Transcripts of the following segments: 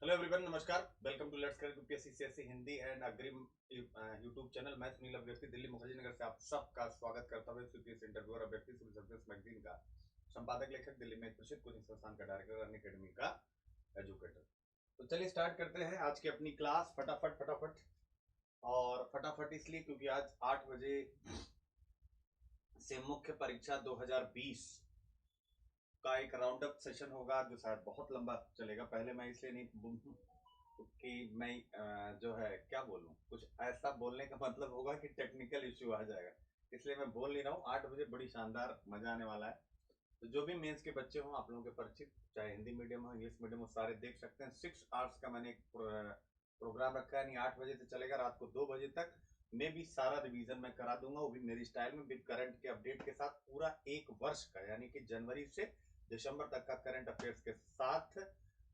Hello everyone, नमस्कार। Welcome to let's crack UPSC CSC Hindi and Agrim YouTube channel. मैं सुनील अभ्यर्थी दिल्ली मुखर्जी नगर से आप सबका स्वागत करता हूँ। यूपीएससी इंटरव्यूअर अभ्यर्थी सिविल सर्विस मैगजीन का संपादक, लेखक, दिल्ली में एक प्रसिद्ध कोचिंग संस्थान का डायरेक्टर, अन अकेडमी का एजुकेटर। तो चलिए स्टार्ट करते हैं आज की अपनी क्लास फटाफट। और फटाफट इसलिए क्योंकि आज 8 बजे से मुख्य परीक्षा 2020 का एक राउंड अप सेशन होगा जो शायद बहुत लंबा चलेगा। पहले मैं इसलिए नहीं कि मैं जो है क्या बोलूं, कुछ ऐसा बोलने का मतलब होगा कि टेक्निकल इश्यू आ जाएगा, इसलिए मैं बोल नहीं रहा हूँ। 8 बजे बड़ी शानदार मजा आने वाला है। तो जो भी मेंस के बच्चे हों, आप लोगों के परिचित, चाहे हिंदी मीडियम हो इंग्लिश मीडियम हो, सारे देख सकते हैं। 6 आवर्स का मैंने एक प्रोग्राम रखा है, नहीं 8 बजे से चलेगा रात को 2 बजे तक। मैं भी सारा रिवीजन मैं करा दूंगा, वो भी मेरी स्टाइल में, बिग करंट के अपडेट के साथ। पूरा 1 वर्ष का यानी कि जनवरी से दिसंबर तक का करंट अफेयर्स के साथ,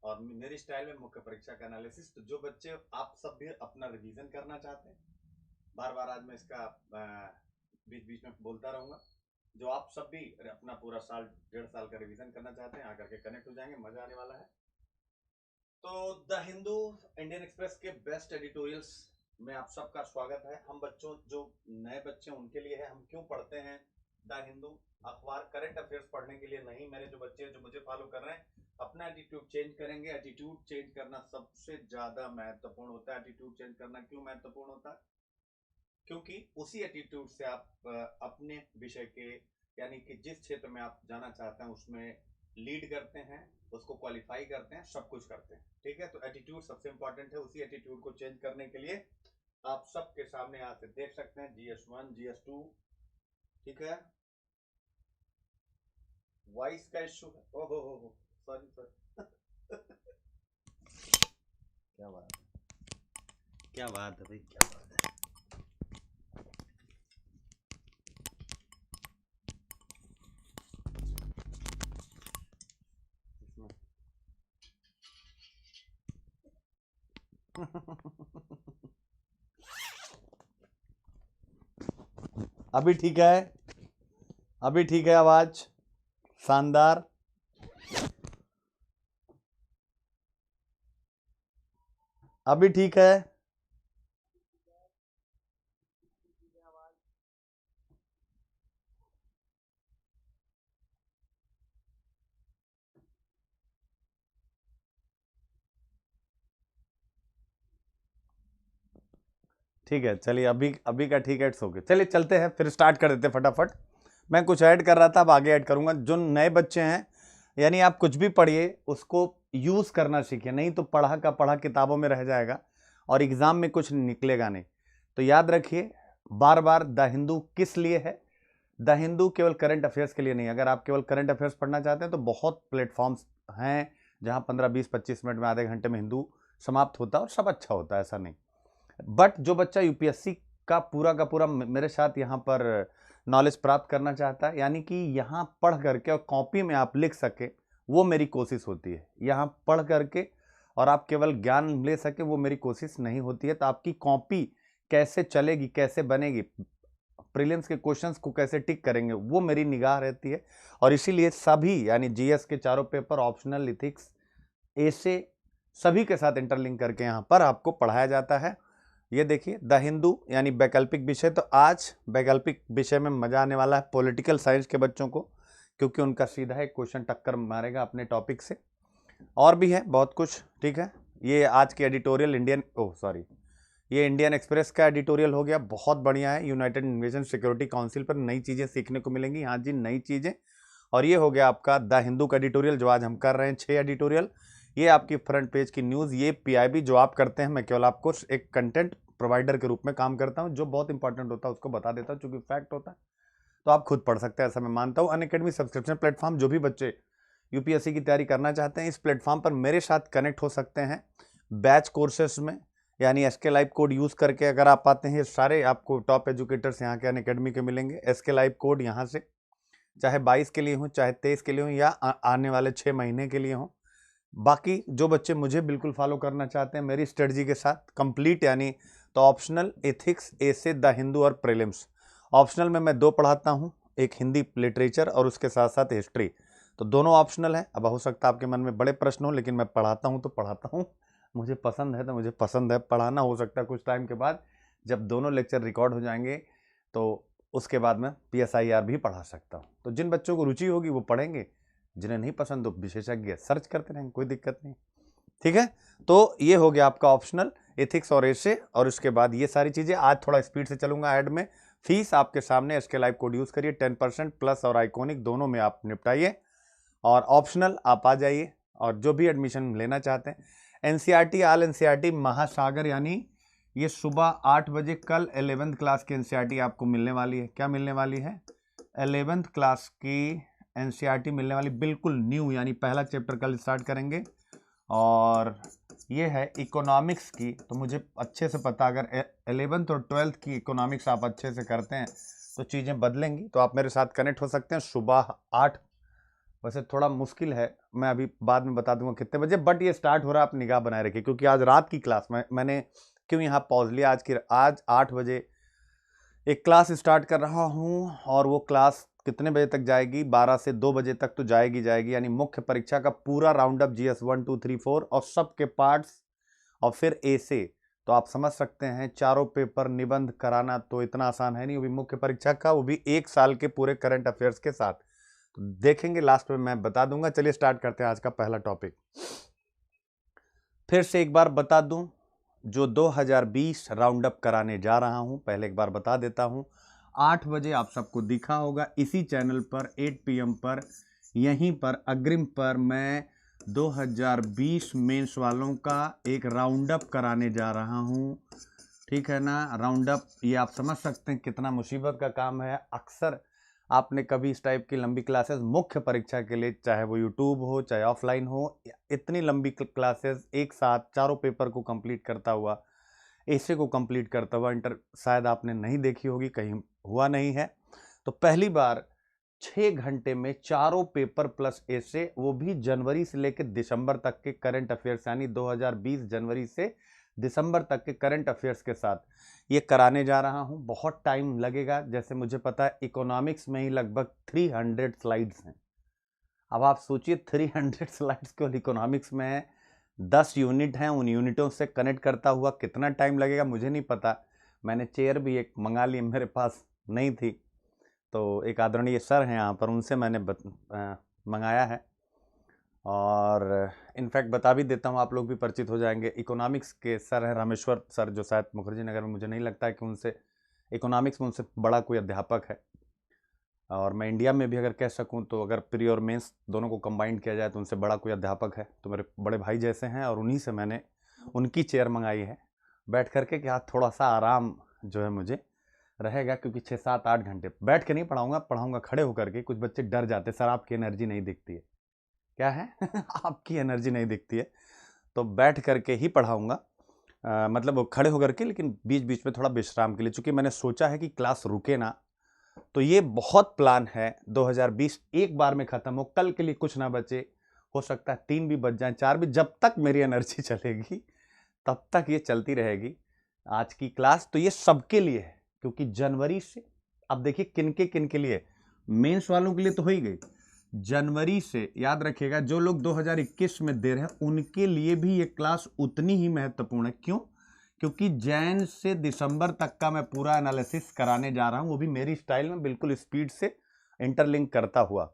और मेरी स्टाइल में मुख्य परीक्षा का एनालिसिस। तो जो बच्चे आप सब भी अपना रिवीजन करना चाहते हैं, बार बार आज मैं इसका बीच बीच में बोलता रहूंगा, जो आप सब भी अपना पूरा साल 1.5 साल का रिवीजन करना चाहते हैं, आकर के कनेक्ट हो जाएंगे, मजा आने वाला है। तो द हिंदू, इंडियन एक्सप्रेस के बेस्ट एडिटोरियल्स में आप सबका स्वागत है। हम बच्चों, जो नए बच्चे उनके लिए है। हम क्यों पढ़ते हैं द हिंदू अखबार? करंट अफेयर्स पढ़ने के लिए नहीं। मेरे जो बच्चे जो मुझे फॉलो कर रहे हैं, अपना एटीट्यूड चेंज करेंगे। एटीट्यूड चेंज करना सबसे ज्यादा महत्वपूर्ण होता है। एटीट्यूड चेंज करना क्यों महत्वपूर्ण होता है? क्योंकि उसी एटीट्यूड से आप अपने विषय के, यानी कि जिस क्षेत्र में आप जाना चाहते हैं उसमें लीड करते हैं, उसको क्वालिफाई करते हैं, सब कुछ करते हैं। ठीक है, तो एटीट्यूड सबसे इंपॉर्टेंट है। उसी एटीट्यूड को चेंज करने के लिए आप सबके सामने यहाँ से देख सकते हैं GS1 GS2, ठीक है। वॉइस का इश्यू है, ओहो सॉरी क्या बात है, क्या बात है भाई, क्या बात है। अभी ठीक है, अभी ठीक है, आवाज शानदार। अभी ठीक है, ठीक है। चलिए अभी अभी का ठीक है, इट्स ओके। चलिए चलते हैं, फिर स्टार्ट कर देते हैं फटाफट। मैं कुछ ऐड कर रहा था, अब आगे ऐड करूंगा। जो नए बच्चे हैं, यानी आप कुछ भी पढ़िए, उसको यूज़ करना सीखिए, नहीं तो पढ़ा का पढ़ा किताबों में रह जाएगा और एग्ज़ाम में कुछ निकलेगा नहीं। तो याद रखिए बार बार, द हिंदू किस लिए है? द हिंदू केवल करंट अफेयर्स के लिए नहीं। अगर आप केवल करंट अफेयर्स पढ़ना चाहते हैं तो बहुत प्लेटफॉर्म्स हैं जहां 15 20 25 मिनट में, आधे घंटे में हिंदू समाप्त होता है और सब अच्छा होता है, ऐसा नहीं। बट जो बच्चा यूपीएससी का पूरा मेरे साथ यहाँ पर नॉलेज प्राप्त करना चाहता है, यानी कि यहाँ पढ़ करके और कॉपी में आप लिख सके, वो मेरी कोशिश होती है। यहाँ पढ़ करके और आप केवल ज्ञान ले सके, वो मेरी कोशिश नहीं होती है। तो आपकी कॉपी कैसे चलेगी, कैसे बनेगी, प्रीलिम्स के क्वेश्चंस को कैसे टिक करेंगे, वो मेरी निगाह रहती है। और इसीलिए सभी, यानी जीएस के चारों पेपर, ऑप्शनल, इथिक्स, ऐसे सभी के साथ इंटरलिंक करके यहाँ पर आपको पढ़ाया जाता है। ये देखिए द हिंदू यानी वैकल्पिक विषय। तो आज वैकल्पिक विषय में मजा आने वाला है पॉलिटिकल साइंस के बच्चों को, क्योंकि उनका सीधा एक क्वेश्चन टक्कर मारेगा अपने टॉपिक से। और भी है बहुत कुछ, ठीक है। ये आज की एडिटोरियल ये इंडियन एक्सप्रेस का एडिटोरियल हो गया, बहुत बढ़िया है। यूनाइटेड नेशन सिक्योरिटी काउंसिल पर नई चीज़ें सीखने को मिलेंगी। हाँ जी, नई चीज़ें। और ये हो गया आपका द हिंदू का एडिटोरियल, जो आज हम कर रहे हैं 6 एडिटोरियल। ये आपकी फ्रंट पेज की न्यूज़। ये पीआईबी जो आप करते हैं, मैं केवल आपको एक कंटेंट प्रोवाइडर के रूप में काम करता हूं, जो बहुत इंपॉर्टेंट होता है उसको बता देता हूं, चूंकि फैक्ट होता है। तो आप खुद पढ़ सकते हैं, ऐसा मैं मानता हूं। अनअकैडमी सब्सक्रिप्शन प्लेटफॉर्म, जो भी बच्चे यूपीएससी की तैयारी करना चाहते हैं, इस प्लेटफॉर्म पर मेरे साथ कनेक्ट हो सकते हैं बैच कोर्सेस में, यानी एसके लाइव कोड यूज़ करके अगर आप आते हैं। सारे आपको टॉप एजुकेटर्स यहाँ के अनअकैडमी के मिलेंगे। एसके लाइव कोड यहाँ से, चाहे 22 के लिए हो, चाहे 23 के लिए हो, या आने वाले 6 महीने के लिए हो। बाकी जो बच्चे मुझे बिल्कुल फॉलो करना चाहते हैं मेरी स्ट्रेटजी के साथ कंप्लीट, यानी तो ऑप्शनल, एथिक्स, ऐसे, द हिंदू और प्रीलिम्स। ऑप्शनल में मैं 2 पढ़ाता हूं, एक हिंदी लिटरेचर और उसके साथ साथ हिस्ट्री। तो दोनों ऑप्शनल है। अब हो सकता है आपके मन में बड़े प्रश्न हो, लेकिन मैं पढ़ाता हूं तो पढ़ाता हूं, मुझे पसंद है तो मुझे पसंद है, पढ़ाना हो सकता है कुछ टाइम के बाद जब दोनों लेक्चर रिकॉर्ड हो जाएंगे तो उसके बाद मैं PSIR भी पढ़ा सकता हूँ। तो जिन बच्चों को रुचि होगी वो पढ़ेंगे, जिन्हें नहीं पसंद तो विशेषज्ञ सर्च करते रहेंगे, कोई दिक्कत नहीं। ठीक है, तो ये हो गया आपका ऑप्शनल, एथिक्स और एसे, और उसके बाद ये सारी चीजें। आज थोड़ा स्पीड से चलूंगा ऐड में। फीस आपके सामने, SK लाइव कोड यूज करिए, 10% प्लस और आइकॉनिक दोनों में आप निपटाइए, और ऑप्शनल आप आ जाइए। और जो भी एडमिशन लेना चाहते हैं, NCERT ऑल NCERT महासागर, यानी ये सुबह 8 बजे कल 11th क्लास की NCERT आपको मिलने वाली है। क्या मिलने वाली है? 11th क्लास की NCERT मिलने वाली, बिल्कुल न्यू, यानी पहला चैप्टर कल स्टार्ट करेंगे। और ये है इकोनॉमिक्स की, तो मुझे अच्छे से पता, अगर 11th और 12th की इकोनॉमिक्स आप अच्छे से करते हैं तो चीज़ें बदलेंगी। तो आप मेरे साथ कनेक्ट हो सकते हैं सुबह 8, वैसे थोड़ा मुश्किल है, मैं अभी बाद में बता दूंगा कितने बजे, बट ये स्टार्ट हो रहा है, आप निगाह बनाए रखिए, क्योंकि आज रात की क्लास मैंने क्यों यहाँ पॉज लिया, आज 8 बजे एक क्लास स्टार्ट कर रहा हूँ, और वो क्लास कितने बजे तक जाएगी? 12 से 2 बजे तक तो जाएगी, यानी मुख्य परीक्षा का पूरा राउंड अप, GS 1 2 3 4 और सबके पार्ट्स, और फिर एसे। तो आप समझ सकते हैं चारों पेपर निबंध कराना तो इतना आसान है नहीं, वो भी मुख्य परीक्षा का, वो भी 1 साल के पूरे करंट अफेयर्स के साथ। तो देखेंगे, लास्ट में मैं बता दूंगा। चलिए स्टार्ट करते हैं आज का पहला टॉपिक। फिर से एक बार बता दूं, जो 2020 राउंड अप कराने जा रहा हूं, पहले एक बार बता देता हूं। 8 बजे आप सबको दिखा होगा इसी चैनल पर, 8 PM पर, यहीं पर अग्रिम पर मैं 2020 मेंस वालों का एक राउंड अप कराने जा रहा हूं। ठीक है ना? राउंड अप, ये आप समझ सकते हैं कितना मुसीबत का काम है। अक्सर आपने कभी इस टाइप की लंबी क्लासेस मुख्य परीक्षा के लिए, चाहे वो यूट्यूब हो चाहे ऑफलाइन हो, इतनी लंबी क्लासेस एक साथ चारों पेपर को कंप्लीट करता हुआ, एसे को कंप्लीट करता हुआ इंटर शायद आपने नहीं देखी होगी, कहीं हुआ नहीं है। तो पहली बार 6 घंटे में चारों पेपर प्लस एसे, वो भी जनवरी से लेकर दिसंबर तक के करंट अफेयर्स, यानी 2020 जनवरी से दिसंबर तक के करंट अफेयर्स के साथ ये कराने जा रहा हूं। बहुत टाइम लगेगा, जैसे मुझे पता है इकोनॉमिक्स में ही लगभग 300 स्लाइड्स हैं। अब आप सोचिए 300 स्लाइड्स केवल इकोनॉमिक्स में है, 10 यूनिट हैं, उन यूनिटों से कनेक्ट करता हुआ कितना टाइम लगेगा मुझे नहीं पता। मैंने चेयर भी एक मंगा ली, मेरे पास नहीं थी, तो एक आदरणीय सर हैं यहाँ पर, उनसे मैंने मंगाया है। और इनफैक्ट बता भी देता हूँ, आप लोग भी परिचित हो जाएंगे। इकोनॉमिक्स के सर हैं रामेश्वर सर, जो शायद मुखर्जी नगर में, मुझे नहीं लगता है कि उनसे इकोनॉमिक्स में उनसे बड़ा कोई अध्यापक है। और मैं इंडिया में भी अगर कह सकूं तो, अगर प्री और मेंस दोनों को कंबाइंड किया जाए तो उनसे बड़ा कोई अध्यापक है, तो मेरे बड़े भाई जैसे हैं। और उन्हीं से मैंने उनकी चेयर मंगाई है, बैठ करके कि आज थोड़ा सा आराम जो है मुझे रहेगा, क्योंकि 6-7-8 घंटे बैठ के नहीं पढ़ाऊँगा खड़े होकर के। कुछ बच्चे डर जाते, सर आपकी एनर्जी नहीं दिखती है। क्या है? आपकी एनर्जी नहीं दिखती है, तो बैठ करके ही पढ़ाऊँगा, मतलब वो खड़े होकर के, लेकिन बीच बीच में थोड़ा विश्राम के लिए, चूँकि मैंने सोचा है कि क्लास रुके ना। तो ये बहुत प्लान है, 2020 एक बार में ख़त्म हो, कल के लिए कुछ ना बचे। हो सकता है 3 भी बज जाएँ, 4 भी, जब तक मेरी एनर्जी चलेगी तब तक ये चलती रहेगी आज की क्लास। तो ये सबके लिए है, क्योंकि जनवरी से, अब देखिए किन के लिए, मेंस वालों के लिए तो हो ही गई, जनवरी से याद रखिएगा, जो लोग 2021 में दे रहे हैं उनके लिए भी ये क्लास उतनी ही महत्वपूर्ण है। क्यों? क्योंकि जैन से दिसंबर तक का मैं पूरा एनालिसिस कराने जा रहा हूं, वो भी मेरी स्टाइल में, बिल्कुल स्पीड से इंटरलिंक करता हुआ।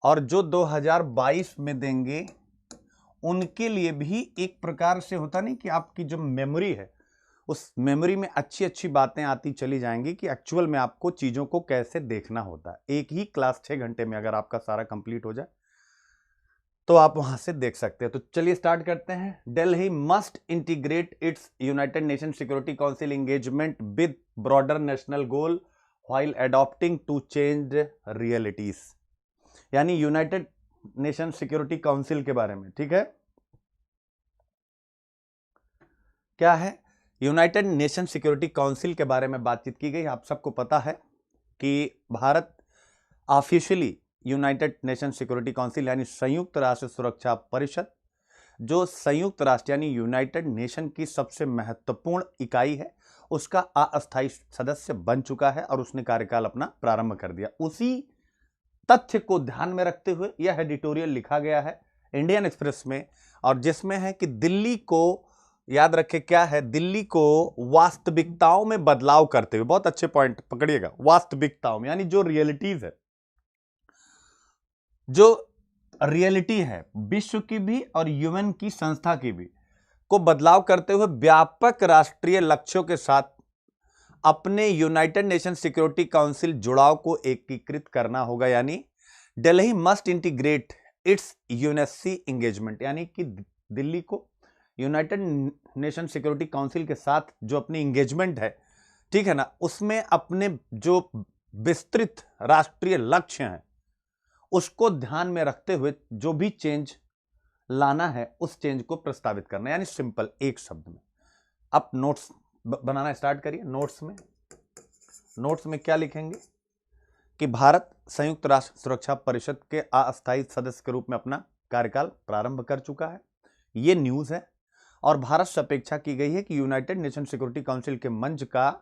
और जो 2022 में देंगे उनके लिए भी एक प्रकार से होता नहीं कि आपकी जो मेमोरी है, उस मेमोरी में अच्छी अच्छी बातें आती चली जाएंगी कि एक्चुअल में आपको चीज़ों को कैसे देखना होता है। एक ही क्लास 6 घंटे में अगर आपका सारा कंप्लीट हो जाए तो आप वहां से देख सकते हैं। तो चलिए स्टार्ट करते हैं। Delhi must integrate its united nation security council engagement with broader national goal while adopting to change realities, यानी यूनाइटेड नेशन सिक्योरिटी काउंसिल के बारे में। ठीक है, क्या है? यूनाइटेड नेशन सिक्योरिटी काउंसिल के बारे में बातचीत की गई। आप सबको पता है कि Bharat officially United nation security council, यानी संयुक्त राष्ट्र सुरक्षा परिषद, जो संयुक्त राष्ट्र यानी यूनाइटेड नेशन की सबसे महत्वपूर्ण इकाई है, उसका अस्थायी सदस्य बन चुका है और उसने कार्यकाल अपना प्रारंभ कर दिया। उसी तथ्य को ध्यान में रखते हुए यह एडिटोरियल लिखा गया है इंडियन एक्सप्रेस में, और जिसमें है कि दिल्ली को याद रखें क्या है, दिल्ली को वास्तविकताओं में बदलाव करते हुए, बहुत अच्छे पॉइंट पकड़िएगा, वास्तविकताओं में यानी जो रियलिटीज है, जो रियलिटी है विश्व की भी और यूएन की संस्था की भी, को बदलाव करते हुए व्यापक राष्ट्रीय लक्ष्यों के साथ अपने यूनाइटेड नेशन सिक्योरिटी काउंसिल जुड़ाव को एकीकृत करना होगा। यानी Delhi must integrate it's UNSC engagement, यानी कि दिल्ली को यूनाइटेड नेशन सिक्योरिटी काउंसिल के साथ जो अपनी एंगेजमेंट है, ठीक है ना, उसमें अपने जो विस्तृत राष्ट्रीय लक्ष्य हैं उसको ध्यान में रखते हुए जो भी चेंज लाना है उस चेंज को प्रस्तावित करना, यानी सिंपल एक शब्द में। अब नोट्स बनाना स्टार्ट करिए। नोट्स में क्या लिखेंगे कि भारत संयुक्त राष्ट्र सुरक्षा परिषद के अस्थायी सदस्य के रूप में अपना कार्यकाल प्रारंभ कर चुका है, ये न्यूज है, और भारत से अपेक्षा की गई है कि यूनाइटेड नेशन सिक्योरिटी काउंसिल के मंच का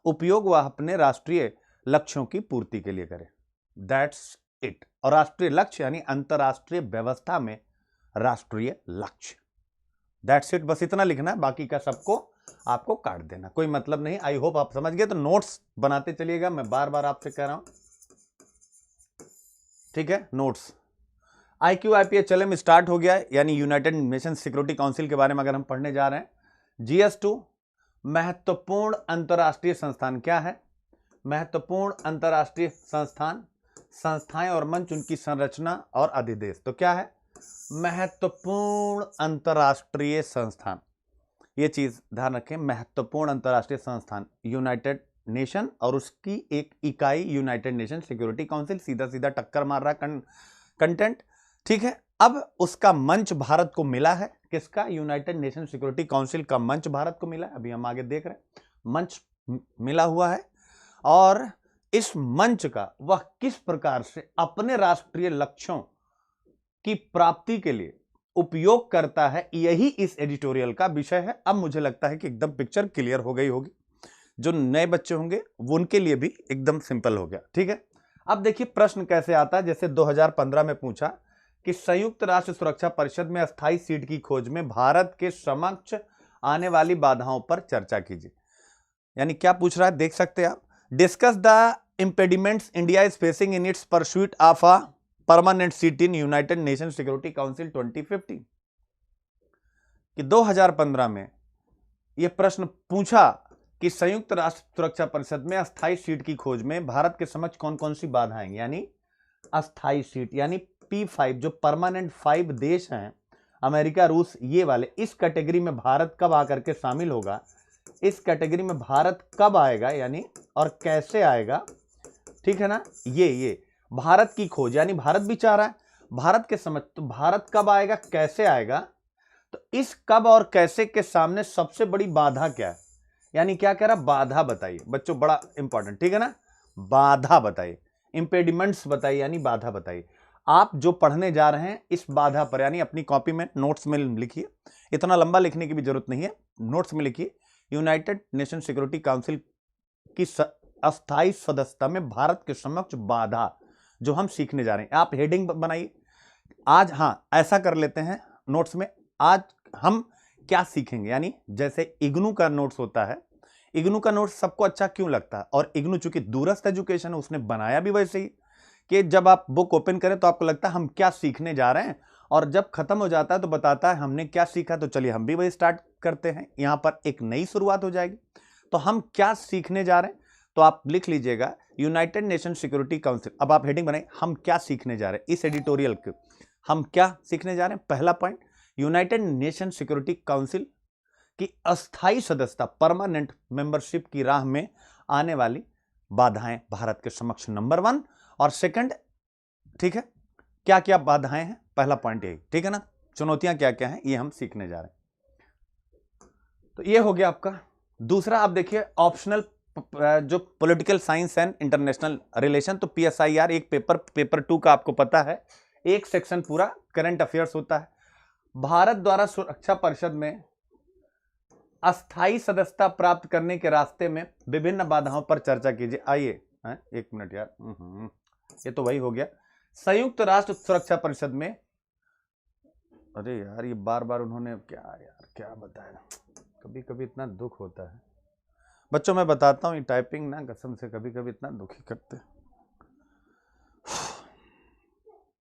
उपयोग वह अपने राष्ट्रीय लक्ष्यों की पूर्ति के लिए करे। That's it. और राष्ट्रीय लक्ष्य यानी अंतरराष्ट्रीय व्यवस्था में राष्ट्रीय लक्ष्य, दैट्स इट। बस इतना लिखना है, बाकी का सबको आपको काट देना, कोई मतलब नहीं। आई होप आप समझ गए। तो नोट्स बनाते चलिएगा, मैं बार बार आपसे कह रहा हूं, ठीक है। नोट्स IQIPA चले में स्टार्ट हो गया है, यानी यूनाइटेड नेशन सिक्योरिटी काउंसिल के बारे में अगर हम पढ़ने जा रहे हैं। GS2 महत्वपूर्ण अंतरराष्ट्रीय संस्थान क्या है? महत्वपूर्ण अंतरराष्ट्रीय संस्थान, संस्थाएं और मंच, उनकी संरचना और अधिदेश। तो क्या है? महत्वपूर्ण अंतरराष्ट्रीय संस्थान, ये चीज ध्यान रखें। महत्वपूर्ण अंतरराष्ट्रीय संस्थान यूनाइटेड नेशन और उसकी एक इकाई यूनाइटेड नेशन सिक्योरिटी काउंसिल, सीधा सीधा टक्कर मार रहा कंटेंट, ठीक है। अब उसका मंच भारत को मिला है, किसका? यूनाइटेड नेशन सिक्योरिटी काउंसिल का मंच भारत को मिला है। अभी हम आगे देख रहे हैं, मंच मिला हुआ है, और इस मंच का वह किस प्रकार से अपने राष्ट्रीय लक्ष्यों की प्राप्ति के लिए उपयोग करता है, यही इस एडिटोरियल का विषय है। अब मुझे लगता है कि एकदम पिक्चर क्लियर हो गई होगी, जो नए बच्चे होंगे वो उनके लिए भी एकदम सिंपल हो गया, ठीक है। अब देखिए प्रश्न कैसे आता है, जैसे 2015 में पूछा कि संयुक्त राष्ट्र सुरक्षा परिषद में अस्थायी सीट की खोज में भारत के समक्ष आने वाली बाधाओं पर चर्चा कीजिए। यानी क्या पूछ रहा है, देख सकते हैं आप। Discuss the impediments India is facing in its pursuit of a permanent seat in United Nations Security Council 2015। कि 2015 में यह प्रश्न पूछा कि संयुक्त राष्ट्र सुरक्षा परिषद में अस्थायी सीट की खोज में भारत के समक्ष कौन कौन सी बाधाएं, यानी अस्थायी सीट यानी P5, जो परमानेंट 5 देश हैं, अमेरिका, रूस, ये वाले, इस कैटेगरी में भारत कब आकर के शामिल होगा, इस कैटेगरी में भारत कब आएगा, यानी और कैसे आएगा, ठीक है ना। ये भारत की खोज, यानी भारत भी चाह रहा है भारत के समझ, तो भारत कब आएगा, कैसे आएगा, तो इस कब और कैसे के सामने सबसे बड़ी बाधा क्या है, यानी क्या कह रहा, बाधा बताइए बच्चों, बड़ा इंपॉर्टेंट, ठीक है ना। बाधा बताइए, इंपेडिमेंट्स बताइए, यानी बाधा बताइए। आप जो पढ़ने जा रहे हैं इस बाधा पर, यानी अपनी कॉपी में नोट्स में लिखिए, इतना लंबा लिखने की भी जरूरत नहीं है, नोट्स में लिखिए। यूनाइटेड नेशन सिक्योरिटी काउंसिल की अस्थायी सदस्यता में भारत के समक्ष बाधा, जो हम सीखने जा रहे हैं। आप हेडिंग बनाइए आज, हाँ ऐसा कर लेते हैं नोट्स में, आज हम क्या सीखेंगे, यानी जैसे इग्नू का नोट्स होता है, इग्नू का नोट्स सबको अच्छा क्यों लगता है, और इग्नू चूंकि दूरस्थ एजुकेशन है, उसने बनाया भी वैसे ही कि जब आप बुक ओपन करें तो आपको लगता है हम क्या सीखने जा रहे हैं, और जब खत्म हो जाता है तो बताता है हमने क्या सीखा। तो चलिए हम भी वही स्टार्ट करते हैं, यहां पर एक नई शुरुआत हो जाएगी। तो हम क्या सीखने जा रहे हैं, तो आप लिख लीजिएगा यूनाइटेड नेशन सिक्योरिटी काउंसिल। अब आप हेडिंग बनाइए, हम क्या सीखने जा रहे हैं, इस एडिटोरियल के हम क्या सीखने जा रहे हैं। पहला point, United nation security council की अस्थायी सदस्यता, परमानेंट मेंबरशिप की राह में आने वाली बाधाएं भारत के समक्ष, नंबर 1। और सेकंड, ठीक है, क्या क्या बाधाएं हैं, पहला पॉइंट यही, ठीक है ना। चुनौतियां क्या क्या हैं, ये हम सीखने जा रहे हैं। तो ये हो गया आपका। दूसरा आप देखिए ऑप्शनल, जो political science and international relation, तो PSIR एक पेपर 2 का आपको पता है, एक सेक्शन पूरा करंट अफेयर्स होता है। भारत द्वारा सुरक्षा परिषद में अस्थायी सदस्यता प्राप्त करने के रास्ते में विभिन्न बाधाओं पर चर्चा कीजिए। आइए, एक मिनट यार, ये तो वही हो गया। संयुक्त राष्ट्र सुरक्षा परिषद में, अरे यार ये बार बार उन्होंने क्या यार क्या बताया, कभी कभी इतना दुख होता है बच्चों, मैं बताता हूँ, ये टाइपिंग ना कसम से कभी कभी इतना दुखी करते।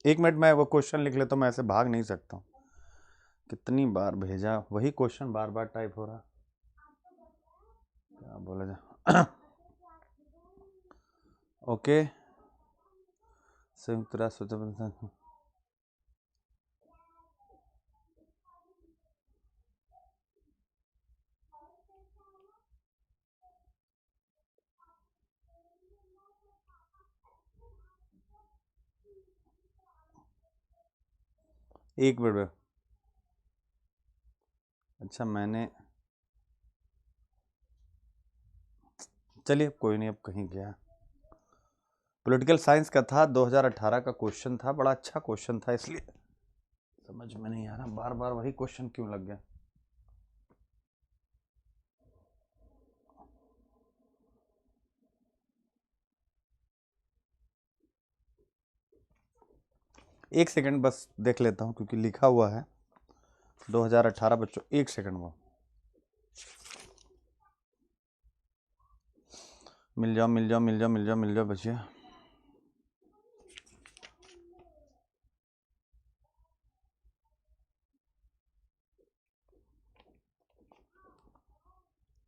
1 मिनट मैं वो क्वेश्चन लिख लेता हूँ, मैं ऐसे भाग नहीं सकता हूँ। कितनी बार भेजा वही क्वेश्चन, बार बार टाइप हो रहा, क्या बोला जाए। ओके, संयुक्त राष्ट्र स्वतंत्रता, एक मिनट। अच्छा मैंने, चलिए कोई नहीं, अब कहीं गया। पॉलिटिकल साइंस का था, 2018 का क्वेश्चन था, बड़ा अच्छा क्वेश्चन था, इसलिए समझ में नहीं आ रहा बार बार वही क्वेश्चन क्यों लग गया। एक सेकंड बस देख लेता हूँ, क्योंकि लिखा हुआ है 2018 बच्चों। 1 सेकंड वो मिल जाओ मिल जाओ मिल जाओ मिल जाओ मिल जाओ बच्चे।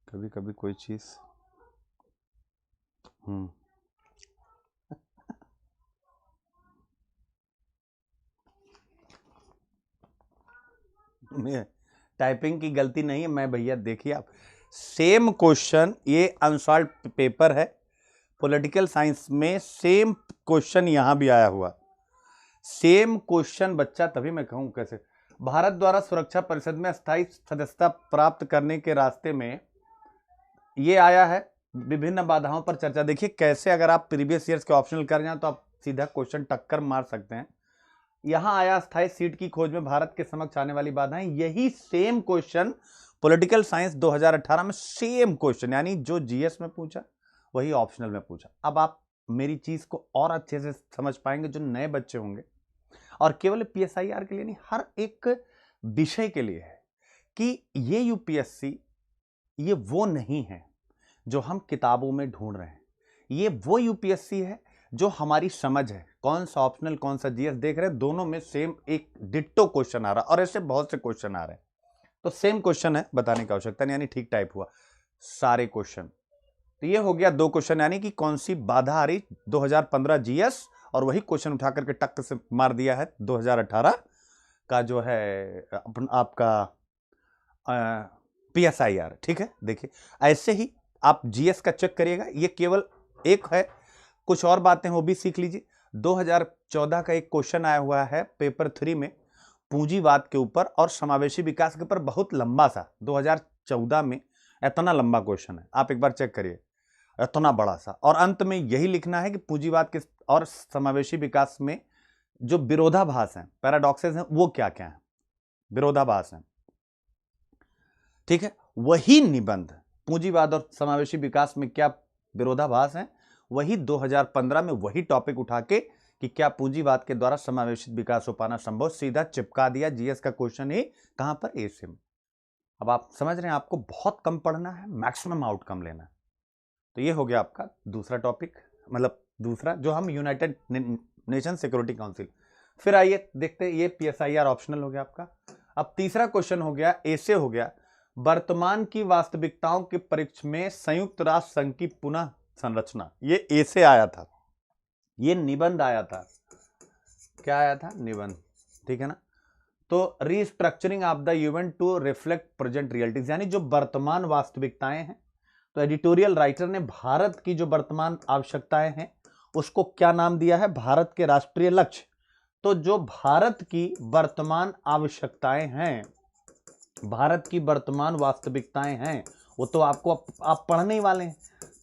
कभी कभी कोई चीज टाइपिंग की गलती नहीं है मैं भैया, देखिए आप, सेम क्वेश्चन, ये अनसॉल्व पेपर है पॉलिटिकल साइंस में, सेम क्वेश्चन यहां भी आया हुआ, सेम क्वेश्चन बच्चा, तभी मैं कहूं कैसे। भारत द्वारा सुरक्षा परिषद में अस्थायी सदस्यता प्राप्त करने के रास्ते में ये आया है, विभिन्न बाधाओं पर चर्चा। देखिए कैसे, अगर आप प्रीवियस ईयर्स के ऑप्शनल कर जाएं तो आप सीधा क्वेश्चन टक्कर मार सकते हैं। यहां आया स्थायी सीट की खोज में भारत के समक्ष आने वाली बाधाएं, यही सेम क्वेश्चन पॉलिटिकल साइंस 2018 में, सेम क्वेश्चन, यानी जो जीएस में पूछा वही ऑप्शनल में पूछा। अब आप मेरी चीज को और अच्छे से समझ पाएंगे जो नए बच्चे होंगे, और केवल पीएसआईआर के लिए नहीं, हर एक विषय के लिए है, कि ये यूपीएससी ये वो नहीं है जो हम किताबों में ढूंढ रहे हैं, ये वो यूपीएससी है जो हमारी समझ है। कौन सा ऑप्शनल कौन सा जीएस देख रहे हैं, दोनों में सेम एक डिट्टो क्वेश्चन आ रहा, और ऐसे बहुत से क्वेश्चन आ रहे हैं, तो सेम क्वेश्चन है, बताने की आवश्यकता नहीं, यानी ठीक टाइप हुआ सारे क्वेश्चन। तो ये हो गया 2 क्वेश्चन, यानी कि कौन सी बाधा आ रही 2015 जीएस, और वही क्वेश्चन उठा करके टक से मार दिया है 2018 का जो है आपका पीएसआईआर। ठीक है, देखिए ऐसे ही आप जीएस का चेक करिएगा, ये केवल एक है, कुछ और बातें वो भी सीख लीजिए। 2014 का एक क्वेश्चन आया हुआ है पेपर 3 में, पूंजीवाद के ऊपर और समावेशी विकास के ऊपर, बहुत लंबा सा, 2014 में इतना लंबा क्वेश्चन है, आप एक बार चेक करिए, इतना बड़ा सा, और अंत में यही लिखना है कि पूंजीवाद के और समावेशी विकास में जो विरोधाभास हैं, पैराडॉक्सेस हैं, वो क्या क्या है, विरोधाभास हैं। ठीक है, वही निबंध, पूंजीवाद और समावेशी विकास में क्या विरोधाभास है, वही 2015 में वही टॉपिक उठा के कि क्या पूंजीवाद के द्वारा समावेशित विकास हो पाना संभव, सीधा चिपका दिया जीएस का क्वेश्चन ही, कहां पर, ए में। अब आप समझ रहे हैं, आपको बहुत कम पढ़ना है, मैक्सिमम आउटकम लेना है। तो ये हो गया आपका दूसरा टॉपिक, मतलब दूसरा जो हम यूनाइटेड नेशन सिक्योरिटी काउंसिल। फिर आइए देखते हैं, ये पीएसआईआर ऑप्शनल हो गया आपका। अब तीसरा क्वेश्चन हो गया, ऐसे हो गया, वर्तमान की वास्तविकताओं के परिप्रेक्ष्य में संयुक्त राष्ट्र संघ की पुनः संरचना, ये ऐसे आया था, ये निबंध आया था, क्या आया था, निबंध, ठीक है ना। तो restructuring of the event to reflect present realities, यानी जो वर्तमान वास्तविकताएं हैं, तो एडिटोरियल राइटर ने भारत की जो वर्तमान आवश्यकताएं हैं उसको क्या नाम दिया है, भारत के राष्ट्रीय लक्ष्य। तो जो भारत की वर्तमान आवश्यकताएं हैं, भारत की वर्तमान वास्तविकताएं हैं, वो तो आपको आप पढ़ने ही वाले हैं।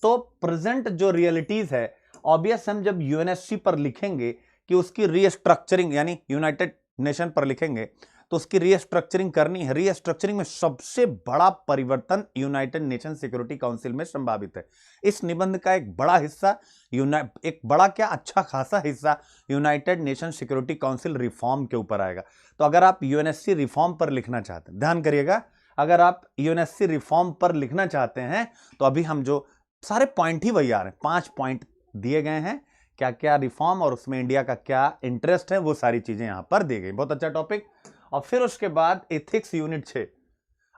तो प्रेजेंट जो रियलिटीज है, ऑब्वियस हम जब यूएनएससी पर लिखेंगे कि उसकी रीस्ट्रक्चरिंग, यानी यूनाइटेड नेशन पर लिखेंगे तो उसकी रीस्ट्रक्चरिंग करनी है। रीस्ट्रक्चरिंग में सबसे बड़ा परिवर्तन यूनाइटेड नेशन सिक्योरिटी काउंसिल में संभावित है। इस निबंध का एक बड़ा हिस्सा, एक बड़ा क्या, अच्छा खासा हिस्सा United nation security council reform के ऊपर आएगा। तो अगर आप यूएनएससी रिफॉर्म पर लिखना चाहते हैं, ध्यान करिएगा, अगर आप यूएनएससी रिफॉर्म पर लिखना चाहते हैं तो अभी हम जो सारे पॉइंट ही वही आ रहे हैं, 5 पॉइंट दिए गए हैं, क्या क्या रिफॉर्म और उसमें इंडिया का क्या इंटरेस्ट है, वो सारी चीजें यहां पर दी गई। बहुत अच्छा टॉपिक। और फिर उसके बाद एथिक्स यूनिट 6,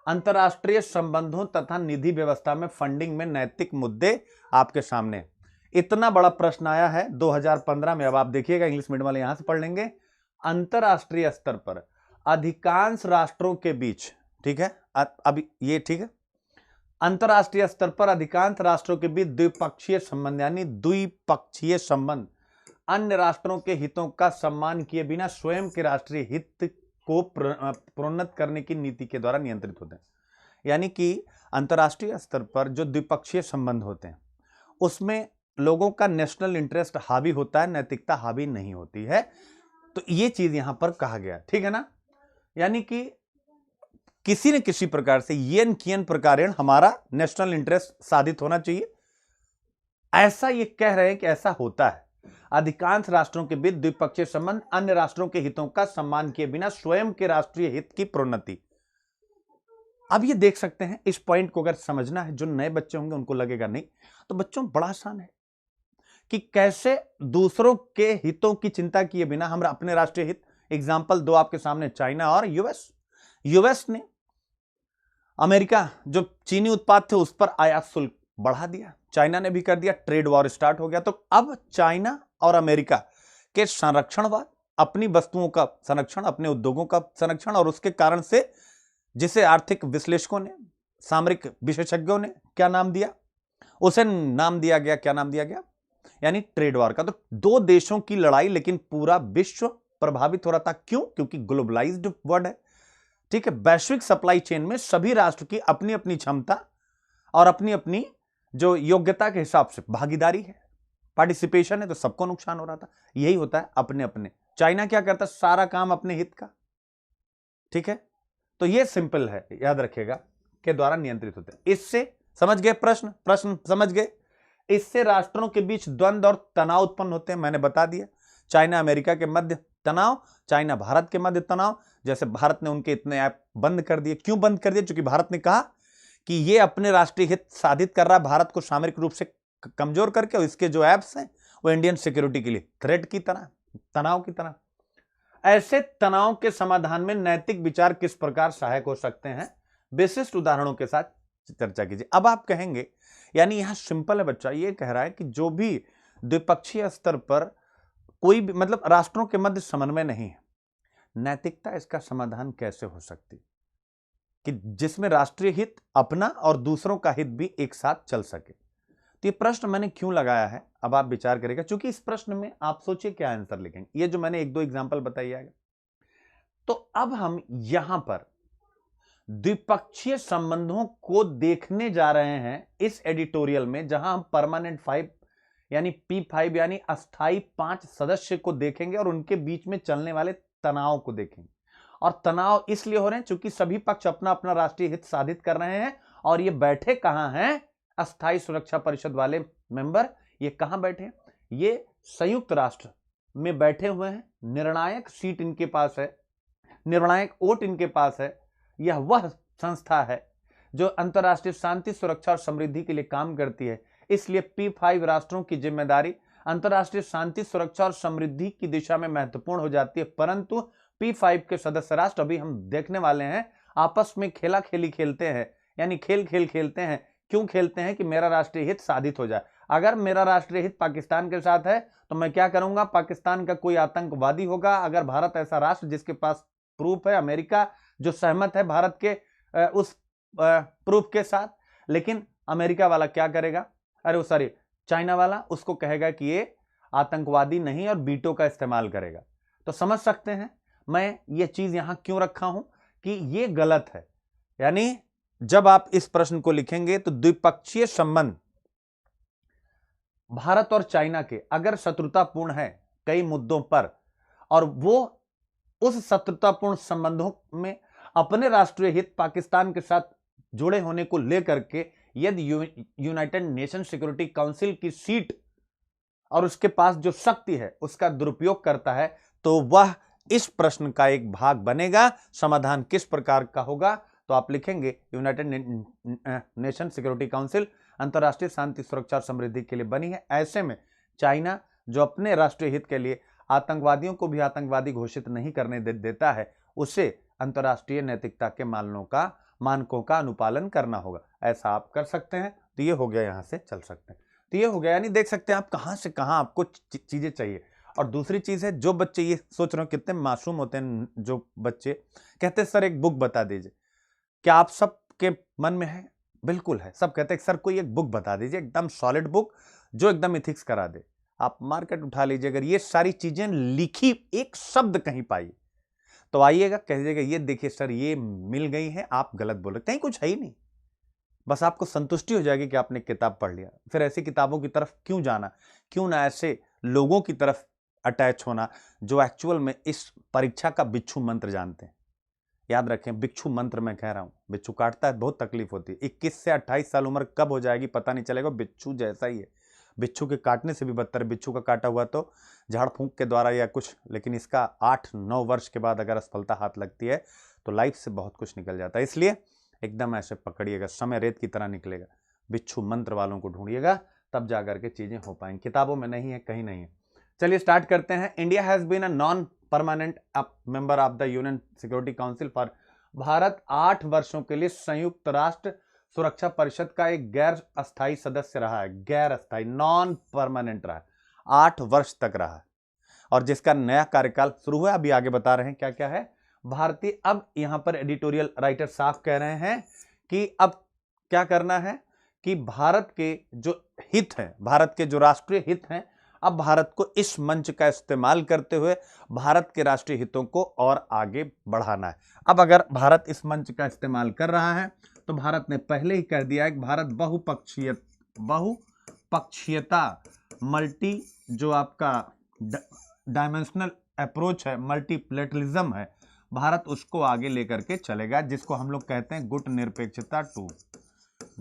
अंतरराष्ट्रीय संबंधों तथा निधि व्यवस्था में फंडिंग में नैतिक मुद्दे आपके सामने। इतना बड़ा प्रश्न आया है 2015 में। अब आप देखिएगा, इंग्लिश मीडियम वाले यहां से पढ़ लेंगे। अंतरराष्ट्रीय स्तर पर अधिकांश राष्ट्रों के बीच, ठीक है, अभी ये ठीक है, अंतरराष्ट्रीय स्तर पर अधिकांश राष्ट्रों के बीच द्विपक्षीय संबंध, यानी द्विपक्षीय संबंध अन्य राष्ट्रों के हितों का सम्मान किए बिना स्वयं के राष्ट्रीय हित को प्रोन्नत करने की नीति के द्वारा नियंत्रित होते हैं। यानी कि अंतरराष्ट्रीय स्तर पर जो द्विपक्षीय संबंध होते हैं उसमें लोगों का नेशनल इंटरेस्ट हावी होता है, नैतिकता हावी नहीं होती है। तो ये चीज यहां पर कहा गया, ठीक है ना। यानी कि किसी न किसी प्रकार से येन कियन प्रकारेण हमारा नेशनल इंटरेस्ट साधित होना चाहिए, ऐसा ये कह रहे हैं कि ऐसा होता है। अधिकांश राष्ट्रों के बीच द्विपक्षीय संबंध अन्य राष्ट्रों के हितों का सम्मान किए बिना स्वयं के राष्ट्रीय हित की प्रोन्नति। अब ये देख सकते हैं, इस पॉइंट को अगर समझना है, जो नए बच्चे होंगे उनको लगेगा नहीं, तो बच्चों बड़ा आसान है कि कैसे दूसरों के हितों की चिंता किए बिना हम अपने राष्ट्रीय हित, एग्जाम्पल दो आपके सामने, चाइना और यूएस। यूएस ने अमेरिका जो चीनी उत्पाद थे उस पर आयात शुल्क बढ़ा दिया, चाइना ने भी कर दिया, ट्रेड वॉर स्टार्ट हो गया। तो अब चाइना और अमेरिका के संरक्षणवाद, अपनी वस्तुओं का संरक्षण, अपने उद्योगों का संरक्षण, और उसके कारण से जिसे आर्थिक विश्लेषकों ने, सामरिक विशेषज्ञों ने क्या नाम दिया, उसे नाम दिया गया, क्या नाम दिया गया, यानी ट्रेड वॉर का। तो दो देशों की लड़ाई, लेकिन पूरा विश्व प्रभावित हो रहा था। क्यों? क्योंकि ग्लोबलाइज्ड वर्ल्ड है, ठीक है। वैश्विक सप्लाई चेन में सभी राष्ट्र की अपनी अपनी क्षमता और अपनी अपनी जो योग्यता के हिसाब से भागीदारी है, पार्टिसिपेशन है, तो सबको नुकसान हो रहा था। यही होता है अपने अपने। चाइना क्या करता है? सारा काम अपने हित का, ठीक है। तो ये सिंपल है, याद रखिएगा, के द्वारा नियंत्रित होते हैं। इससे समझ गए प्रश्न समझ गए। इससे राष्ट्रों के बीच द्वंद्व और तनाव उत्पन्न होते हैं, मैंने बता दिया। चाइना अमेरिका के मध्य तनाव, चाइना भारत के मध्य तनाव। जैसे भारत ने उनके इतने ऐप बंद कर दिए। क्यों बंद कर दिए? क्योंकि भारत ने कहा कि ये अपने राष्ट्रीय हित साधित कर रहा है, भारत को सामरिक रूप से कमजोर करके, और इसके जो ऐप्स हैं वो इंडियन सिक्योरिटी के लिए थ्रेट की तरह, तनाव की तरह। ऐसे तनाव के समाधान में नैतिक विचार किस प्रकार सहायक हो सकते हैं, विशिष्ट उदाहरणों के साथ चर्चा कीजिए। अब आप कहेंगे, यानी यहां सिंपल है, बच्चा ये कह रहा है कि जो भी द्विपक्षीय स्तर पर कोई भी, मतलब राष्ट्रों के मध्य समन्वय नहीं है, नैतिकता इसका समाधान कैसे हो सकती कि जिसमें राष्ट्रीय हित अपना और दूसरों का हित भी एक साथ चल सके। तो ये प्रश्न मैंने क्यों लगाया है, अब आप विचार करेगा, क्योंकि इस प्रश्न में आप सोचिए क्या आंसर लिखेंगे। ये जो मैंने एक दो एग्जांपल बताई आएगा। तो अब हम यहां पर द्विपक्षीय संबंधों को देखने जा रहे हैं इस एडिटोरियल में, जहां हम परमानेंट 5 यानी P5 यानी अस्थाई 5 सदस्य को देखेंगे और उनके बीच में चलने वाले तनाव को देखेंगे। और तनाव इसलिए हो रहे हैं क्योंकि सभी पक्ष अपना अपना राष्ट्रीय हित साधित कर रहे हैं। और ये बैठे कहां हैं? अस्थाई सुरक्षा परिषद वाले मेंबर ये कहां बैठे हैं? ये संयुक्त राष्ट्र में बैठे हुए हैं। निर्णायक सीट इनके पास है, निर्णायक वोट इनके पास है। यह वह संस्था है जो अंतरराष्ट्रीय शांति, सुरक्षा और समृद्धि के लिए काम करती है। इसलिए P5 राष्ट्रों की जिम्मेदारी अंतरराष्ट्रीय शांति, सुरक्षा और समृद्धि की दिशा में महत्वपूर्ण हो जाती है। परंतु P5 के सदस्य राष्ट्र, अभी हम देखने वाले हैं, आपस में खेला खेली खेलते हैं, यानी खेल खेलते हैं। क्यों खेलते हैं? कि मेरा राष्ट्रीय हित साधित हो जाए। अगर मेरा राष्ट्रीय हित पाकिस्तान के साथ है तो मैं क्या करूंगा? पाकिस्तान का कोई आतंकवादी होगा। अगर भारत ऐसा राष्ट्र जिसके पास प्रूफ है, अमेरिका जो सहमत है भारत के उस प्रूफ के साथ, लेकिन अमेरिका वाला क्या करेगा? अरे वो सॉरी, चाइना वाला उसको कहेगा कि ये आतंकवादी नहीं और वीटो का इस्तेमाल करेगा। तो समझ सकते हैं मैं ये चीज यहां क्यों रखा हूं कि ये गलत है। यानी जब आप इस प्रश्न को लिखेंगे तो द्विपक्षीय संबंध भारत और चाइना के अगर शत्रुतापूर्ण है कई मुद्दों पर, और वो उस शत्रुतापूर्ण संबंधों में अपने राष्ट्रीय हित पाकिस्तान के साथ जुड़े होने को लेकर के यदि यूनाइटेड नेशन सिक्योरिटी काउंसिल की सीट और उसके पास जो शक्ति है उसका दुरुपयोग करता है, तो वह इस प्रश्न का एक भाग बनेगा। समाधान किस प्रकार का होगा? तो आप लिखेंगे यूनाइटेड नेशन सिक्योरिटी काउंसिल अंतर्राष्ट्रीय शांति, सुरक्षा और समृद्धि के लिए बनी है। ऐसे में चाइना जो अपने राष्ट्रीय हित के लिए आतंकवादियों को भी आतंकवादी घोषित नहीं करने देता है, उसे अंतर्राष्ट्रीय नैतिकता के मानकों का अनुपालन करना होगा। ऐसा आप कर सकते हैं। तो ये हो गया, यहां से चल सकते हैं। तो ये हो गया, यानी देख सकते हैं आप कहां से कहां आपको चीजें चाहिए। और दूसरी चीज है, जो बच्चे ये सोच रहे हो, कितने मासूम होते हैं जो बच्चे कहते हैं सर एक बुक बता दीजिए, क्या आप सबके मन में है? बिल्कुल है। सब कहते हैं सर कोई एक बुक बता दीजिए, एकदम सॉलिड बुक जो एकदम इथिक्स करा दे। आप मार्केट उठा लीजिए, अगर ये सारी चीजें लिखी एक शब्द कहीं पाई तो आइएगा, कहिएगा ये देखिए सर ये मिल गई है, आप गलत बोल रहे, कहीं कुछ है ही नहीं। बस आपको संतुष्टि हो जाएगी कि आपने किताब पढ़ लिया। फिर ऐसी किताबों की तरफ क्यों जाना, क्यों ना ऐसे लोगों की तरफ अटैच होना जो एक्चुअल में इस परीक्षा का बिच्छू मंत्र जानते हैं। याद रखें, बिच्छू मंत्र मैं कह रहा हूं, बिच्छू काटता है बहुत तकलीफ होती है। 21 से 28 साल उम्र कब हो जाएगी पता नहीं चलेगा, बिच्छू जैसा ही है। बिच्छू के काटने से भी बदतर है। बिच्छू का काटा हुआ तो झाड़ फूंक के द्वारा या कुछ, लेकिन इसका 8-9 वर्ष के बाद अगर असफलता हाथ लगती है तो लाइफ से बहुत कुछ निकल जाता है। इसलिए एकदम ऐसे पकड़िएगा, समय रेत की तरह निकलेगा। बिच्छू मंत्र वालों को ढूंढिएगा, तब जाकर के चीजें हो पाएंगी। किताबों में नहीं है, कहीं नहीं है। चलिए स्टार्ट करते हैं। India has been a non permanent member of the UN security council for, Bharat 8 वर्षों के लिए संयुक्त राष्ट्र सुरक्षा परिषद का एक गैर अस्थायी सदस्य रहा है। गैर अस्थायी, नॉन परमानेंट रहा है, 8 वर्ष तक रहा है। और जिसका नया कार्यकाल शुरू हुआ, अभी आगे बता रहे हैं क्या क्या है भारतीय। अब यहां पर एडिटोरियल राइटर साफ कह रहे हैं कि अब क्या करना है कि भारत के जो हित हैं, भारत के जो राष्ट्रीय हित हैं, अब भारत को इस मंच का इस्तेमाल करते हुए भारत के राष्ट्रीय हितों को और आगे बढ़ाना है। अब अगर भारत इस मंच का इस्तेमाल कर रहा है तो भारत ने पहले ही कह दिया है कि भारत बहुपक्षीयता मल्टी जो आपका डायमेंशनल अप्रोच है, मल्टीप्लेटलिज्म है, भारत उसको आगे लेकर के चलेगा, जिसको हम लोग कहते हैं गुट निरपेक्षता 2।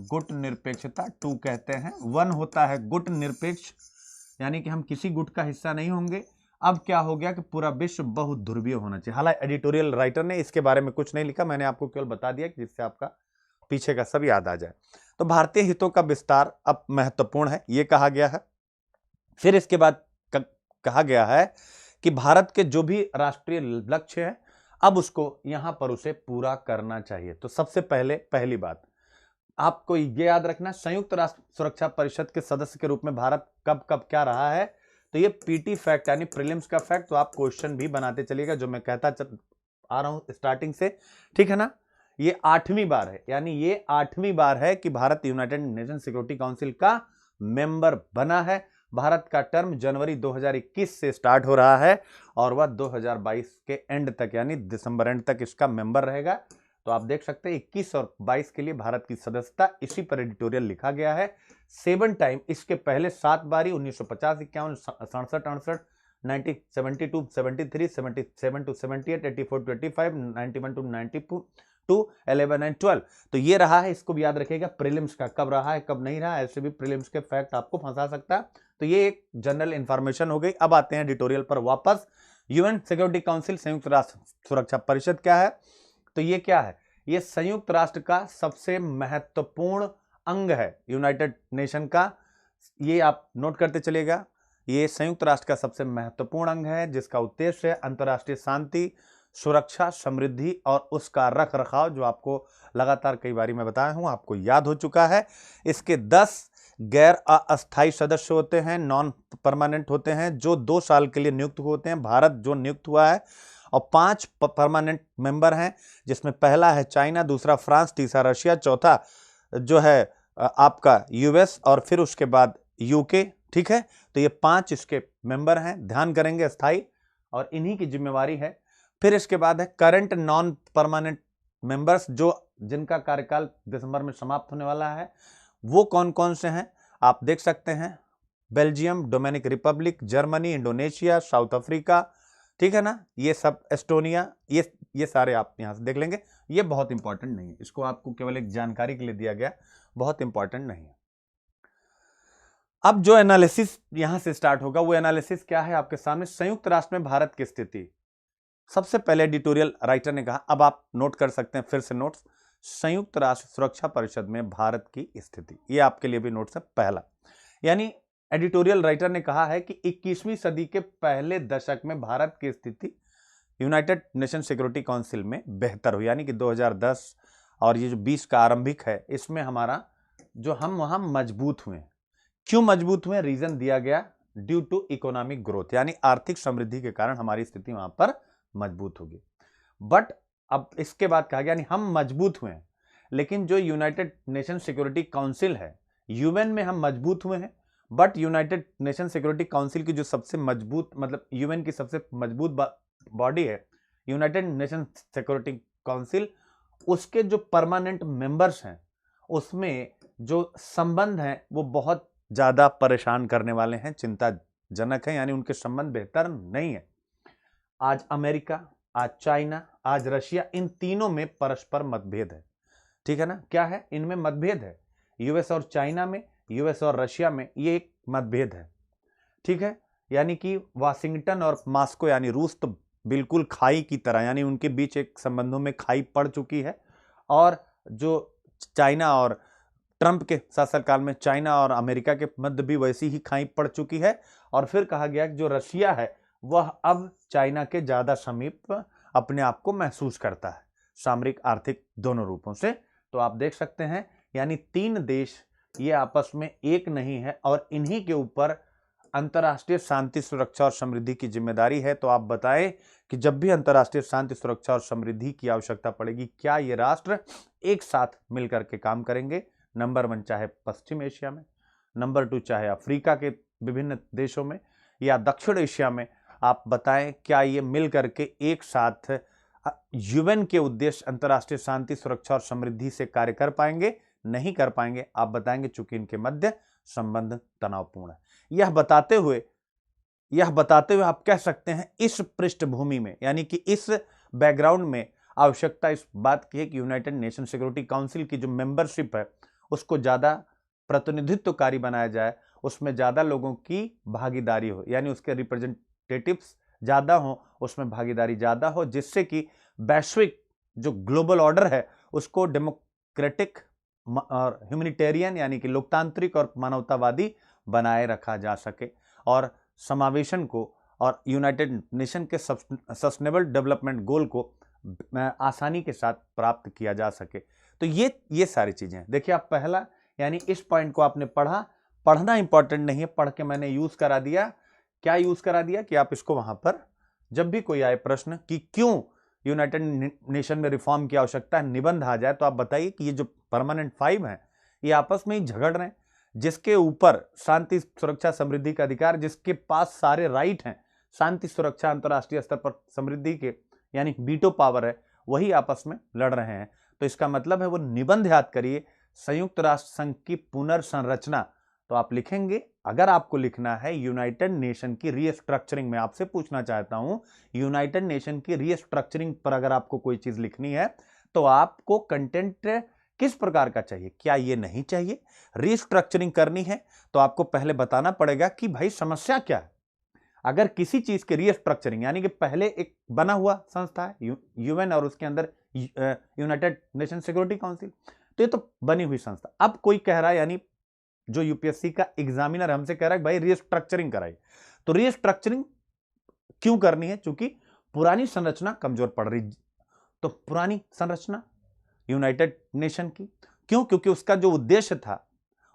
गुट निरपेक्षता 2 कहते हैं। 1 होता है गुट निरपेक्ष, यानी कि हम किसी गुट का हिस्सा नहीं होंगे। अब क्या हो गया कि पूरा विश्व बहुध्रुवीय होना चाहिए। हालांकि एडिटोरियल राइटर ने इसके बारे में कुछ नहीं लिखा, मैंने आपको केवल बता दिया कि जिससे आपका पीछे का सब याद आ जाए। तो भारतीय हितों का विस्तार अब महत्वपूर्ण है, यह कहा गया है। फिर इसके बाद कहा गया है कि भारत के जो भी राष्ट्रीय लक्ष्य है, अब उसको यहां पर उसे पूरा करना चाहिए। तो सबसे पहली बात आपको ये याद रखना, संयुक्त राष्ट्र सुरक्षा परिषद के सदस्य के रूप में भारत कब कब क्या रहा है। तो ये पीटी फैक्ट यानी प्रीलिम्स का फैक्ट, तो आप क्वेश्चन भी बनाते चलिएगा, जो मैं कहता आ रहा हूं स्टार्टिंग से, ठीक है ना। ये 8वीं बार है, यानी ये 8वीं बार है कि Bharat United nation security council का मेंबर बना है। भारत का टर्म जनवरी 2021 से स्टार्ट हो रहा है और वह 2022 के एंड तक यानी दिसंबर एंड तक इसका मेंबर रहेगा। तो आप देख सकते हैं 21 और 22 के लिए भारत की सदस्यता, इसी पर एडिटोरियल लिखा गया है। 7 टाइम, इसके पहले 7 बारी 1950, 51, 67, 68, 90, 72, 73, 77 to 78, 84 to 85, 91 to 92, 11 and 12। तो ये रहा है, इसको भी याद रखिएगा। प्रीलिम्स का कब रहा है कब नहीं रहा, ऐसे भी प्रीलिम्स के फैक्ट आपको फंसा सकता है। तो ये एक जनरल इंफॉर्मेशन हो गई। अब आते हैं एडिटोरियल पर वापस। यूएन सिक्योरिटी काउंसिल, संयुक्त राष्ट्र सुरक्षा परिषद क्या है? तो ये क्या है? ये संयुक्त राष्ट्र का सबसे महत्वपूर्ण अंग है यूनाइटेड नेशन का। ये आप नोट करते चलिएगा, ये संयुक्त राष्ट्र का सबसे महत्वपूर्ण अंग है, जिसका उद्देश्य है अंतर्राष्ट्रीय शांति, सुरक्षा, समृद्धि और उसका रख रखाव, जो आपको लगातार कई बारी मैं बताया हूं, आपको याद हो चुका है। इसके 10 गैर अस्थायी सदस्य होते हैं, नॉन परमानेंट होते हैं, जो 2 साल के लिए नियुक्त होते हैं। भारत जो नियुक्त हुआ है, और 5 परमानेंट मेंबर हैं, जिसमें पहला है चाइना, दूसरा फ्रांस, तीसरा रशिया, चौथा जो है आपका यूएस, और फिर उसके बाद यूके, ठीक है। तो ये 5 इसके मेंबर हैं, ध्यान करेंगे अस्थाई, और इन्हीं की जिम्मेवारी है। फिर इसके बाद है करंट नॉन परमानेंट मेंबर्स, जो जिनका कार्यकाल दिसंबर में समाप्त होने वाला है। वो कौन कौन से हैं आप देख सकते हैं, Belgium, Dominic republic, Germany, Indonesia, South Africa, ठीक है ना, ये सब, एस्टोनिया, ये सारे आप यहां से देख लेंगे। ये बहुत इंपॉर्टेंट नहीं है, इसको आपको केवल एक जानकारी के लिए दिया गया, बहुत इंपॉर्टेंट नहीं है। अब जो एनालिसिस यहां से स्टार्ट होगा, वो एनालिसिस क्या है आपके सामने? संयुक्त राष्ट्र में भारत की स्थिति। सबसे पहले एडिटोरियल राइटर ने कहा, अब आप नोट कर सकते हैं फिर से नोट्स, संयुक्त राष्ट्र सुरक्षा परिषद में भारत की स्थिति। ये आपके लिए भी नोट्स है। पहला, यानी एडिटोरियल राइटर ने कहा है कि 21वीं सदी के पहले दशक में भारत की स्थिति यूनाइटेड नेशन सिक्योरिटी काउंसिल में बेहतर हुई, यानी कि 2010 और ये जो 20 का आरंभिक है, इसमें हमारा जो हम वहां मजबूत हुए। क्यों मजबूत हुए? रीजन दिया गया, ड्यू टू इकोनॉमिक ग्रोथ, यानी आर्थिक समृद्धि के कारण हमारी स्थिति वहां पर मजबूत होगी। बट अब इसके बाद कहा गया, यानी हम मजबूत हुए हैं, लेकिन जो यूनाइटेड नेशन सिक्योरिटी काउंसिल है, यूएन में हम मजबूत हुए हैं, but United nation security council की जो सबसे मजबूत, मतलब यूएन की सबसे मजबूत बॉडी है यूनाइटेड नेशन सिक्योरिटी काउंसिल, उसके जो परमानेंट मेंबर्स हैं उसमें जो संबंध हैं वो बहुत ज्यादा परेशान करने वाले हैं, चिंताजनक है, यानी उनके संबंध बेहतर नहीं है। आज अमेरिका, आज चाइना, आज रशिया, इन तीनों में परस्पर मतभेद है। ठीक है ना? क्या है? इनमें मतभेद है। यूएस और चाइना में, यूएस और रशिया में ये एक मतभेद है। ठीक है? यानी कि वाशिंगटन और मॉस्को, यानी रूस तो बिल्कुल खाई की तरह, यानी उनके बीच एक संबंधों में खाई पड़ चुकी है। और जो चाइना और ट्रंप के शासनकाल में चाइना और अमेरिका के मध्य भी वैसी ही खाई पड़ चुकी है। और फिर कहा गया कि जो रशिया है वह अब चाइना के ज्यादा समीप अपने आप को महसूस करता है, सामरिक आर्थिक दोनों रूपों से। तो आप देख सकते हैं, यानी तीन देश ये आपस में एक नहीं है और इन्हीं के ऊपर अंतर्राष्ट्रीय शांति, सुरक्षा और समृद्धि की जिम्मेदारी है। तो आप बताएं कि जब भी अंतर्राष्ट्रीय शांति, सुरक्षा और समृद्धि की आवश्यकता पड़ेगी, क्या ये राष्ट्र एक साथ मिलकर के काम करेंगे? नंबर 1 चाहे पश्चिम एशिया में, नंबर 2 चाहे अफ्रीका के विभिन्न देशों में, या दक्षिण एशिया में, आप बताएं क्या ये मिल करके एक साथ यूएन के उद्देश्य अंतर्राष्ट्रीय शांति, सुरक्षा और समृद्धि से कार्य कर पाएंगे? नहीं कर पाएंगे। आप बताएंगे चूंकि इनके मध्य संबंध तनावपूर्ण है। यह बताते हुए आप कह सकते हैं इस पृष्ठभूमि में, यानी कि इस बैकग्राउंड में आवश्यकता इस बात की है कि यूनाइटेड नेशन सिक्योरिटी काउंसिल की जो मेंबरशिप है उसको ज्यादा प्रतिनिधित्वकारी बनाया जाए, उसमें ज्यादा लोगों की भागीदारी हो, यानी उसके रिप्रेजेंटेटिव्स ज्यादा हो, उसमें भागीदारी ज्यादा हो, जिससे कि वैश्विक जो ग्लोबल ऑर्डर है उसको डेमोक्रेटिक और ह्यूमैनिटेरियन, यानी कि लोकतांत्रिक और मानवतावादी बनाए रखा जा सके, और समावेशन को और यूनाइटेड नेशन के सस्टेनेबल डेवलपमेंट गोल को आसानी के साथ प्राप्त किया जा सके। तो ये सारी चीजें हैं। देखिए, आप पहला, यानी इस पॉइंट को आपने पढ़ना इंपॉर्टेंट नहीं है, पढ़ के मैंने यूज करा दिया। क्या यूज करा दिया कि आप इसको वहां पर जब भी कोई आए प्रश्न कि क्यों यूनाइटेड नेशन में रिफॉर्म की आवश्यकता है, निबंध आ जाए, तो आप बताइए कि ये जो परमानेंट 5 हैं ये आपस में ही झगड़ रहे हैं, जिसके ऊपर शांति, सुरक्षा, समृद्धि का अधिकार, जिसके पास सारे राइट हैं, शांति, सुरक्षा, अंतर्राष्ट्रीय स्तर पर समृद्धि के, यानी वीटो पावर है, वही आपस में लड़ रहे हैं। तो इसका मतलब है वो निबंध याद करिए, संयुक्त राष्ट्र संघ की पुनर्संरचना। तो आप लिखेंगे, अगर आपको लिखना है यूनाइटेड नेशन की रीस्ट्रक्चरिंग, में आपसे पूछना चाहता हूं, यूनाइटेड नेशन की रीस्ट्रक्चरिंग पर अगर आपको कोई चीज लिखनी है तो आपको कंटेंट किस प्रकार का चाहिए? क्या ये नहीं चाहिए? रीस्ट्रक्चरिंग करनी है तो आपको पहले बताना पड़ेगा कि भाई समस्या क्या है। अगर किसी चीज के रीस्ट्रक्चरिंग, यानी कि पहले एक बना हुआ संस्था है यूएन और उसके अंदर यूनाइटेड नेशन सिक्योरिटी काउंसिल, तो ये तो बनी हुई संस्था। अब कोई कह रहा है, यानी जो यूपीएससी का एग्जामिनर हमसे कह रहा है भाई रीस्ट्रक्चरिंग कराइए, तो रीस्ट्रक्चरिंग क्यों करनी है? क्योंकि पुरानी संरचना कमजोर पड़ रही। तो पुरानी संरचना यूनाइटेड नेशन की क्यों? क्योंकि उसका जो उद्देश्य था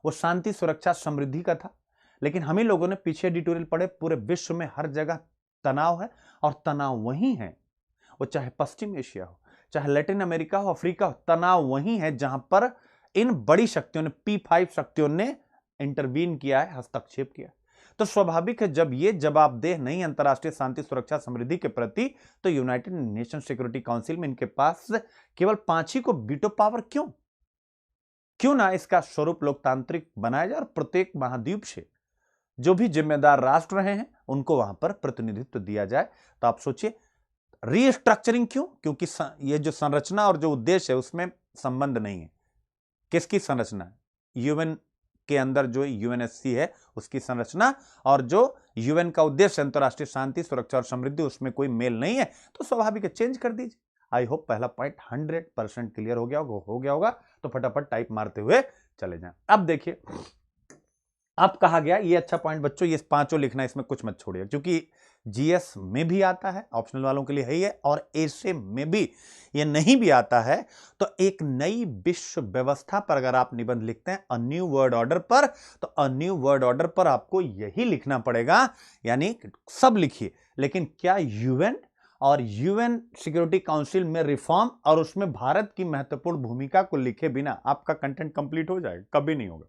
वो शांति, सुरक्षा, समृद्धि का था। लेकिन हम ही लोगों ने पीछे एडिटोरियल पढ़े, पूरे विश्व में हर जगह तनाव है, और तनाव वही है, वो चाहे पश्चिम एशिया हो, चाहे लैटिन अमेरिका हो, अफ्रीका हो, तनाव वही है जहां पर इन बड़ी शक्तियों ने, P5 शक्तियों ने इंटरवीन किया है, हस्तक्षेप किया। तो स्वाभाविक है जब ये जवाबदेह नहीं अंतर्राष्ट्रीय शांति, सुरक्षा, समृद्धि के प्रति, तो यूनाइटेड नेशन सिक्योरिटी काउंसिल में इनके पास केवल 5 ही को वीटो पावर क्यों ना इसका स्वरूप लोकतांत्रिक बनाया जाए और प्रत्येक महाद्वीप से जो भी जिम्मेदार राष्ट्र रहे हैं उनको वहां पर प्रतिनिधित्व दिया जाए। तो आप सोचिए, रीस्ट्रक्चरिंग क्यों? क्योंकि ये जो संरचना और जो उद्देश्य है उसमें संबंध नहीं है। किसकी संरचना? यूएन के अंदर जो यूएनएससी है उसकी संरचना, और जो यूएन का उद्देश्य अंतर्राष्ट्रीय शांति, सुरक्षा और समृद्धि, उसमें कोई मेल नहीं है। तो स्वाभाविक है, चेंज कर दीजिए। आई होप पहला पॉइंट 100% क्लियर हो गया होगा। तो फटाफट टाइप मारते हुए चले जाएं। अब देखिए, अब कहा गया, ये अच्छा पॉइंट बच्चों, ये पांचों लिखना, इसमें कुछ मत छोड़िए, क्योंकि जीएस में भी आता है, ऑप्शनल वालों के लिए है ये, और एसे में भी ये नहीं भी आता है। तो एक नई विश्व व्यवस्था पर अगर आप निबंध लिखते हैं अ न्यू वर्ल्ड ऑर्डर पर, तो अ न्यू वर्ल्ड ऑर्डर पर आपको यही लिखना पड़ेगा, यानी सब लिखिए, लेकिन क्या यूएन और यूएन सिक्योरिटी काउंसिल में रिफॉर्म और उसमें भारत की महत्वपूर्ण भूमिका को लिखे बिना आपका कंटेंट कंप्लीट हो जाएगा? कभी नहीं होगा।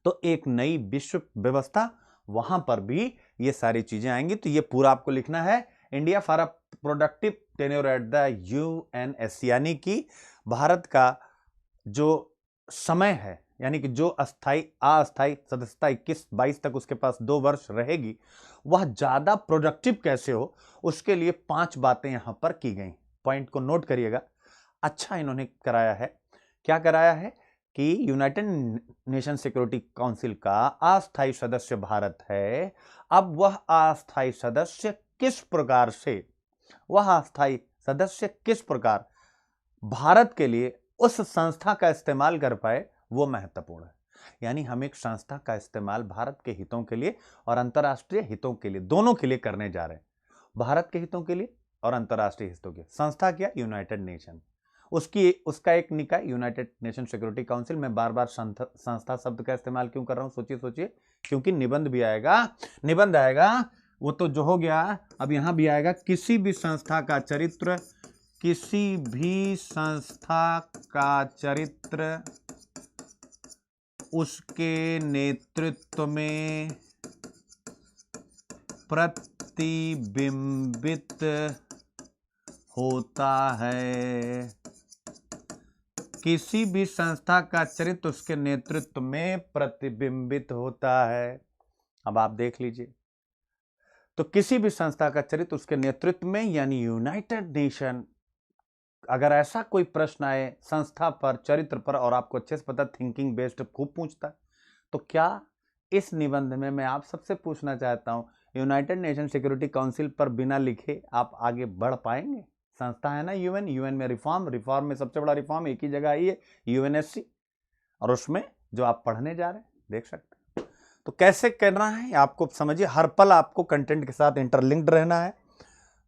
तो एक नई विश्व व्यवस्था, वहां पर भी ये सारी चीजें आएंगी, तो ये पूरा आपको लिखना है। India for a productive tenure at the UNSC, यानी कि भारत का जो समय है, यानी कि जो अस्थाई अस्थाई सदस्यता 21-22 तक उसके पास 2 वर्ष रहेगी, वह ज्यादा प्रोडक्टिव कैसे हो, उसके लिए 5 बातें यहां पर की गई। पॉइंट को नोट करिएगा। अच्छा इन्होंने कराया है, क्या कराया है कि यूनाइटेड नेशन सिक्योरिटी काउंसिल का अस्थायी सदस्य भारत है। अब वह अस्थायी सदस्य किस प्रकार से, वह अस्थायी सदस्य किस प्रकार भारत के लिए उस संस्था का इस्तेमाल कर पाए, वो महत्वपूर्ण है। यानी हम एक संस्था का इस्तेमाल भारत के हितों के लिए और अंतर्राष्ट्रीय हितों के लिए, दोनों के लिए करने जा रहे हैं। भारत के हितों के लिए और अंतर्राष्ट्रीय हितों के। संस्था क्या? United nation. उसका एक निकाय यूनाइटेड नेशन सिक्योरिटी काउंसिल। में बार बार संस्था शब्द का इस्तेमाल क्यों कर रहा हूं, सोचिए, क्योंकि निबंध भी आएगा, निबंध आएगा, वो तो जो हो गया, अब यहां भी आएगा, किसी भी संस्था का चरित्र, किसी भी संस्था का चरित्र उसके नेतृत्व में प्रतिबिंबित होता है। किसी भी संस्था का चरित्र उसके नेतृत्व में प्रतिबिंबित होता है। अब आप देख लीजिए, तो किसी भी संस्था का चरित्र उसके नेतृत्व में, यानी यूनाइटेड नेशन, अगर ऐसा कोई प्रश्न आए संस्था पर, चरित्र पर, और आपको अच्छे से पता थिंकिंग बेस्ड खूब पूछता है, तो क्या इस निबंध में मैं आप सबसे पूछना चाहता हूं, यूनाइटेड नेशन सिक्योरिटी काउंसिल पर बिना लिखे आप आगे बढ़ पाएंगे? संस्था है ना यूएन, यूएन में रिफॉर्म में सबसे बड़ा रिफॉर्म एक ही जगह आई है, यूएनएससी, और उसमें जो आप पढ़ने जा रहे हैं देख सकते हैं। तो कैसे करना है आपको समझिए, हर पल आपको कंटेंट के साथ इंटरलिंक्ड रहना है,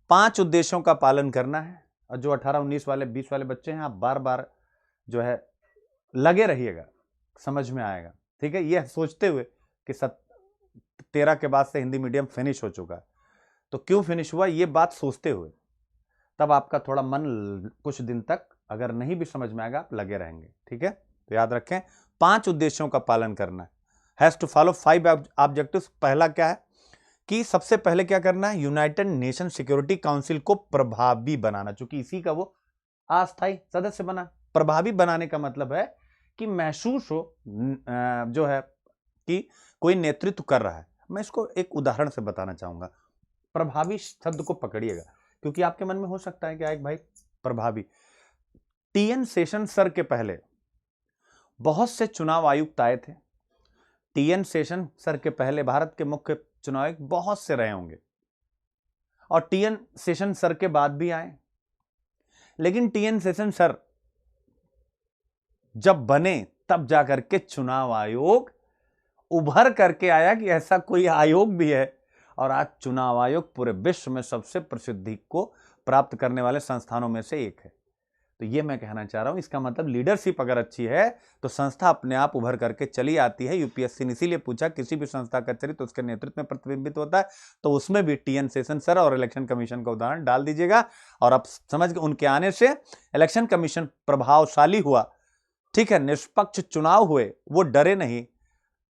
5 उद्देश्यों का पालन करना है। और जो 18, 19 वाले, 20 वाले बच्चे हैं, आप बार बार जो है लगे रहिएगा, समझ में आएगा। ठीक है, यह सोचते हुए कि 13 के बाद से हिंदी मीडियम फिनिश हो चुका है, तो क्यों फिनिश हुआ, ये बात सोचते हुए, तब आपका थोड़ा मन कुछ दिन तक अगर नहीं भी समझ में आएगा, आप लगे रहेंगे। ठीक है, तो याद रखें 5 उद्देश्यों का पालन करना है, हैज टू फॉलो 5 ऑब्जेक्टिव्स। पहला क्या है कि सबसे पहले क्या करना है, यूनाइटेड नेशन सिक्योरिटी काउंसिल को प्रभावी बनाना, चूंकि इसी का वो अस्थायी सदस्य बना। प्रभावी बनाने का मतलब है कि महसूस हो जो है कि कोई नेतृत्व कर रहा है। मैं इसको एक उदाहरण से बताना चाहूंगा। प्रभावी शब्द को पकड़िएगा, क्योंकि आपके मन में हो सकता है कि एक भाई प्रभावी, टीएन सेशन सर के पहले बहुत से चुनाव आयुक्त आए थे। टीएन सेशन सर के पहले भारत के मुख्य चुनाव आयुक्त बहुत से रहे होंगे, और टीएन सेशन सर के बाद भी आए। लेकिन टीएन सेशन सर जब बने तब जाकर के चुनाव आयोग उभर करके आया कि ऐसा कोई आयोग भी है, और आज चुनाव आयोग पूरे विश्व में सबसे प्रसिद्धि को प्राप्त करने वाले संस्थानों में से एक है। तो ये मैं कहना चाह रहा हूं, इसका मतलब लीडरशिप अगर अच्छी है तो संस्था अपने आप उभर करके चली आती है। यूपीएससी ने इसीलिए पूछा किसी भी संस्था का चरित्र उसके नेतृत्व में प्रतिबिंबित होता है, तो उसमें भी टीएन सेशन सर और इलेक्शन कमीशन का उदाहरण डाल दीजिएगा। और अब समझ के उनके आने से इलेक्शन कमीशन प्रभावशाली हुआ, ठीक है, निष्पक्ष चुनाव हुए, वो डरे नहीं,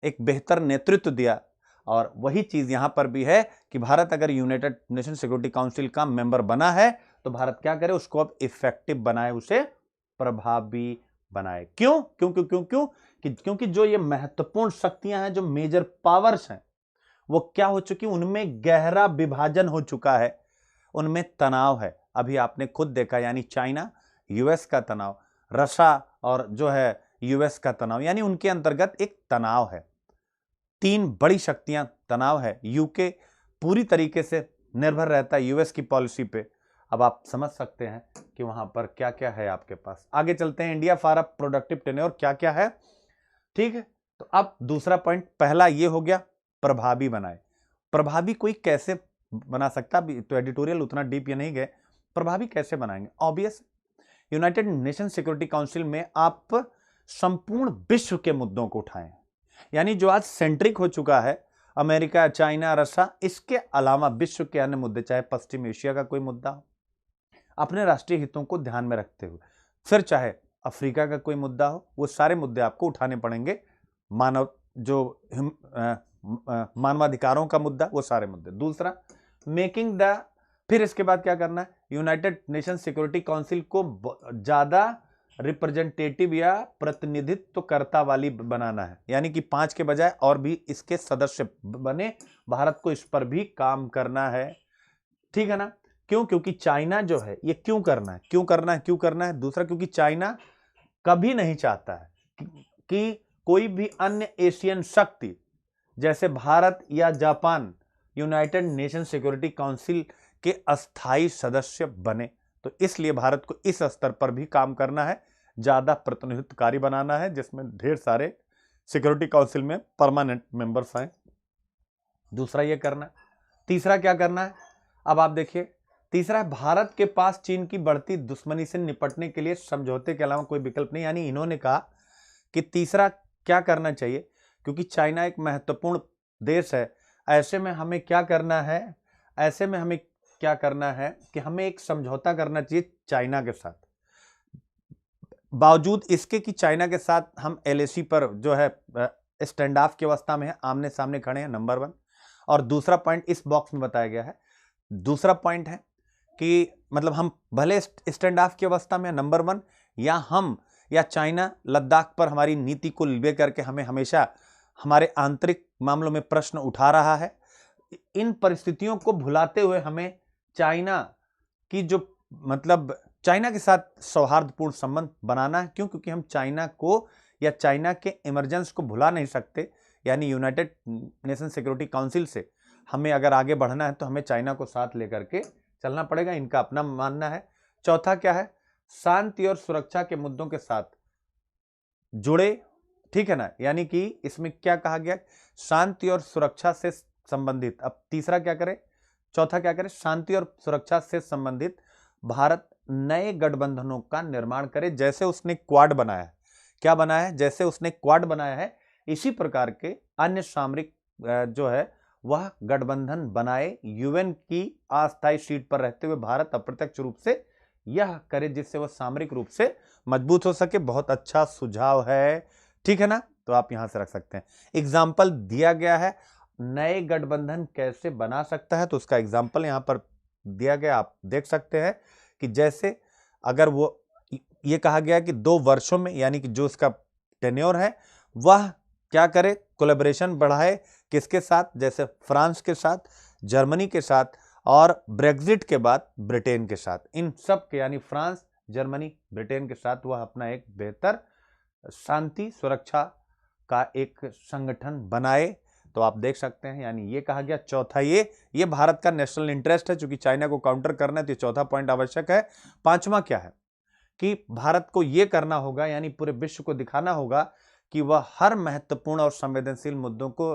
एक बेहतर नेतृत्व दिया। और वही चीज यहां पर भी है कि भारत अगर यूनाइटेड नेशन सिक्योरिटी काउंसिल का मेंबर बना है तो भारत क्या करे, उसको अब इफेक्टिव बनाए, उसे प्रभावी बनाए। क्यों क्यों क्यों क्यों क्यों क्योंकि जो ये महत्वपूर्ण शक्तियां हैं, जो मेजर पावर्स हैं, वो क्या हो चुकी, उनमें गहरा विभाजन हो चुका है, उनमें तनाव है। अभी आपने खुद देखा, यानी चाइना यूएस का तनाव, रशिया और जो है यूएस का तनाव, यानी उनके अंतर्गत एक तनाव है। 3 बड़ी शक्तियां तनाव है। यूके पूरी तरीके से निर्भर रहता है यूएस की पॉलिसी पे, अब आप समझ सकते हैं कि वहां पर क्या क्या है आपके पास। आगे चलते हैं, India for a productive tenure क्या क्या है, ठीक है। तो अब दूसरा पॉइंट, पहला ये हो गया प्रभावी बनाए। प्रभावी कोई कैसे बना सकता, तो एडिटोरियल उतना डीप ये नहीं गए, प्रभावी कैसे बनाएंगे, obvious United nation security council में आप संपूर्ण विश्व के मुद्दों को उठाएं, यानी जो आज सेंट्रिक हो चुका है अमेरिका, चाइना, रशिया, इसके अलावा विश्व के अन्य मुद्दे, चाहे पश्चिम एशिया का कोई मुद्दा हो, अपने राष्ट्रीय हितों को ध्यान में रखते हुए, फिर चाहे अफ्रीका का कोई मुद्दा हो, वो सारे मुद्दे आपको उठाने पड़ेंगे। मानव जो मानवाधिकारों का मुद्दा, वो सारे मुद्दे। दूसरा, मेकिंग द, फिर इसके बाद क्या करना है, यूनाइटेड नेशन सिक्योरिटी काउंसिल को ज्यादा रिप्रेजेंटेटिव या प्रतिनिधित्व कर्ता वाली बनाना है, यानी कि 5 के बजाय और भी इसके सदस्य बने। भारत को इस पर भी काम करना है, ठीक है ना। क्यों? क्योंकि चाइना जो है, ये क्यों करना है, क्यों करना है, क्यों करना है? दूसरा, क्योंकि चाइना कभी नहीं चाहता है कि कोई भी अन्य एशियन शक्ति जैसे भारत या Japan United nation security council के अस्थायी सदस्य बने। तो इसलिए भारत को इस स्तर पर भी काम करना है, ज्यादा प्रतिनिधित्वकारी बनाना है, जिसमें ढेर सारे सिक्योरिटी काउंसिल में परमानेंट मेंबर्स आए। दूसरा ये करना। तीसरा क्या करना है, अब आप देखिए, तीसरा है भारत के पास चीन की बढ़ती दुश्मनी से निपटने के लिए समझौते के अलावा कोई विकल्प नहीं। यानी इन्होंने कहा कि तीसरा क्या करना चाहिए, क्योंकि चाइना एक महत्वपूर्ण देश है, ऐसे में हमें क्या करना है, ऐसे में हमें क्या करना है कि हमें एक समझौता करना चाहिए चाइना के साथ। बावजूद इसके कि चाइना के साथ हम एलएसी पर जो है स्टैंड ऑफ की अवस्था में है, आमने सामने खड़े हैं, नंबर 1। और दूसरा पॉइंट इस बॉक्स में बताया गया है, दूसरा पॉइंट है कि मतलब हम भले स्टैंड ऑफ की अवस्था में, नंबर 1, या हम या चाइना लद्दाख पर हमारी नीति को लेकर के हमें हमेशा हमारे आंतरिक मामलों में प्रश्न उठा रहा है। इन परिस्थितियों को भुलाते हुए हमें चाइना की जो मतलब चाइना के साथ सौहार्दपूर्ण संबंध बनाना है। क्यों? क्योंकि हम चाइना को या चाइना के इमरजेंस को भुला नहीं सकते। यानी यूनाइटेड नेशन सिक्योरिटी काउंसिल से हमें अगर आगे बढ़ना है तो हमें चाइना को साथ लेकर के चलना पड़ेगा, इनका अपना मानना है। चौथा क्या है, शांति और सुरक्षा के मुद्दों के साथ जुड़े, ठीक है ना। यानी कि इसमें क्या कहा गया, शांति और सुरक्षा से संबंधित। अब तीसरा क्या करे, चौथा क्या करे, शांति और सुरक्षा से संबंधित भारत नए गठबंधनों का निर्माण करे, जैसे उसने क्वाड बनाया है। क्या बनाया है? जैसे उसने क्वाड बनाया है, इसी प्रकार के अन्य सामरिक जो है वह गठबंधन बनाए, यूएन की अस्थायी सीट पर रहते हुए भारत अप्रत्यक्ष रूप से यह करे, जिससे वह सामरिक रूप से मजबूत हो सके। बहुत अच्छा सुझाव है, ठीक है ना। तो आप यहां से रख सकते हैं। एग्जाम्पल दिया गया है, नए गठबंधन कैसे बना सकता है, तो उसका एग्जाम्पल यहां पर दिया गया, आप देख सकते हैं कि जैसे अगर वो ये कहा गया कि 2 वर्षों में, यानी कि जो इसका टेन्योर है वह क्या करे, कोलैबोरेशन बढ़ाए, किसके साथ, जैसे फ्रांस के साथ, जर्मनी के साथ, और ब्रेग्जिट के बाद ब्रिटेन के साथ। इन सब के यानी फ्रांस, जर्मनी, ब्रिटेन के साथ वह अपना एक बेहतर शांति सुरक्षा का एक संगठन बनाए। तो आप देख सकते हैं, यानी ये कहा गया। चौथा ये भारत का नेशनल इंटरेस्ट है, क्योंकि चाइना को काउंटर करना है, तो चौथा पॉइंट आवश्यक है। पांचवा क्या है कि भारत को यह करना होगा, यानी पूरे विश्व को दिखाना होगा कि वह हर महत्वपूर्ण और संवेदनशील मुद्दों को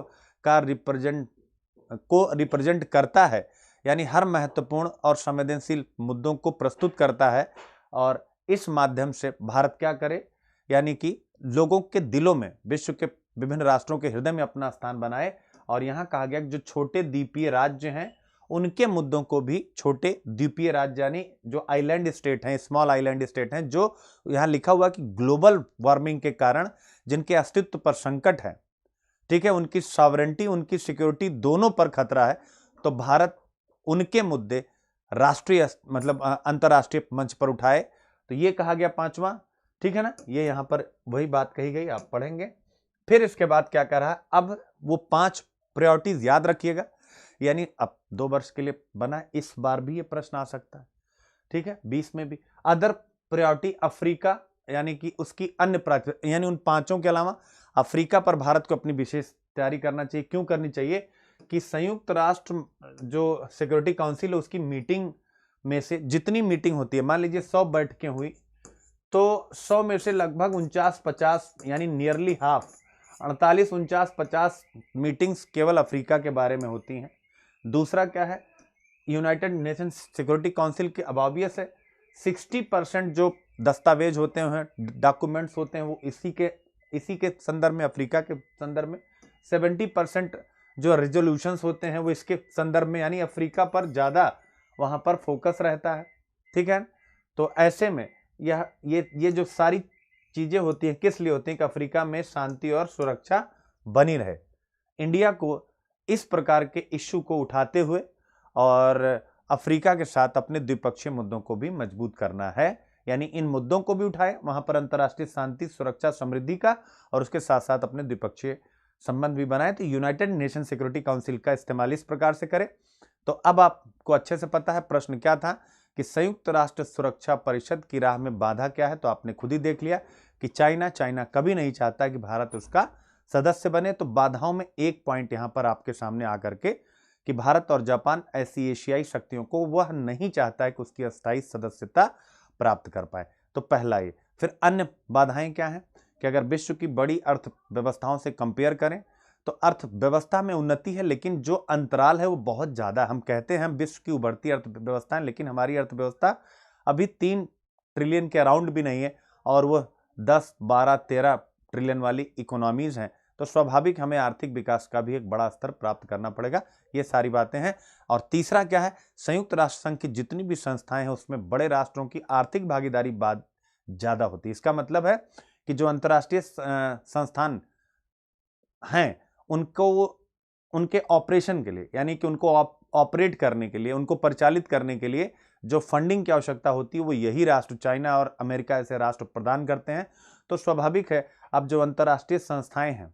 रिप्रेजेंट करता है, यानी हर महत्वपूर्ण और संवेदनशील मुद्दों को प्रस्तुत करता है। और इस माध्यम से भारत क्या करे, यानी कि लोगों के दिलों में, विश्व के विभिन्न राष्ट्रों के हृदय में अपना स्थान बनाए। और यहां कहा गया कि जो छोटे द्वीपीय राज्य हैं उनके मुद्दों को भी, छोटे द्वीपीय राज्य यानी जो आइलैंड स्टेट हैं, स्मॉल आइलैंड स्टेट हैं, जो यहां लिखा हुआ कि ग्लोबल वार्मिंग के कारण जिनके अस्तित्व पर संकट है, ठीक है, उनकी सॉवरेंटी, उनकी सिक्योरिटी दोनों पर खतरा है, तो भारत उनके मुद्दे राष्ट्रीय मतलब अंतरराष्ट्रीय मंच पर उठाए। तो ये कहा गया पांचवा, ठीक है ना। ये यहां पर वही बात कही गई, आप पढ़ेंगे। फिर इसके बाद क्या कर रहा है, अब वो 5 प्रायोरिटीज याद रखिएगा, यानी अब 2 वर्ष के लिए बना, इस बार भी ये प्रश्न आ सकता है, ठीक है, 20 में भी। अदर प्रायोरिटी अफ्रीका, यानी कि उसकी अन्य प्रायोरिटी, यानी उन 5 के अलावा अफ्रीका पर भारत को अपनी विशेष तैयारी करना चाहिए। क्यों करनी चाहिए कि संयुक्त राष्ट्र जो सिक्योरिटी काउंसिल है उसकी मीटिंग में से जितनी मीटिंग होती है, मान लीजिए 100 बैठकें हुई, तो 100 में से लगभग 49-50 यानी नियरली हाफ 48-49-50 मीटिंग्स केवल अफ्रीका के बारे में होती हैं। दूसरा क्या है, यूनाइटेड नेशंस सिक्योरिटी काउंसिल के अबावियस है 60% जो दस्तावेज होते हैं, डॉक्यूमेंट्स होते हैं, वो इसी के संदर्भ में, अफ्रीका के संदर्भ में 70% जो रेजोल्यूशंस होते हैं वो इसके संदर्भ में, यानी अफ्रीका पर ज़्यादा वहाँ पर फोकस रहता है। ठीक है, तो ऐसे में ये जो सारी चीज़ें होती हैं किस लिए होती हैं कि अफ्रीका में शांति और सुरक्षा बनी रहे। इंडिया को इस प्रकार के इश्यू को उठाते हुए और अफ्रीका के साथ अपने द्विपक्षीय मुद्दों को भी मजबूत करना है, यानी इन मुद्दों को भी उठाए, वहां पर अंतर्राष्ट्रीय शांति, सुरक्षा, समृद्धि का, और उसके साथ साथ अपने द्विपक्षीय संबंध भी बनाए। तो यूनाइटेड नेशन सिक्योरिटी काउंसिल का इस्तेमाल इस प्रकार से करें। तो अब आपको अच्छे से पता है प्रश्न क्या था कि संयुक्त राष्ट्र सुरक्षा परिषद की राह में बाधा क्या है। तो आपने खुद ही देख लिया कि चाइना कभी नहीं चाहता कि भारत उसका सदस्य बने। तो बाधाओं में एक पॉइंट यहां पर आपके सामने आकर के कि भारत और जापान ऐसी एशियाई शक्तियों को वह नहीं चाहता है कि उसकी अस्थायी सदस्यता प्राप्त कर पाए। तो पहला ये। फिर अन्य बाधाएं क्या हैं कि अगर विश्व की बड़ी अर्थव्यवस्थाओं से कंपेयर करें तो अर्थव्यवस्था में उन्नति है, लेकिन जो अंतराल है वो बहुत ज्यादा। हम कहते हैं हम विश्व की उभरती अर्थव्यवस्था, लेकिन हमारी अर्थव्यवस्था अभी 3 ट्रिलियन के अराउंड भी नहीं है, और वो 10, 12, 13 ट्रिलियन वाली इकोनॉमीज हैं। तो स्वाभाविक हमें आर्थिक विकास का भी एक बड़ा स्तर प्राप्त करना पड़ेगा। ये सारी बातें हैं। और तीसरा क्या है, संयुक्त राष्ट्र संघ की जितनी भी संस्थाएं हैं उसमें बड़े राष्ट्रों की आर्थिक भागीदारी ज्यादा होती है। इसका मतलब है कि जो अंतर्राष्ट्रीय संस्थान हैं उनको उनके ऑपरेशन के लिए, यानी कि उनको ऑपरेट करने के लिए, उनको परिचालित करने के लिए जो फंडिंग की आवश्यकता होती है वो यही राष्ट्र, चाइना और अमेरिका ऐसे राष्ट्र प्रदान करते हैं। तो स्वाभाविक है अब जो अंतर्राष्ट्रीय संस्थाएं हैं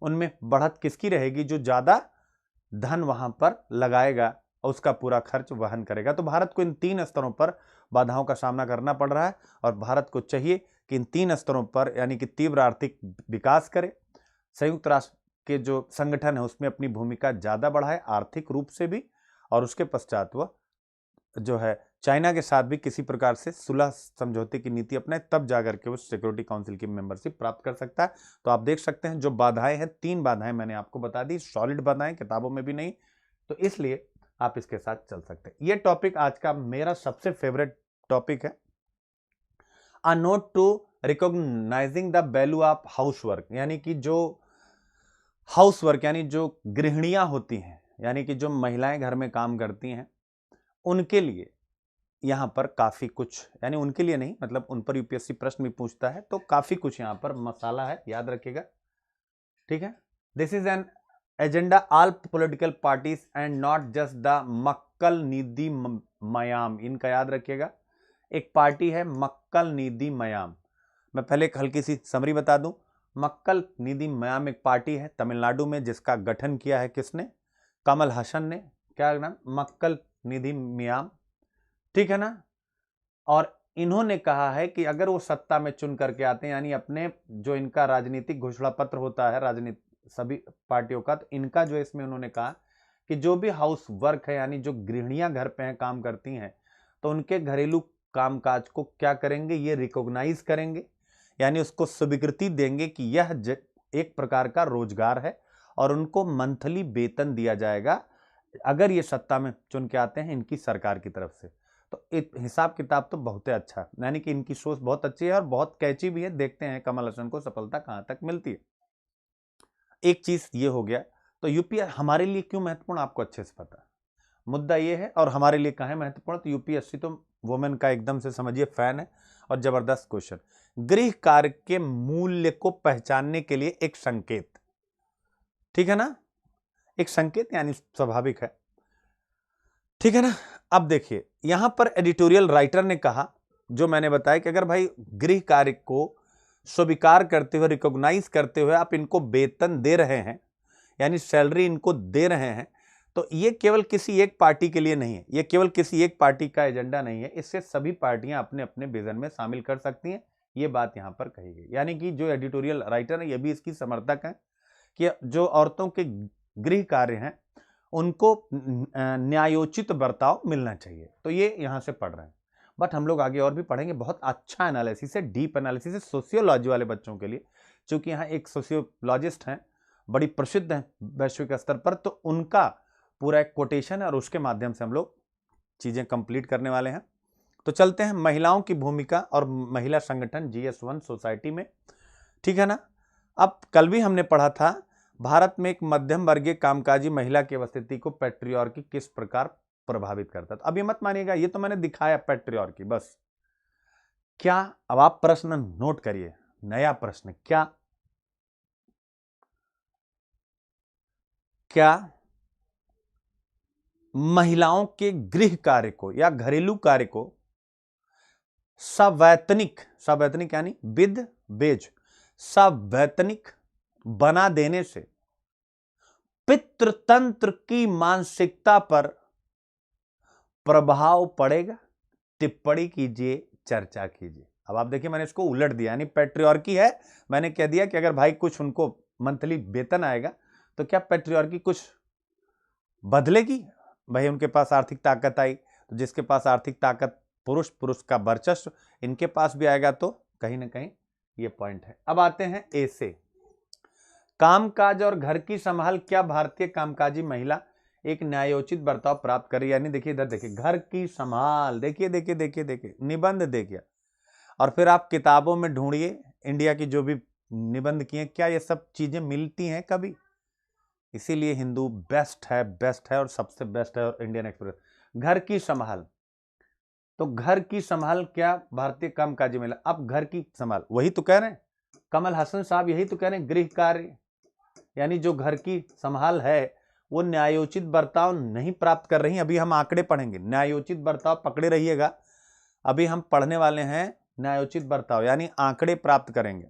उनमें बढ़त किसकी रहेगी, जो ज्यादा धन वहां पर लगाएगा और उसका पूरा खर्च वहन करेगा। तो भारत को इन 3 स्तरों पर बाधाओं का सामना करना पड़ रहा है, और भारत को चाहिए कि इन 3 स्तरों पर यानी कि तीव्र आर्थिक विकास करे, संयुक्त राष्ट्र के जो संगठन है उसमें अपनी भूमिका ज्यादा बढ़ाए आर्थिक रूप से भी, और उसके पश्चात वह जो है चाइना के साथ भी किसी प्रकार से सुलह समझौते की नीति अपनाए, तब जाकर के वो सिक्योरिटी काउंसिल की मेंबरशिप प्राप्त कर सकता है। तो आप देख सकते हैं जो बाधाएं हैं, 3 बाधाएं मैंने आपको बता दी, सॉलिड बाधाएं, किताबों में भी नहीं, तो इसलिए आप इसके साथ चल सकते हैं। ये टॉपिक आज का मेरा सबसे फेवरेट टॉपिक है, a note to recognising the value of housework, यानी कि जो हाउसवर्क यानी जो गृहिणियां होती हैं, यानी कि जो महिलाएं घर में काम करती हैं, उनके लिए यहां पर काफी कुछ, यानी उनके लिए नहीं, मतलब उन पर यूपीएससी प्रश्न भी पूछता है, तो काफी कुछ यहां पर मसाला है, याद रखिएगा। ठीक है, this is an agenda all political parties and not just the Makkal Needhi Maiam, इनका याद रखिएगा। एक पार्टी है मक्कल निधि मयाम। मैं पहले एक हल्की सी समरी बता दूं। मक्कल निधि मयाम एक पार्टी है तमिलनाडु में, जिसका गठन किया है किसने, कमल हसन ने। क्या नाम, मक्कल निधि मयाम, ठीक है ना। और इन्होंने कहा है कि अगर वो सत्ता में चुन करके आते हैं, यानी अपने जो इनका राजनीतिक घोषणा पत्र होता है राजनीति सभी पार्टियों का, तो इनका जो इसमें उन्होंने कहा कि जो भी हाउस वर्क है, यानी जो गृहिणियां घर पे हैं काम करती हैं, तो उनके घरेलू कामकाज को क्या करेंगे, ये रिकॉग्नाइज करेंगे, यानी उसको स्वीकृति देंगे कि यह एक प्रकार का रोजगार है, और उनको मंथली वेतन दिया जाएगा अगर ये सत्ता में चुन के आते हैं इनकी सरकार की तरफ से। तो एक हिसाब किताब तो बहुत है अच्छा, यानी कि इनकी सोच बहुत अच्छी है और बहुत कैची भी है। देखते हैं कमल हसन को सफलता कहां तक मिलती है। एक चीज ये हो गया। तो यूपीएससी हमारे लिए क्यों महत्वपूर्ण, आपको अच्छे से पता, मुद्दा ये है। और हमारे लिए कहां है महत्वपूर्ण, तो यूपीएससी तो वुमेन का एकदम से समझिए फैन है, और जबरदस्त क्वेश्चन। गृह कार्य के मूल्य को पहचानने के लिए एक संकेत, ठीक है ना, एक संकेत यानी स्वाभाविक है, ठीक है ना। अब देखिए यहां पर एडिटोरियल राइटर ने कहा, जो मैंने बताया कि अगर भाई गृह कार्य को स्वीकार करते हुए, रिकॉग्नाइज करते हुए आप इनको वेतन दे रहे हैं, यानी सैलरी इनको दे रहे हैं, तो ये केवल किसी एक पार्टी के लिए नहीं है, ये केवल किसी एक पार्टी का एजेंडा नहीं है, इससे सभी पार्टियां अपने अपने विजन में शामिल कर सकती हैं। ये बात यहां पर कही गई, यानी कि जो एडिटोरियल राइटर है ये भी इसकी समर्थक है कि जो औरतों के गृह कार्य हैं उनको न्यायोचित बर्ताव मिलना चाहिए। तो ये यहां से पढ़ रहे हैं, बट हम लोग आगे और भी पढ़ेंगे। बहुत अच्छा एनालिसिस है, डीप एनालिसिस है सोशियोलॉजी वाले बच्चों के लिए, क्योंकि यहाँ एक सोशियोलॉजिस्ट हैं, बड़ी प्रसिद्ध हैं वैश्विक स्तर पर, तो उनका पूरा एक कोटेशन है और उसके माध्यम से हम लोग चीजें कंप्लीट करने वाले हैं। तो चलते हैं महिलाओं की भूमिका और महिला संगठन GS1 सोसाइटी में, ठीक है ना। अब कल भी हमने पढ़ा था भारत में एक मध्यम वर्गीय कामकाजी महिला की उपस्थिति को पैट्रियार्की किस प्रकार प्रभावित करता था। अब ये मत मानिएगा, ये तो मैंने दिखाया पैट्रियार्की बस। क्या, अब आप प्रश्न नोट करिए, नया प्रश्न, क्या महिलाओं के गृह कार्य को या घरेलू कार्य को सवैतनिक यानी विद वेज सवैतनिक बना देने से पितृतंत्र की मानसिकता पर प्रभाव पड़ेगा? टिप्पणी कीजिए, चर्चा कीजिए। अब आप देखिए, मैंने इसको उलट दिया, यानी पैट्रियार्की है, मैंने कह दिया कि अगर भाई कुछ उनको मंथली वेतन आएगा तो क्या पैट्रियार्की कुछ बदलेगी? भाई उनके पास आर्थिक ताकत आई, तो जिसके पास आर्थिक ताकत, पुरुष का वर्चस्व इनके पास भी आएगा, तो कहीं ना कहीं ये पॉइंट है। अब आते हैं ए से, कामकाज और घर की संभाल। क्या भारतीय कामकाजी महिला एक न्यायोचित बर्ताव प्राप्त कर रही है? यानी देखिए, इधर देखिए, घर की संभाल, देखिए निबंध देखिए, और फिर आप किताबों में ढूंढिए इंडिया की जो भी निबंध किए, क्या ये सब चीजें मिलती हैं कभी? इसीलिए हिंदू बेस्ट है और सबसे बेस्ट है, और इंडियन एक्सप्रेस। घर की संभाल, तो घर की संभाल क्या भारतीय कामकाजी महिला, अब घर की संभाल वही तो कह रहे हैं कमल हसन साहब, यही तो कह रहे हैं गृह कार्य, यानी जो घर की संभाल है वो न्यायोचित बर्ताव नहीं प्राप्त कर रही। अभी हम आंकड़े पढ़ेंगे, न्यायोचित बर्ताव पकड़े रहिएगा, अभी हम पढ़ने वाले हैं न्यायोचित बर्ताव, यानी आंकड़े प्राप्त करेंगे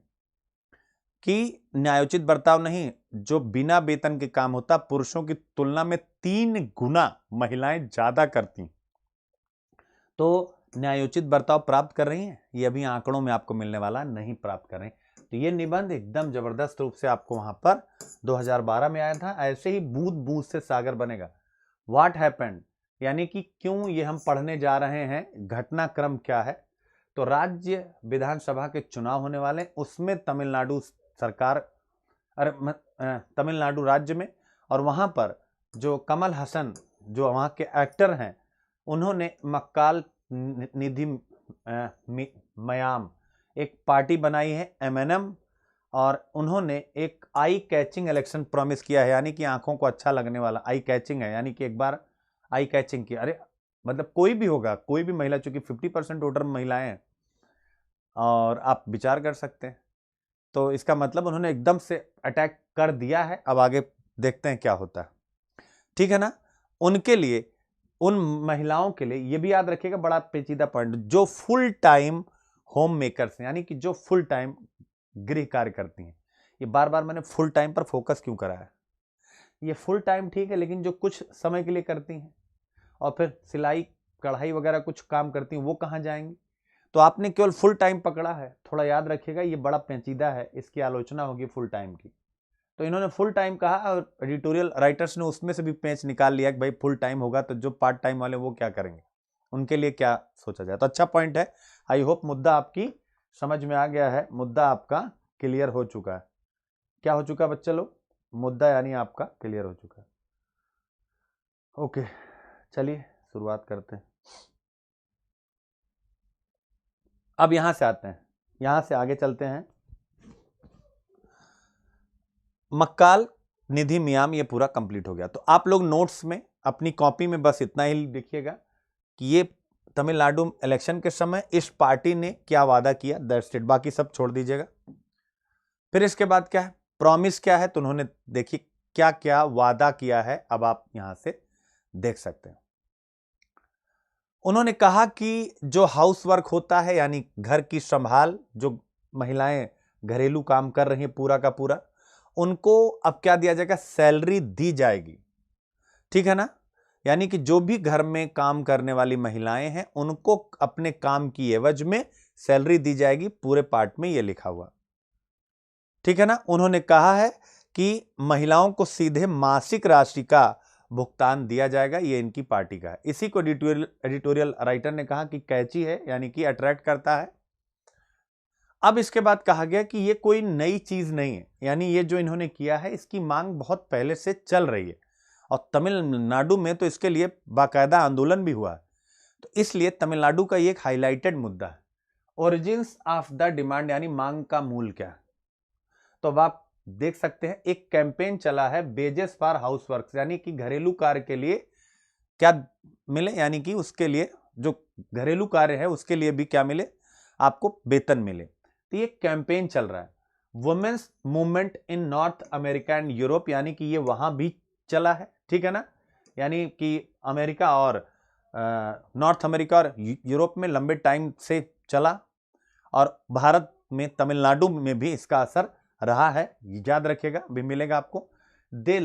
कि न्यायोचित बर्ताव नहीं, जो बिना वेतन के काम होता पुरुषों की तुलना में 3 गुना महिलाएं ज्यादा करती, तो न्यायोचित बर्ताव प्राप्त कर रही हैं। ये अभी आंकड़ों में आपको मिलने वाला नहीं, प्राप्त कर रहे हैं। तो ये निबंध एकदम जबरदस्त रूप से आपको वहां पर 2012 में आया था। ऐसे ही बूंद बूंद से सागर बनेगा। व्हाट हैपेंड, यानी कि क्यों ये हम पढ़ने जा रहे हैं, घटनाक्रम क्या है। तो राज्य विधानसभा के चुनाव होने वाले, उसमें तमिलनाडु सरकार, तमिलनाडु राज्य में, और वहां पर जो कमल हसन जो वहां के एक्टर हैं, उन्होंने मक्काल निधि मयाम एक पार्टी बनाई है MNM, और उन्होंने एक आई कैचिंग इलेक्शन प्रॉमिस किया है, यानी कि आंखों को अच्छा लगने वाला आई कैचिंग है, यानी कि एक बार आई कैचिंग की, अरे मतलब कोई भी होगा, कोई भी महिला, चूंकि 50% वोटर महिलाएं हैं, और आप विचार कर सकते हैं, तो इसका मतलब उन्होंने एकदम से अटैक कर दिया है। अब आगे देखते हैं क्या होता है, ठीक है ना। उनके लिए, उन महिलाओं के लिए, ये भी याद रखिएगा, बड़ा पेचीदा पॉइंट, जो फुल टाइम होम मेकर्स हैं, यानी कि जो फुल टाइम गृह कार्य करती हैं। ये बार बार मैंने फुल टाइम पर फोकस क्यों करा है? ये फुल टाइम ठीक है, लेकिन जो कुछ समय के लिए करती हैं और फिर सिलाई कढ़ाई वगैरह कुछ काम करती हैं, वो कहाँ जाएंगी? तो आपने केवल फुल टाइम पकड़ा है, थोड़ा याद रखिएगा, ये बड़ा पेचीदा है, इसकी आलोचना होगी फुल टाइम की। तो इन्होंने फुल टाइम कहा, और एडिटोरियल राइटर्स ने उसमें से भी पेच निकाल लिया कि भाई फुल टाइम होगा तो जो पार्ट टाइम वाले वो क्या करेंगे, उनके लिए क्या सोचा जाए। तो अच्छा पॉइंट है, आई होप मुद्दा आपकी समझ में आ गया है, मुद्दा आपका क्लियर हो चुका है। क्या हो चुका है बच्चे लोग? मुद्दा यानी आपका क्लियर हो चुका है। ओके, चलिए शुरुआत करते हैं। अब यहां से आते हैं, यहां से आगे चलते हैं। मक्काल निधि मियाम, ये पूरा कंप्लीट हो गया। तो आप लोग नोट्स में अपनी कॉपी में बस इतना ही लिखिएगा कि ये तमिलनाडु इलेक्शन के समय इस पार्टी ने क्या वादा किया, दैट्स इट, बाकी सब छोड़ दीजिएगा। फिर इसके बाद क्या है, प्रॉमिस क्या है, तो उन्होंने देखिए क्या क्या वादा किया है, अब आप यहां से देख सकते हैं। उन्होंने कहा कि जो हाउस वर्क होता है, यानी घर की संभाल, जो महिलाएं घरेलू काम कर रही हैं पूरा का पूरा, उनको अब क्या दिया जाएगा, सैलरी दी जाएगी, ठीक है ना। यानी कि जो भी घर में काम करने वाली महिलाएं हैं, उनको अपने काम की एवज में सैलरी दी जाएगी, पूरे पार्ट में यह लिखा हुआ, ठीक है ना। उन्होंने कहा है कि महिलाओं को सीधे मासिक राशि का भुगतान दिया जाएगा, ये इनकी पार्टी का है। इसी को एडिटोरियल राइटर ने कहा कि कैची है, यानी कि अट्रैक्ट करता है। अब इसके बाद कहा गया कि ये कोई नई चीज नहीं है, यानी ये जो इन्होंने किया है इसकी मांग बहुत पहले से चल रही है और तमिलनाडु में तो इसके लिए बाकायदा आंदोलन भी हुआ है। तो इसलिए तमिलनाडु का ये एक हाईलाइटेड मुद्दा है। ओरिजिन्स ऑफ द डिमांड, यानी मांग का मूल क्या है। तो अब आप देख सकते हैं एक कैंपेन चला है वेजेस फॉर हाउसवर्क, यानी कि घरेलू कार्य के लिए क्या मिले, यानी कि उसके लिए जो घरेलू कार्य है उसके लिए भी क्या मिले, आपको वेतन मिले। तो ये कैंपेन चल रहा है women's movement in North America and Europe, यानी कि ये वहां भी चला है, ठीक है ना। यानी कि अमेरिका और नॉर्थ अमेरिका और यूरोप में लंबे टाइम से चला और भारत में तमिलनाडु में भी इसका असर रहा है, याद रखिएगा, भी मिलेगा आपको। They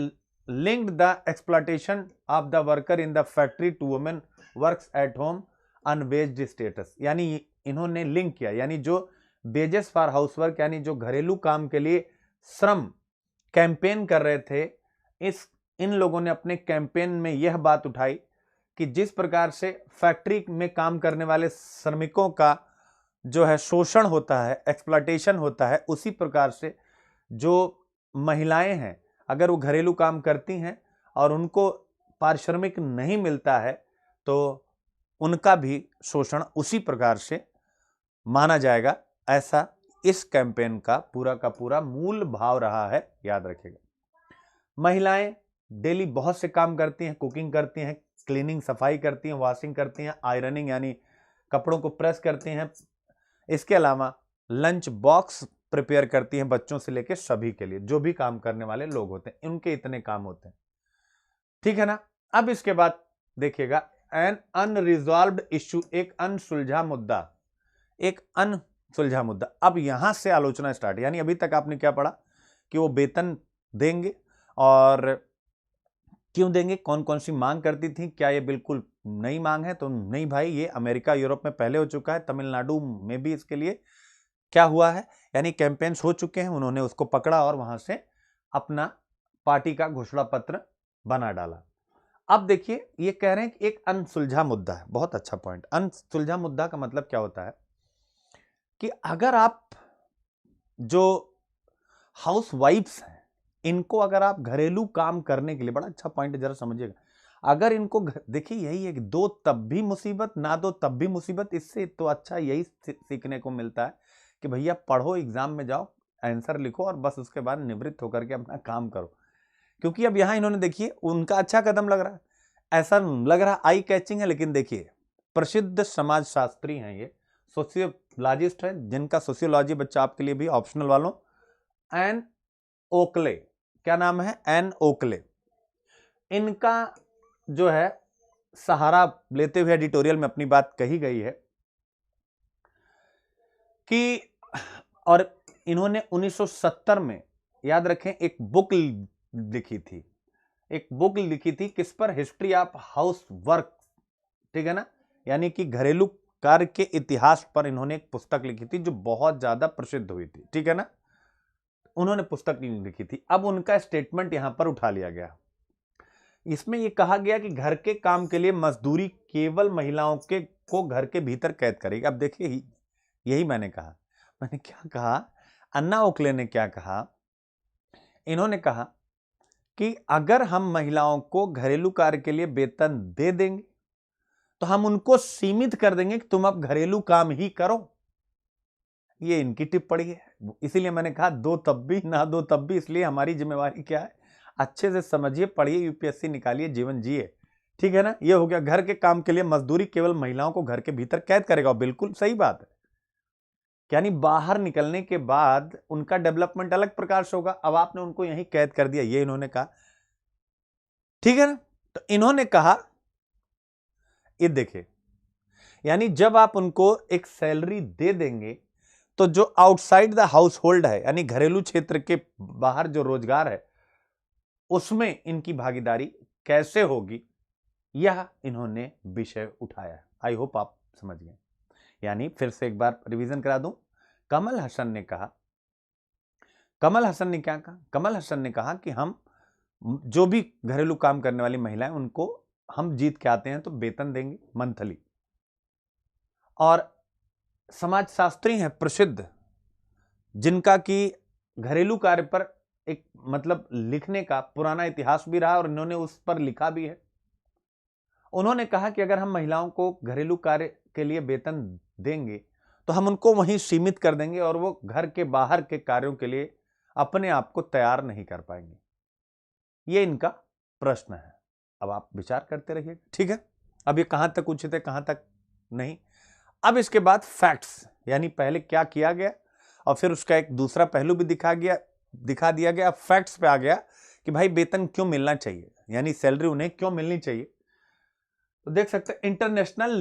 linked the exploitation of the worker in the factory to women works at home unwaged status, यानी इन्होंने लिंक किया, यानी जो वेजेस फॉर हाउसवर्क, यानी जो घरेलू काम के लिए श्रम कैंपेन कर रहे थे, इन लोगों ने अपने कैंपेन में यह बात उठाई कि जिस प्रकार से फैक्ट्री में काम करने वाले श्रमिकों का जो है शोषण होता है, एक्सप्लॉयटेशन होता है, उसी प्रकार से जो महिलाएं हैं अगर वो घरेलू काम करती हैं और उनको पारिश्रमिक नहीं मिलता है तो उनका भी शोषण उसी प्रकार से माना जाएगा। ऐसा इस कैंपेन का पूरा मूल भाव रहा है, याद रखिएगा। महिलाएं डेली बहुत से काम करती हैं, कुकिंग करती हैं, क्लीनिंग सफाई करती हैं, वॉशिंग करती हैं, आयरनिंग यानी कपड़ों को प्रेस करती हैं, इसके अलावा लंच बॉक्स प्रिपेयर करती हैं बच्चों से लेकर सभी के लिए, जो भी काम करने वाले लोग होते हैं उनके इतने काम होते हैं, ठीक है ना। अब इसके बाद देखिएगा एन अनरिजॉल्व्ड इश्यू, एक अनसुलझा मुद्दा, एक अनसुलझा मुद्दा। अब यहां से आलोचना स्टार्ट, यानी अभी तक आपने क्या पढ़ा कि वो वेतन देंगे और क्यों देंगे, कौन कौन सी मांग करती थी, क्या ये बिल्कुल नई मांग है, तो नहीं भाई, ये अमेरिका यूरोप में पहले हो चुका है, तमिलनाडु में भी इसके लिए क्या हुआ है, यानी कैंपेन्स हो चुके हैं, उन्होंने उसको पकड़ा और वहां से अपना पार्टी का घोषणा पत्र बना डाला। अब देखिए ये कह रहे हैं कि एक अनसुलझा मुद्दा है, बहुत अच्छा पॉइंट। अनसुलझा मुद्दा का मतलब क्या होता है कि अगर आप जो हाउस वाइफ्स हैं इनको अगर आप घरेलू काम करने के लिए, बड़ा अच्छा पॉइंट जरा समझिएगा, अगर इनको देखिए यही है कि दो तब भी मुसीबत, ना दो तब भी मुसीबत, इससे तो अच्छा यही सीखने को मिलता है कि भैया पढ़ो, एग्जाम में जाओ, आंसर लिखो और बस उसके बाद निवृत्त होकर के अपना काम करो। क्योंकि अब यहां इन्होंने देखिए उनका अच्छा कदम लग रहा है, ऐसा लग रहा आई कैचिंग है, लेकिन देखिए प्रसिद्ध समाजशास्त्री हैं ये, सोशियोलॉजिस्ट हैं, जिनका सोशियोलॉजी बच्चा आपके लिए भी ऑप्शनल वालों, एन ओकले, क्या नाम है, एन ओकले, इनका जो है सहारा लेते हुए एडिटोरियल में अपनी बात कही गई है कि, और इन्होंने 1970 में, याद रखें, एक बुक लिखी थी, एक बुक लिखी थी किस पर, हिस्ट्री ऑफ हाउस वर्क, ठीक है ना, यानी कि घरेलू कार्य के इतिहास पर इन्होंने एक पुस्तक लिखी थी जो बहुत ज्यादा प्रसिद्ध हुई थी, ठीक है ना, उन्होंने पुस्तक लिखी थी। अब उनका स्टेटमेंट यहां पर उठा लिया गया, इसमें यह कहा गया कि घर के काम के लिए मजदूरी केवल महिलाओं के को घर के भीतर कैद करेगी। अब देखिए यही मैंने कहा, मैंने क्या कहा, अन्ना ओकले ने क्या कहा, इन्होंने कहा कि अगर हम महिलाओं को घरेलू कार्य के लिए वेतन दे देंगे तो हम उनको सीमित कर देंगे कि तुम अब घरेलू काम ही करो। ये इनकी टिप्पणी है, इसीलिए मैंने कहा दो तब भी ना दो तब भी, इसलिए हमारी जिम्मेवारी क्या है, अच्छे से समझिए, पढ़िए, यूपीएससी निकालिए, जीवन जिए, ठीक है ना। ये हो गया, घर के काम के लिए मजदूरी केवल महिलाओं को घर के भीतर कैद करेगा, बिल्कुल सही बात है, यानी बाहर निकलने के बाद उनका डेवलपमेंट अलग प्रकार से होगा, अब आपने उनको यहीं कैद कर दिया, ये इन्होंने कहा, ठीक है ना। तो इन्होंने कहा ये देखिए, यानी जब आप उनको एक सैलरी दे देंगे तो जो आउटसाइड द हाउस होल्ड है, यानी घरेलू क्षेत्र के बाहर जो रोजगार है उसमें इनकी भागीदारी कैसे होगी, यह इन्होंने विषय उठाया। आई होप आप समझ गए। यानी फिर से एक बार रिवीजन करा दूं, कमल हसन ने कहा, कमल हसन ने क्या कहा, कमल हसन ने कहा कि हम जो भी घरेलू काम करने वाली महिलाएं, उनको हम जीत के आते हैं तो वेतन देंगे मंथली। और समाजशास्त्री हैं प्रसिद्ध, जिनका कि घरेलू कार्य पर एक मतलब लिखने का पुराना इतिहास भी रहा और इन्होंने उस पर लिखा भी है। उन्होंने कहा कि अगर हम महिलाओं को घरेलू कार्य के लिए वेतन देंगे तो हम उनको वहीं सीमित कर देंगे और वो घर के बाहर के कार्यों के लिए अपने आप को तैयार नहीं कर पाएंगे। ये इनका प्रश्न है। अब आप विचार करते रहिए, ठीक है। अब ये कहां तक उचित है, कहां तक नहीं। अब इसके बाद फैक्ट्स, यानी पहले क्या किया गया और फिर उसका एक दूसरा पहलू भी दिखा दिया गया। फैक्ट्स पे आ गया कि भाई वेतन क्यों मिलना चाहिए, यानी सैलरी उन्हें क्यों मिलनी चाहिए। तो देख सकते हैं, इंटरनेशनल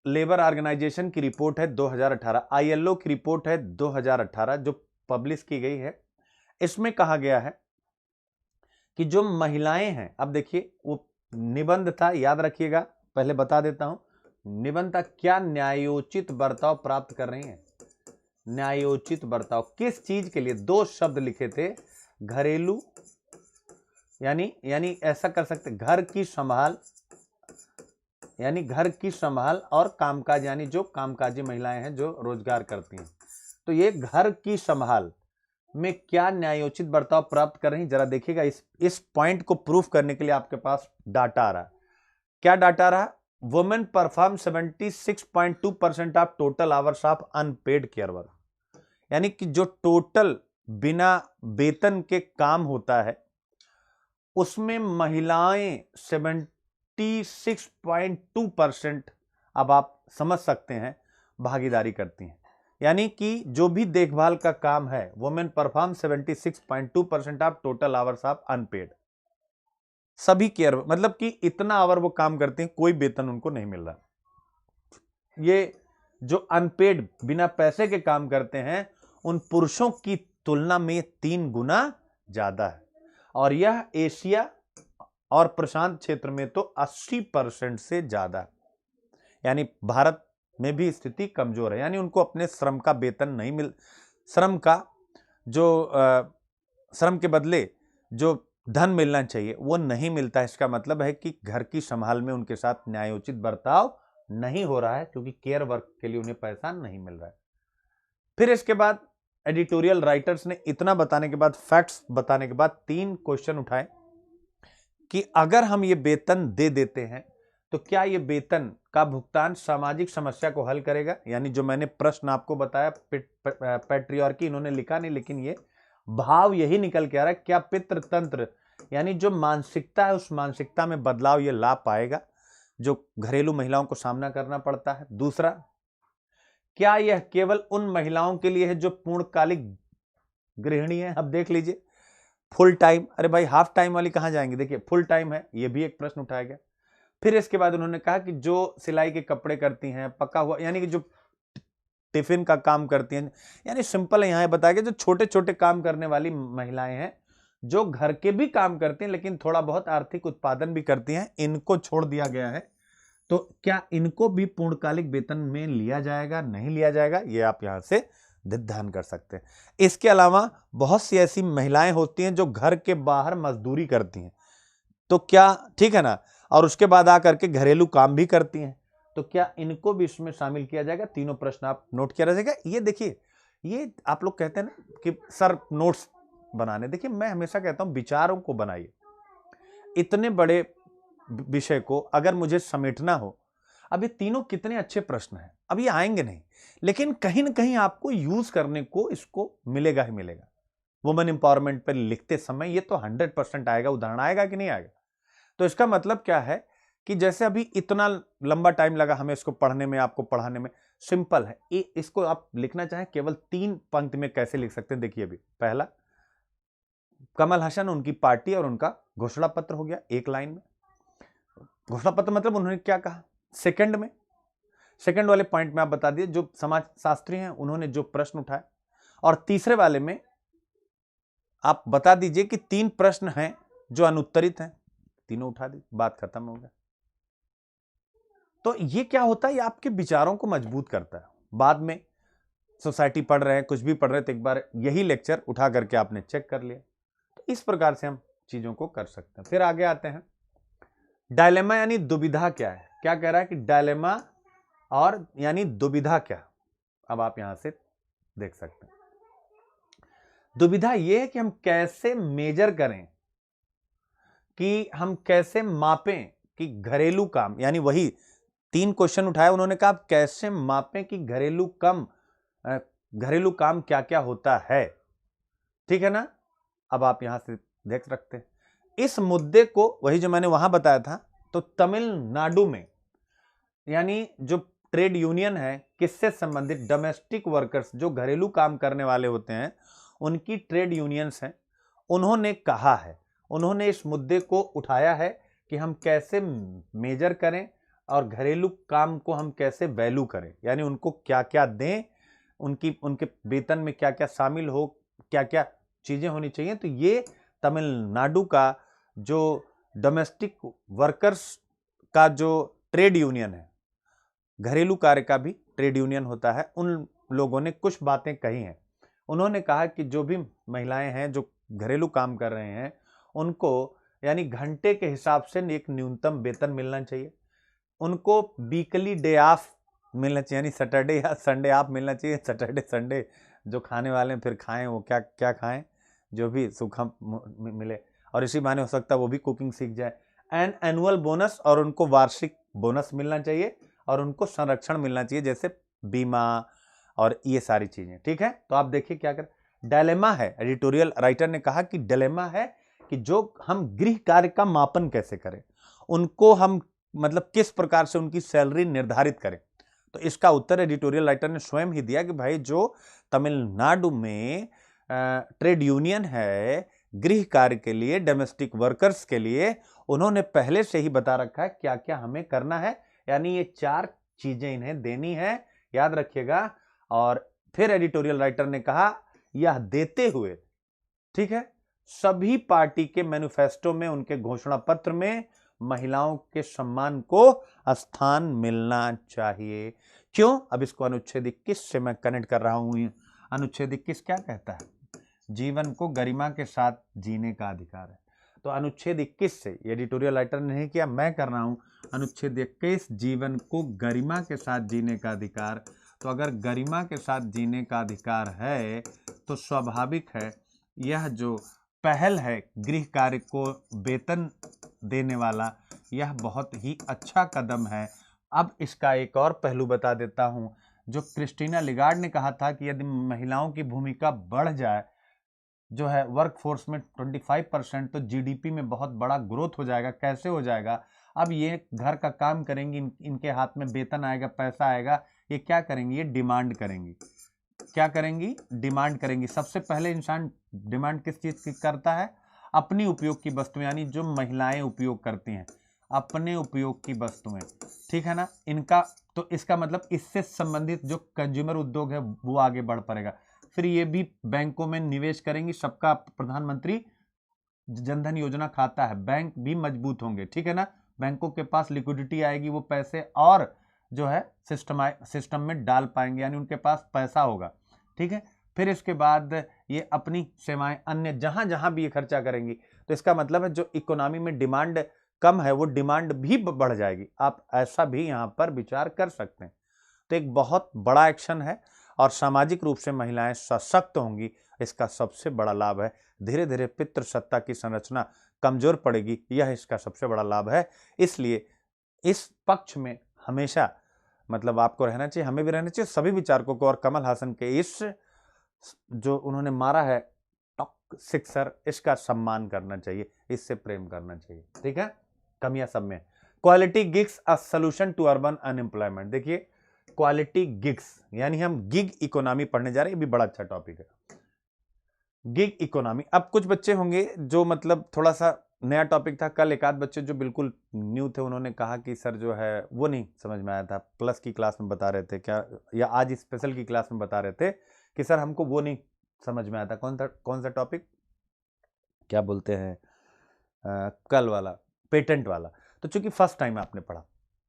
लेबर ऑर्गेनाइजेशन की रिपोर्ट है 2018, ILO की रिपोर्ट है 2018 जो पब्लिश की गई है। इसमें कहा गया है कि जो महिलाएं हैं, अब देखिए वो निबंध था, याद रखिएगा, पहले बता देता हूं निबंध था, क्या न्यायोचित बर्ताव प्राप्त कर रही हैं। न्यायोचित बर्ताव किस चीज के लिए, दो शब्द लिखे थे, घरेलू यानी ऐसा कर सकते, घर की संभाल, यानी घर की संभाल और कामकाज, यानी जो कामकाजी महिलाएं हैं जो रोजगार करती हैं। तो ये घर की संभाल में क्या न्यायोचित बर्ताव प्राप्त कर रही हैं, जरा देखिएगा। इस पॉइंट को प्रूफ करने के लिए आपके पास डाटा आ रहा। क्या डाटा रहा? Women perform 76.2% of total hours of unpaired care work, यानी कि जो टोटल बिना वेतन के काम होता है उसमें महिलाएं 76.2%, अब आप समझ सकते हैं, भागीदारी करती हैं। यानी कि जो भी देखभाल का काम है, women perform 76.2% of total hours of unpaired, सभी केयर, मतलब कि इतना आवर वो काम करते हैं, कोई वेतन उनको नहीं मिल रहा। ये जो अनपेड बिना पैसे के काम करते हैं उन पुरुषों की तुलना में 3 गुना ज्यादा है। और यह एशिया और प्रशांत क्षेत्र में तो 80% से ज्यादा है। यानी भारत में भी स्थिति कमजोर है, यानी उनको अपने श्रम का वेतन नहीं मिल, श्रम के बदले जो धन मिलना चाहिए वो नहीं मिलता। इसका मतलब है कि घर की संभाल में उनके साथ न्यायोचित बर्ताव नहीं हो रहा है, क्योंकि केयर वर्क के लिए उन्हें पैसा नहीं मिल रहा है। फिर इसके बाद एडिटोरियल राइटर्स ने इतना बताने के बाद, फैक्ट्स बताने के बाद 3 क्वेश्चन उठाए कि अगर हम ये वेतन दे देते हैं तो क्या ये वेतन का भुगतान सामाजिक समस्या को हल करेगा। यानी जो मैंने प्रश्न आपको बताया, पैट्रियार्की इन्होंने लिखा नहीं, लेकिन ये भाव यही निकल के आ रहा है, क्या पितृतंत्र यानी जो मानसिकता है उस मानसिकता में बदलाव ये ला पाएगा जो घरेलू महिलाओं को सामना करना पड़ता है। दूसरा, क्या यह केवल उन महिलाओं के लिए है जो पूर्णकालिक गृहिणी है। अब देख लीजिए, फुल टाइम, अरे भाई हाफ टाइम वाली कहां जाएंगे, देखिए फुल टाइम है, यह भी एक प्रश्न उठाया गया। फिर इसके बाद उन्होंने कहा कि जो सिलाई के कपड़े करती हैं, पका हुआ, यानी कि जो टिफिन का काम करती हैं, यानी सिंपल यहां बताया गया जो छोटे छोटे काम करने वाली महिलाएं हैं जो घर के भी काम करती हैं लेकिन थोड़ा बहुत आर्थिक उत्पादन भी करती हैं, इनको छोड़ दिया गया है। तो क्या इनको भी पूर्णकालिक वेतन में लिया जाएगा, नहीं लिया जाएगा, ये आप यहां से ध्यान कर सकते हैं। इसके अलावा बहुत सी ऐसी महिलाएं होती हैं जो घर के बाहर मजदूरी करती हैं, तो क्या, ठीक है ना, और उसके बाद आकर के घरेलू काम भी करती हैं, तो क्या इनको भी इसमें शामिल किया जाएगा। तीनों प्रश्न आप नोट किया रहेगा। ये देखिए, ये आप लोग कहते हैं ना कि सर नोट्स बनाने, देखिए मैं हमेशा कहता हूं विचारों को बनाइए। इतने बड़े विषय को अगर मुझे समेटना हो, अब ये तीनों कितने अच्छे प्रश्न हैं, अब ये आएंगे नहीं, लेकिन कहीं ना कहीं आपको यूज करने को इसको मिलेगा ही मिलेगा। वुमेन एम्पावरमेंट पर लिखते समय ये तो 100% आएगा, उदाहरण आएगा कि नहीं आएगा। तो इसका मतलब क्या है कि जैसे अभी इतना लंबा टाइम लगा हमें इसको पढ़ने में, आपको पढ़ाने में, सिंपल है। इसको आप लिखना चाहें केवल 3 पंक्ति में कैसे लिख सकते हैं, देखिए अभी पहला, कमल हसन, उनकी पार्टी और उनका घोषणा पत्र हो गया, 1 लाइन में। घोषणा पत्र मतलब उन्होंने क्या कहा। सेकंड में, सेकंड वाले पॉइंट में आप बता दिए जो समाजशास्त्री हैं उन्होंने जो प्रश्न उठाए, और तीसरे वाले में आप बता दीजिए कि 3 प्रश्न हैं जो अनुत्तरित हैं, तीनों उठा दी, बात खत्म हो गया। तो ये क्या होता है, ये आपके विचारों को मजबूत करता है। बाद में सोसाइटी पढ़ रहे हैं, कुछ भी पढ़ रहे हैं, तो एक बार यही लेक्चर उठा करके आपने चेक कर लिया। तो इस प्रकार से हम चीजों को कर सकते हैं। फिर आगे आते हैं, डायलेमा यानी दुविधा क्या है। क्या कह रहा है कि डायलेमा और यानी दुविधा क्या। अब आप यहां से देख सकते हैं, दुविधा यह है कि हम कैसे मेजर करें, कि हम कैसे मापें कि घरेलू काम, यानी वही 3 क्वेश्चन उठाया उन्होंने, कहा आप कैसे मापें कि घरेलू काम क्या क्या होता है। ठीक है ना। अब आप यहां से देख सकते हैं इस मुद्दे को, वही जो मैंने वहां बताया था, तो तमिलनाडु में यानी जो ट्रेड यूनियन है किससे संबंधित, डोमेस्टिक वर्कर्स, जो घरेलू काम करने वाले होते हैं उनकी ट्रेड यूनियंस हैं, उन्होंने कहा है, उन्होंने इस मुद्दे को उठाया है कि हम कैसे मेजर करें और घरेलू काम को हम कैसे वैल्यू करें, यानी उनको क्या क्या दें, उनके वेतन में क्या क्या शामिल हो, क्या क्या चीजें होनी चाहिए। तो ये तमिलनाडु का जो डोमेस्टिक वर्कर्स का जो ट्रेड यूनियन है, घरेलू कार्य का भी ट्रेड यूनियन होता है, उन लोगों ने कुछ बातें कही हैं। उन्होंने कहा कि जो भी महिलाएं हैं जो घरेलू काम कर रहे हैं उनको यानी घंटे के हिसाब से एक न्यूनतम वेतन मिलना चाहिए, उनको वीकली डे ऑफ मिलना चाहिए, यानी सैटरडे या संडे ऑफ मिलना चाहिए। सैटरडे संडे जो खाने वाले हैं फिर खाएं, वो क्या क्या खाएं, जो भी सूखा मिले, और इसी बहाने हो सकता है वो भी कुकिंग सीख जाए। एनुअल बोनस, और उनको वार्षिक बोनस मिलना चाहिए, और उनको संरक्षण मिलना चाहिए जैसे बीमा और ये सारी चीजें। ठीक है। तो आप देखिए क्या कर, डायलेमा है, एडिटोरियल राइटर ने कहा कि डायलेमा है कि जो हम गृह कार्य का मापन कैसे करें, उनको हम मतलब किस प्रकार से उनकी सैलरी निर्धारित करें। तो इसका उत्तर एडिटोरियल राइटर ने स्वयं ही दिया कि भाई जो तमिलनाडु में ट्रेड यूनियन है गृह कार्य के लिए, डोमेस्टिक वर्कर्स के लिए, उन्होंने पहले से ही बता रखा है क्या क्या हमें करना है, यानी ये 4 चीजें इन्हें देनी है, याद रखिएगा। और फिर एडिटोरियल राइटर ने कहा यह देते हुए, ठीक है, सभी पार्टी के मैनिफेस्टो में, उनके घोषणा पत्र में महिलाओं के सम्मान को स्थान मिलना चाहिए। क्यों? अब इसको अनुच्छेद 21 से मैं कनेक्ट कर रहा हूं। अनुच्छेद 21 क्या कहता है? जीवन को गरिमा के साथ जीने का अधिकार है। तो अनुच्छेद 21 से, एडिटोरियल राइटर ने नहीं किया, मैं कर रहा हूं, अनुच्छेद 21 जीवन को गरिमा के साथ जीने का अधिकार। तो अगर गरिमा के साथ जीने का अधिकार है तो स्वाभाविक है यह जो पहल है गृह कार्य को वेतन देने वाला, यह बहुत ही अच्छा कदम है। अब इसका एक और पहलू बता देता हूं, जो क्रिस्टीना लिगार्ड ने कहा था कि यदि महिलाओं की भूमिका बढ़ जाए जो है वर्कफोर्स में 25%, तो जीडीपी में बहुत बड़ा ग्रोथ हो जाएगा। कैसे हो जाएगा? अब ये घर का काम करेंगी, इनके हाथ में वेतन आएगा, पैसा आएगा, ये क्या करेंगी? ये डिमांड करेंगी। क्या करेंगी? डिमांड करेंगी। सबसे पहले इंसान डिमांड किस चीज की करता है? अपनी उपयोग की वस्तुएं, यानी जो महिलाएं उपयोग करती हैं अपने उपयोग की वस्तुएं, ठीक है ना। इनका तो इसका मतलब इससे संबंधित जो कंज्यूमर उद्योग है वो आगे बढ़ पड़ेगा। फिर ये भी बैंकों में निवेश करेंगी, सबका प्रधानमंत्री जनधन योजना खाता है, बैंक भी मजबूत होंगे, ठीक है ना। बैंकों के पास लिक्विडिटी आएगी, वो पैसे और जो है सिस्टम में डाल पाएंगे, यानी उनके पास पैसा होगा, ठीक है। फिर इसके बाद ये अपनी सेवाएं अन्य जहां जहां भी ये खर्चा करेंगी, तो इसका मतलब है जो इकोनॉमी में डिमांड कम है वो डिमांड भी बढ़ जाएगी। आप ऐसा भी यहां पर विचार कर सकते हैं। तो एक बहुत बड़ा एक्शन है और सामाजिक रूप से महिलाएं सशक्त होंगी, इसका सबसे बड़ा लाभ है। धीरे धीरे पितृसत्ता की संरचना कमजोर पड़ेगी, यह इसका सबसे बड़ा लाभ है। इसलिए इस पक्ष में हमेशा मतलब आपको रहना चाहिए, हमें भी रहना चाहिए, सभी विचारकों को। और कमल हासन के इस जो उन्होंने मारा है टॉक सिक्सर, इसका सम्मान करना चाहिए, इससे प्रेम करना चाहिए, ठीक है। कमियां सब में। Quality gigs a solution to urban unemployment. देखिए क्वालिटी गिग्स यानी हम गिग इकोनॉमी पढ़ने जा रहे हैं, ये भी बड़ा अच्छा टॉपिक है, गिग इकोनॉमी। अब कुछ बच्चे होंगे जो मतलब थोड़ा सा नया टॉपिक था, कल एक आध बच्चे जो बिल्कुल न्यू थे उन्होंने कहा कि सर जो है वो नहीं समझ में आया था, प्लस की क्लास में बता रहे थे क्या, या आज स्पेशल की क्लास में बता रहे थे कि सर हमको वो नहीं समझ में आया था। कौन सा टॉपिक, क्या बोलते हैं, कल वाला पेटेंट वाला। तो चूंकि फर्स्ट टाइम आपने पढ़ा,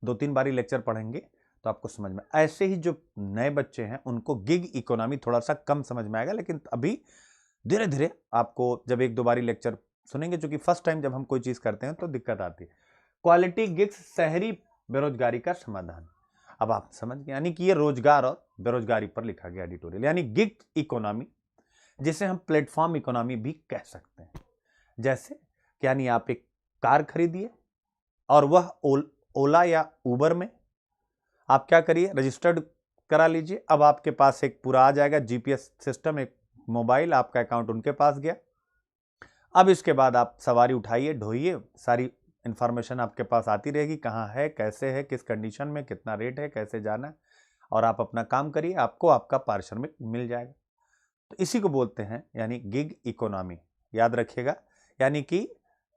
2-3 बारी लेक्चर पढ़ेंगे तो आपको समझ में। ऐसे ही जो नए बच्चे हैं उनको गिग इकोनॉमी थोड़ा सा कम समझ में आएगा, लेकिन अभी धीरे धीरे आपको जब 1-2 बारी लेक्चर सुनेंगे, क्योंकि फर्स्ट टाइम जब हम कोई चीज करते हैं तो दिक्कत आती है। क्वालिटी गिग्स शहरी बेरोजगारी का समाधान। अब आप समझ गए, यानी कि ये रोजगार और बेरोजगारी पर लिखा गया एडिटोरियल, यानी गिग इकोनॉमी, जिसे हम प्लेटफॉर्म इकोनॉमी भी कह सकते हैं। जैसे यानी आप एक कार खरीदिए और वह ओला या उबर में आप क्या करिए, रजिस्टर्ड करा लीजिए। अब आपके पास एक पूरा आ जाएगा जीपीएस सिस्टम, एक मोबाइल, आपका अकाउंट उनके पास गया। अब इसके बाद आप सवारी उठाइए, ढोइए, सारी इंफॉर्मेशन आपके पास आती रहेगी, कहाँ है, कैसे है, किस कंडीशन में, कितना रेट है, कैसे जाना है, और आप अपना काम करिए, आपको आपका पारिश्रमिक मिल जाएगा। तो इसी को बोलते हैं यानी गिग इकोनॉमी, याद रखिएगा। यानी कि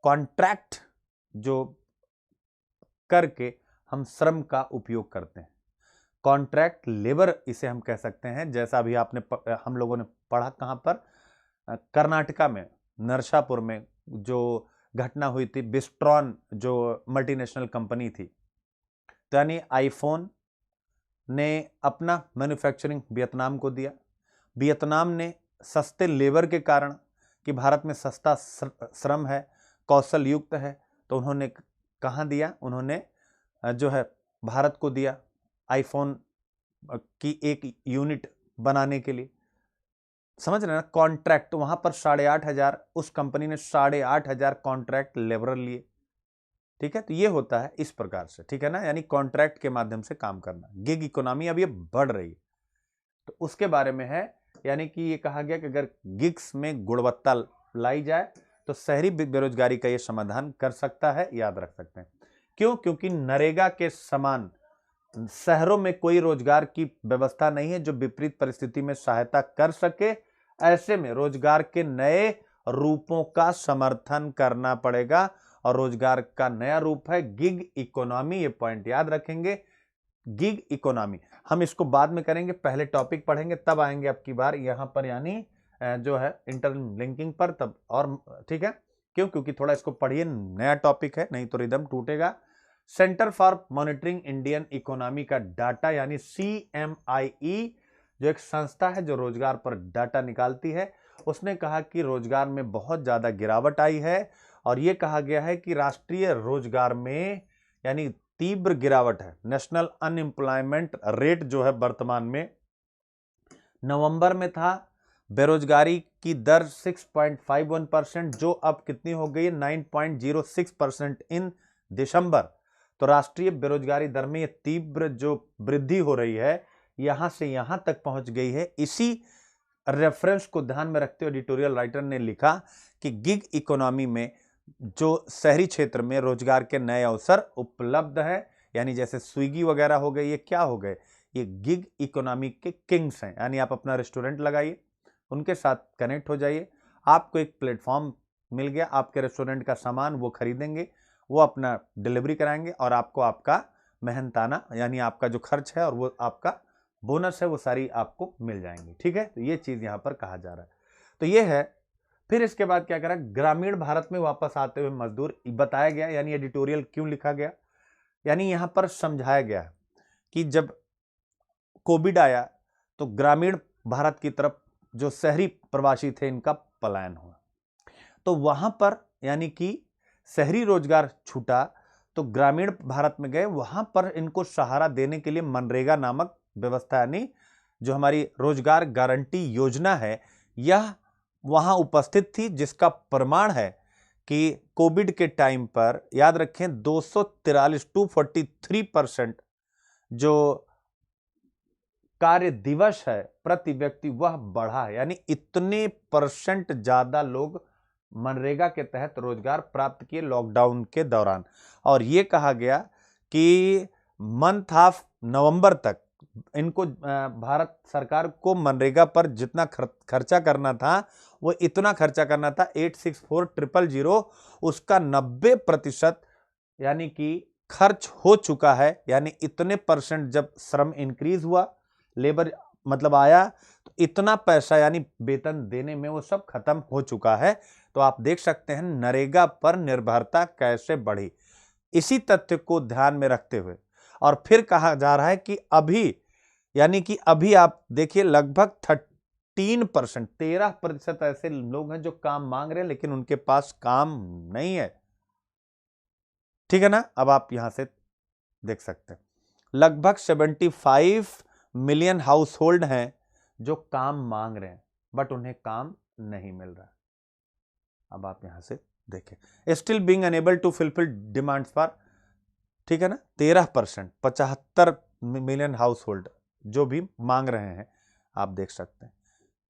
कॉन्ट्रैक्ट जो करके हम श्रम का उपयोग करते हैं, कॉन्ट्रैक्ट लेबर इसे हम कह सकते हैं। जैसा अभी हम लोगों ने पढ़ा कहां पर, कर्नाटका में नरसापुर में जो घटना हुई थी, बिस्ट्रॉन जो मल्टीनेशनल कंपनी थी, तो यानी आईफोन ने अपना मैन्युफैक्चरिंग वियतनाम को दिया। वियतनाम ने सस्ते लेबर के कारण, कि भारत में सस्ता श्रम है, कौशल युक्त है, तो उन्होंने कहाँ दिया, उन्होंने जो है भारत को दिया आईफोन की एक यूनिट बनाने के लिए। समझ रहे हैं ना, कॉन्ट्रैक्ट। वहां पर 8,500 उस कंपनी ने 8,500 कॉन्ट्रैक्ट लेबर लिए। ठीक है, तो ये होता है इस प्रकार से, ठीक है ना, यानी कॉन्ट्रैक्ट के माध्यम से काम करना। गिग इकोनॉमी अब ये बढ़ रही है, तो उसके बारे में है। यानी कि ये कहा गया कि अगर गिग्स में गुणवत्ता लाई जाए तो शहरी बेरोजगारी का ये समाधान कर सकता है, याद रख सकते हैं। क्यों? क्योंकि नरेगा के समान शहरों में कोई रोजगार की व्यवस्था नहीं है जो विपरीत परिस्थिति में सहायता कर सके। ऐसे में रोजगार के नए रूपों का समर्थन करना पड़ेगा, और रोजगार का नया रूप है गिग इकोनॉमी। ये पॉइंट याद रखेंगे, गिग इकोनॉमी। हम इसको बाद में करेंगे, पहले टॉपिक पढ़ेंगे तब आएंगे अब की बार यहां पर, यानी जो है इंटरलिंकिंग पर, तब और ठीक है। क्यों? क्योंकि थोड़ा इसको पढ़िए, नया टॉपिक है, नहीं तो रिदम टूटेगा। Centre for monitoring Indian economy का डाटा, यानी CMIE, जो एक संस्था है जो रोजगार पर डाटा निकालती है, उसने कहा कि रोजगार में बहुत ज्यादा गिरावट आई है, और यह कहा गया है कि राष्ट्रीय रोजगार में यानी तीव्र गिरावट है। नेशनल अनएम्प्लॉयमेंट रेट जो है वर्तमान में नवंबर में था, बेरोजगारी की दर 6.51%, जो अब कितनी हो गई है 9.06% इन दिसंबर। तो राष्ट्रीय बेरोजगारी दर में ये तीव्र जो वृद्धि हो रही है, यहां से यहां तक पहुंच गई है। इसी रेफरेंस को ध्यान में रखते हुए एडिटोरियल राइटर ने लिखा कि गिग इकोनॉमी में जो शहरी क्षेत्र में रोजगार के नए अवसर उपलब्ध है, यानी जैसे स्विगी वगैरह हो गए, ये क्या हो गए, ये गिग इकोनॉमी के किंग्स हैं। यानी आप अपना रेस्टोरेंट लगाइए, उनके साथ कनेक्ट हो जाइए, आपको एक प्लेटफॉर्म मिल गया, आपके रेस्टोरेंट का सामान वो खरीदेंगे, वो अपना डिलीवरी कराएंगे, और आपको आपका मेहनताना यानी आपका जो खर्च है और वो आपका बोनस है, वो सारी आपको मिल जाएंगी। ठीक है, तो ये चीज यहां पर कहा जा रहा है। तो ये है। फिर इसके बाद क्या करा, ग्रामीण भारत में वापस आते हुए मजदूर बताया गया, यानी एडिटोरियल क्यों लिखा गया, यानी यहां पर समझाया गया कि जब कोविड आया तो ग्रामीण भारत की तरफ जो शहरी प्रवासी थे इनका पलायन हुआ, तो वहां पर यानी कि शहरी रोजगार छूटा तो ग्रामीण भारत में गए, वहां पर इनको सहारा देने के लिए मनरेगा नामक व्यवस्था, यानी जो हमारी रोजगार गारंटी योजना है, यह वहां उपस्थित थी, जिसका प्रमाण है कि कोविड के टाइम पर याद रखें 243% जो कार्य दिवस है प्रति व्यक्ति वह बढ़ा है, यानी इतने % ज्यादा लोग मनरेगा के तहत रोजगार प्राप्त किए लॉकडाउन के दौरान। और यह कहा गया कि मंथ ऑफ नवंबर तक इनको भारत सरकार को मनरेगा पर जितना खर्चा करना था वो इतना खर्चा करना था 864,000, उसका 90% यानी कि खर्च हो चुका है। यानी इतने % जब श्रम इंक्रीज हुआ, लेबर मतलब आया, तो इतना पैसा यानी वेतन देने में वो सब खत्म हो चुका है। तो आप देख सकते हैं नरेगा पर निर्भरता कैसे बढ़ी। इसी तथ्य को ध्यान में रखते हुए और फिर कहा जा रहा है कि अभी यानी कि अभी आप देखिए लगभग 13%, 13% ऐसे लोग हैं जो काम मांग रहे हैं लेकिन उनके पास काम नहीं है। ठीक है ना? अब आप यहां से देख सकते हैं लगभग 75 मिलियन हाउस होल्ड हैं जो काम मांग रहे हैं बट उन्हें काम नहीं मिल रहा। अब आप यहां से देखें, still being unable to fulfil demands for, ठीक है ना, 13%, 75 मिलियन हाउस होल्ड जो भी मांग रहे हैं, आप देख सकते हैं।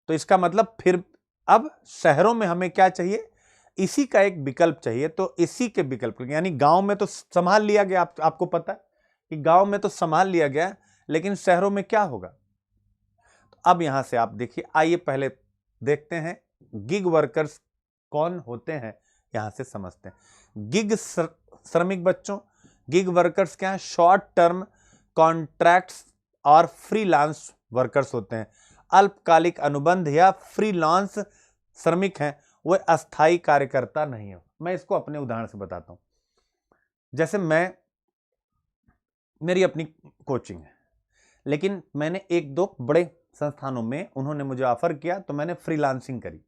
तो इसका मतलब फिर अब शहरों में हमें क्या चाहिए, इसी का एक विकल्प चाहिए। तो इसी के विकल्प, यानी गांव में तो संभाल लिया गया, आपको पता है कि गांव में तो संभाल लिया गया, लेकिन शहरों में क्या होगा। तो अब यहां से आप देखिए, आइए पहले देखते हैं गिग वर्कर्स कौन होते हैं, यहां से समझते हैं। गिग श्रमिक बच्चों, गिग वर्कर्स क्या है, शॉर्ट टर्म कॉन्ट्रैक्ट्स और फ्रीलांस वर्कर्स होते हैं। अल्पकालिक अनुबंध या फ्रीलांस श्रमिक हैं, वो अस्थायी कार्यकर्ता नहीं है। मैं इसको अपने उदाहरण से बताता हूं। जैसे मेरी अपनी कोचिंग है, लेकिन मैंने एक दो बड़े संस्थानों में उन्होंने मुझे ऑफर किया तो मैंने फ्रीलांसिंग करी,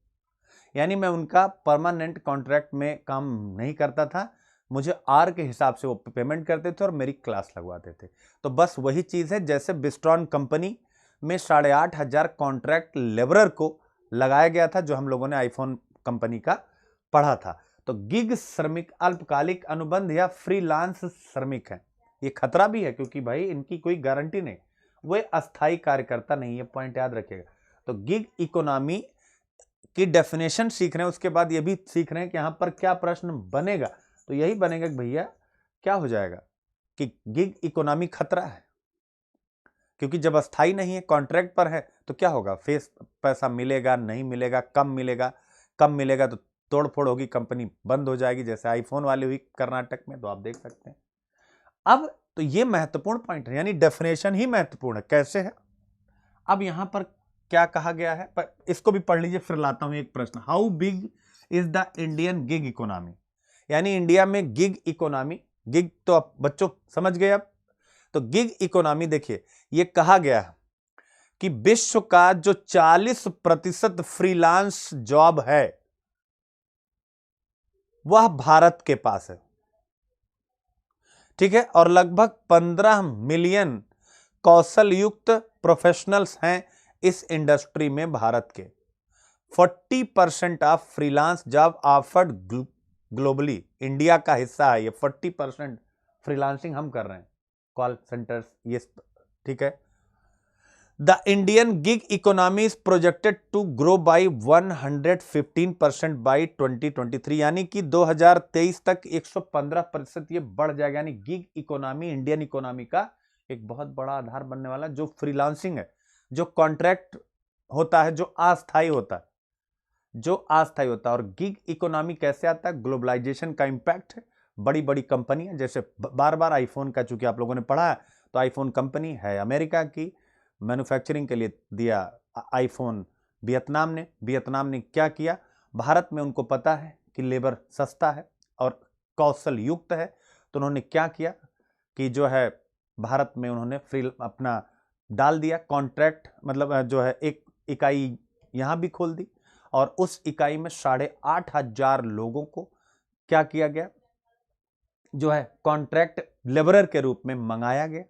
यानी मैं उनका परमानेंट कॉन्ट्रैक्ट में काम नहीं करता था, मुझे आर के हिसाब से वो पेमेंट करते थे और मेरी क्लास लगवाते थे। तो बस वही चीज़ है जैसे बिस्ट्रॉन कंपनी में 8,500 कॉन्ट्रैक्ट लेबरर को लगाया गया था, जो हम लोगों ने आईफोन कंपनी का पढ़ा था। तो गिग श्रमिक अल्पकालिक अनुबंध या फ्रीलांस श्रमिक हैं। ये खतरा भी है क्योंकि भाई इनकी कोई गारंटी नहीं, वे अस्थायी कार्यकर्ता नहीं है, पॉइंट याद रखिएगा। तो गिग इकोनॉमी की डेफिनेशन सीख रहे हैं, उसके बाद ये भी सीख रहे हैं कि यहां पर क्या प्रश्न बनेगा। तो यही बनेगा कि भैया क्या हो जाएगा कि गिग इकोनॉमी खतरा है, क्योंकि जब अस्थाई नहीं है, कॉन्ट्रैक्ट पर है, तो क्या होगा, पैसा मिलेगा नहीं मिलेगा, कम मिलेगा तो तोड़फोड़ होगी, कंपनी बंद हो जाएगी, जैसे आईफोन वाली हुई कर्नाटक में। तो आप देख सकते हैं। अब तो ये महत्वपूर्ण पॉइंट है, यानी डेफिनेशन ही महत्वपूर्ण है। कैसे है, अब यहां पर क्या कहा गया है, पर इसको भी पढ़ लीजिए, फिर लाता हूं एक प्रश्न। How big is the Indian gig economy, यानी इंडिया में गिग इकोनॉमी, गिग तो अब बच्चों समझ गए। अब तो गिग इकोनॉमी देखिए, ये कहा गया है कि विश्व का जो 40% फ्रीलांस जॉब है वह भारत के पास है, ठीक है, और लगभग 15 मिलियन कौशल युक्त प्रोफेशनल्स हैं इस इंडस्ट्री में भारत के। 40% of freelance job offered globally, India का हिस्सा है ये। 40% फ्रीलांसिंग हम कर रहे हैं, कॉल सेंटर्स, ये ठीक है। The Indian gig economy is projected to grow by 115% by 2023, यानी कि 2023 तक 115% ये बढ़ जाएगा। यानी गिग इकोनॉमी इंडियन इकोनॉमी का एक बहुत बड़ा आधार बनने वाला, जो फ्रीलांसिंग है, जो कॉन्ट्रैक्ट होता है, जो अस्थायी होता है, और गिग इकोनॉमी कैसे आता है, ग्लोबलाइजेशन का इंपैक्ट है। बड़ी बड़ी कंपनियां, जैसे बार बार आईफोन का चूंकि आप लोगों ने पढ़ा है, तो आईफोन कंपनी है अमेरिका की, मैन्युफैक्चरिंग के लिए दिया आईफोन वियतनाम ने क्या किया, भारत में उनको पता है कि लेबर सस्ता है और कौशल युक्त है, तो उन्होंने क्या किया कि जो है भारत में उन्होंने फ्री अपना डाल दिया कॉन्ट्रैक्ट, मतलब जो है एक इकाई यहां भी खोल दी, और उस इकाई में 8,500 लोगों को क्या किया गया, जो है कॉन्ट्रैक्ट लेबरर के रूप में मंगाया गया।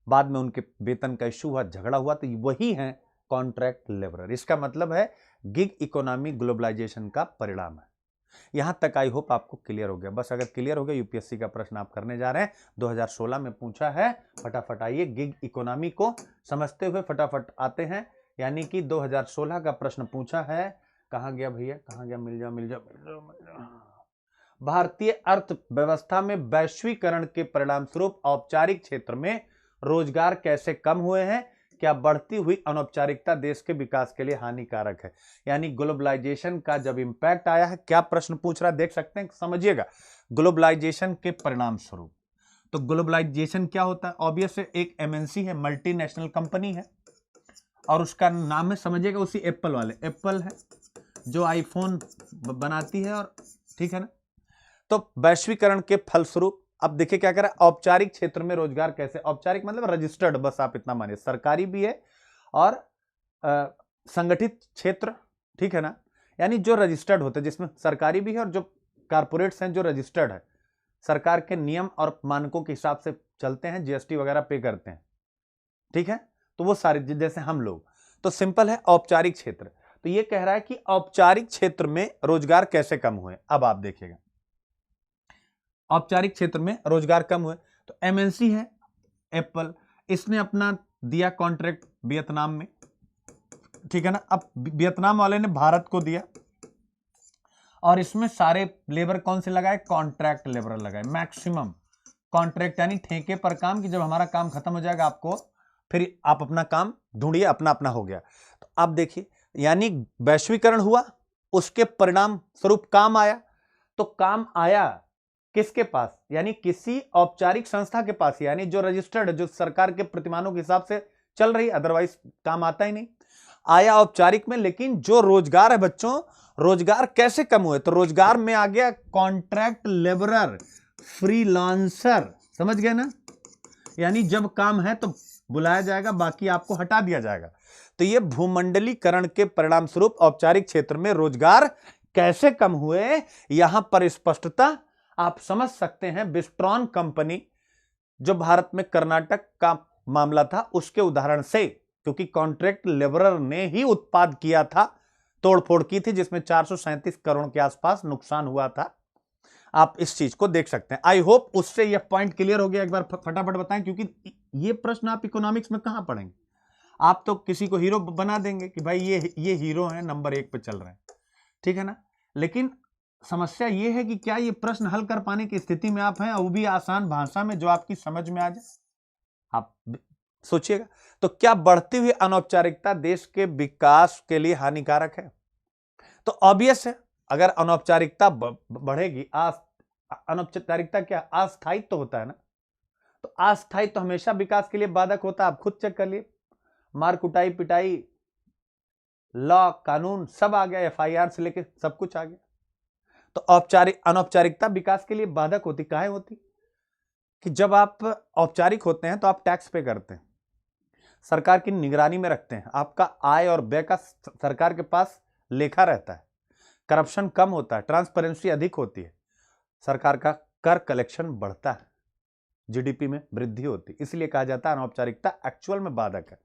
बाद में उनके वेतन का इश्यू हुआ, झगड़ा हुआ, तो वही है कॉन्ट्रैक्ट लेबरर। इसका मतलब है गिग इकोनॉमी ग्लोबलाइजेशन का परिणाम है। यहां तक आई होप आपको क्लियर हो गया। बस अगर क्लियर हो गया, यूपीएससी का प्रश्न आप करने जा रहे हैं, 2016 में पूछा है। फटाफट आइए, गिग इकोनॉमी को समझते हुए फटाफट आते हैं। यानी कि 2016 का प्रश्न पूछा है, कहां गया भैया, कहां गया, मिल जाओ। भारतीय अर्थव्यवस्था में वैश्वीकरण के परिणाम स्वरूप औपचारिक क्षेत्र में रोजगार कैसे कम हुए हैं, क्या बढ़ती हुई अनौपचारिकता देश के विकास के लिए हानिकारक है। यानी ग्लोबलाइजेशन का जब इंपैक्ट आया है, क्या प्रश्न पूछ रहा है देख सकते हैं, समझिएगा। ग्लोबलाइजेशन के परिणाम स्वरूप, तो ग्लोबलाइजेशन क्या होता है, ऑब्वियस एक एमएनसी है, मल्टीनेशनल कंपनी है, और उसका नाम है, समझिएगा, उसी एप्पल वाले, एप्पल है जो आईफोन बनाती है, और ठीक है ना। तो वैश्वीकरण के फलस्वरूप अब देखिए क्या करें, औपचारिक क्षेत्र में रोजगार कैसे, औपचारिक मतलब रजिस्टर्ड, बस आप इतना मानिए, सरकारी भी है और संगठित क्षेत्र, ठीक है ना, यानी जो रजिस्टर्ड होते हैं, जिसमें सरकारी भी है और जो कारपोरेट्स हैं जो रजिस्टर्ड है, सरकार के नियम और मानकों के हिसाब से चलते हैं, जीएसटी वगैरह पे करते हैं, ठीक है, तो वो सारे जैसे हम लोग। तो सिंपल है औपचारिक क्षेत्र। तो ये कह रहा है कि औपचारिक क्षेत्र में रोजगार कैसे कम हुए। अब आप देखिएगा औपचारिक क्षेत्र में रोजगार कम हुए, तो एमएनसी है एप्पल, इसने अपना दिया कॉन्ट्रैक्ट वियतनाम में, ठीक है ना। अब वियतनाम वाले ने भारत को दिया और इसमें सारे लेबर कौन से लगाए, कॉन्ट्रैक्ट लेबर लगाए, मैक्सिमम कॉन्ट्रैक्ट यानी ठेके पर काम, कि जब हमारा काम खत्म हो जाएगा आपको फिर आप अपना काम ढूंढिए, अपना अपना हो गया। तो आप देखिए यानी वैश्वीकरण हुआ, उसके परिणाम स्वरूप काम आया। तो काम आया किसके पास, यानी किसी औपचारिक संस्था के पास, यानी जो रजिस्टर्ड है, जो सरकार के प्रतिमानों के हिसाब से चल रही, अदरवाइज काम आता ही नहीं। आया औपचारिक में, लेकिन जो रोजगार है बच्चों, रोजगार कैसे कम हुए, तो रोजगार में आ गया कॉन्ट्रैक्ट लेबरर, फ्रीलांसर, समझ गए ना, यानी जब काम है तो बुलाया जाएगा, बाकी आपको हटा दिया जाएगा। तो ये भूमंडलीकरण के परिणाम स्वरूप औपचारिक क्षेत्र में रोजगार कैसे कम हुए, यहां पर स्पष्टता आप समझ सकते हैं। विस्ट्रॉन कंपनी जो भारत में कर्नाटक का मामला था उसके उदाहरण से, क्योंकि कॉन्ट्रैक्ट लेबरर ने ही उत्पाद किया था, तोड़फोड़ की थी, जिसमें 437 करोड़ के आसपास नुकसान हुआ था। आप इस चीज को देख सकते हैं। आई होप उससे यह पॉइंट क्लियर हो गया। एक बार फटाफट बताएं, क्योंकि ये प्रश्न आप इकोनॉमिक्स में कहां पढ़ेंगे। आप तो किसी को हीरो बना देंगे कि भाई ये हीरो है, नंबर 1 पे चल रहे हैं, ठीक है ना, लेकिन समस्या ये है कि क्या ये प्रश्न हल कर पाने की स्थिति में आप हैं, वो भी आसान भाषा में जो आपकी समझ में आ जाए। आप सोचिएगा, तो क्या बढ़ती हुई अनौपचारिकता देश के विकास के लिए हानिकारक है? तो ऑब्वियस है, अगर अनौपचारिकता बढ़ेगी, अनौपचारिकता क्या, अस्थायित्व तो होता है ना, तो अस्थायित्व तो हमेशा विकास के लिए बाधक होता है। आप खुद चेक कर लिए, मार कुटाई पिटाई, लॉ कानून सब आ गया, एफआईआर से लेके सब कुछ आ गया। तो अनौपचारिकता विकास के लिए बाधक होती, काहे होती, कि जब आप औपचारिक होते हैं तो आप टैक्स पे करते हैं, सरकार की निगरानी में रखते हैं, आपका आय और व्यय का सरकार के पास लेखा रहता है, करप्शन कम होता है, ट्रांसपेरेंसी अधिक होती है, सरकार का कर कलेक्शन बढ़ता है, जीडीपी में वृद्धि होती है। इसलिए कहा जाता है अनौपचारिकता एक्चुअल में बाधक है।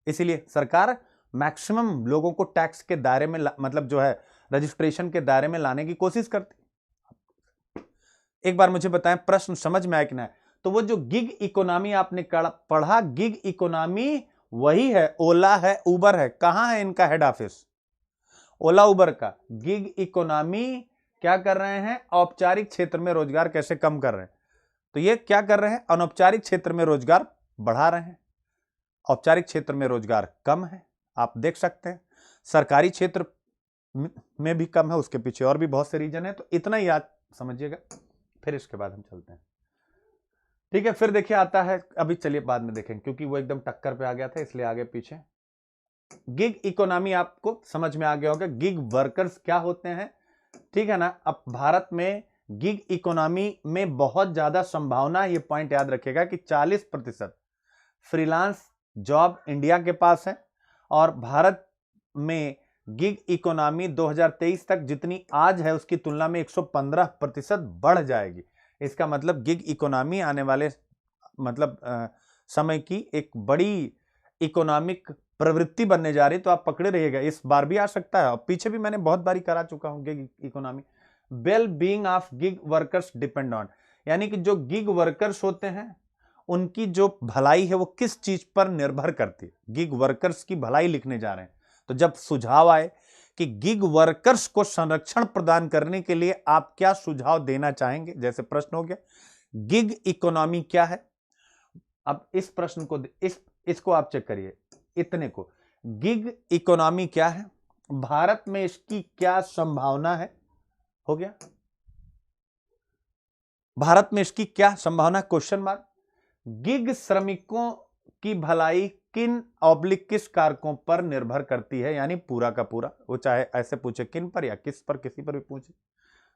इसीलिए सरकार मैक्सिमम लोगों को टैक्स के दायरे में मतलब जो है रजिस्ट्रेशन के दायरे में लाने की कोशिश करती है। एक बार मुझे बताएं, प्रश्न समझ में आया कि नहीं। तो वो जो गिग इकोनॉमी आपने पढ़ा, गिग इकोनॉमी वही है, ओला है, उबर है। कहां है इनका हेड ऑफिस? ओला उबर का। गिग इकोनॉमी क्या कर रहे हैं, औपचारिक क्षेत्र में रोजगार कैसे कम कर रहे हैं। तो ये क्या कर रहे हैं, अनौपचारिक क्षेत्र में रोजगार बढ़ा रहे हैं, औपचारिक क्षेत्र में रोजगार कम है। आप देख सकते हैं सरकारी क्षेत्र में भी कम है, उसके पीछे और भी बहुत से रीजन है। तो इतना ही याद समझिएगा, फिर इसके बाद हम चलते हैं, ठीक है। फिर देखिए आता है, अभी चलिए बाद में देखेंगे क्योंकि वो एकदम टक्कर पे आ गया था, इसलिए आगे पीछे। गिग इकोनॉमी आपको समझ में आ गया होगा, गिग वर्कर्स क्या होते हैं, ठीक है ना। अब भारत में गिग इकोनॉमी में बहुत ज्यादा संभावना है, ये पॉइंट याद रखिएगा कि 40% फ्रीलांस जॉब इंडिया के पास है, और भारत में गिग इकोनॉमी 2023 तक जितनी आज है उसकी तुलना में 115% बढ़ जाएगी। इसका मतलब गिग इकोनॉमी आने वाले मतलब समय की एक बड़ी इकोनॉमिक प्रवृत्ति बनने जा रही। तो आप पकड़े रहिएगा, इस बार भी आ सकता है, और पीछे भी मैंने बहुत बारी करा चुका हूं gig economy. Well being of gig workers depend on, यानी कि जो गिग वर्कर्स होते हैं उनकी जो भलाई है वो किस चीज पर निर्भर करती है। गिग वर्कर्स की भलाई लिखने जा रहे हैं, तो जब सुझाव आए कि गिग वर्कर्स को संरक्षण प्रदान करने के लिए आप क्या सुझाव देना चाहेंगे, जैसे प्रश्न हो गया गिग इकोनॉमी क्या है। अब इस प्रश्न को इसको आप चेक करिए, इतने को, गिग इकोनॉमी क्या है, भारत में इसकी क्या संभावना है, हो गया, भारत में इसकी क्या संभावना, क्वेश्चन मार्क। गिग श्रमिकों की भलाई किन किस कारकों पर निर्भर करती है, यानी पूरा का पूरा, वो चाहे ऐसे पूछे किन पर या किस पर, किसी पर भी पूछे,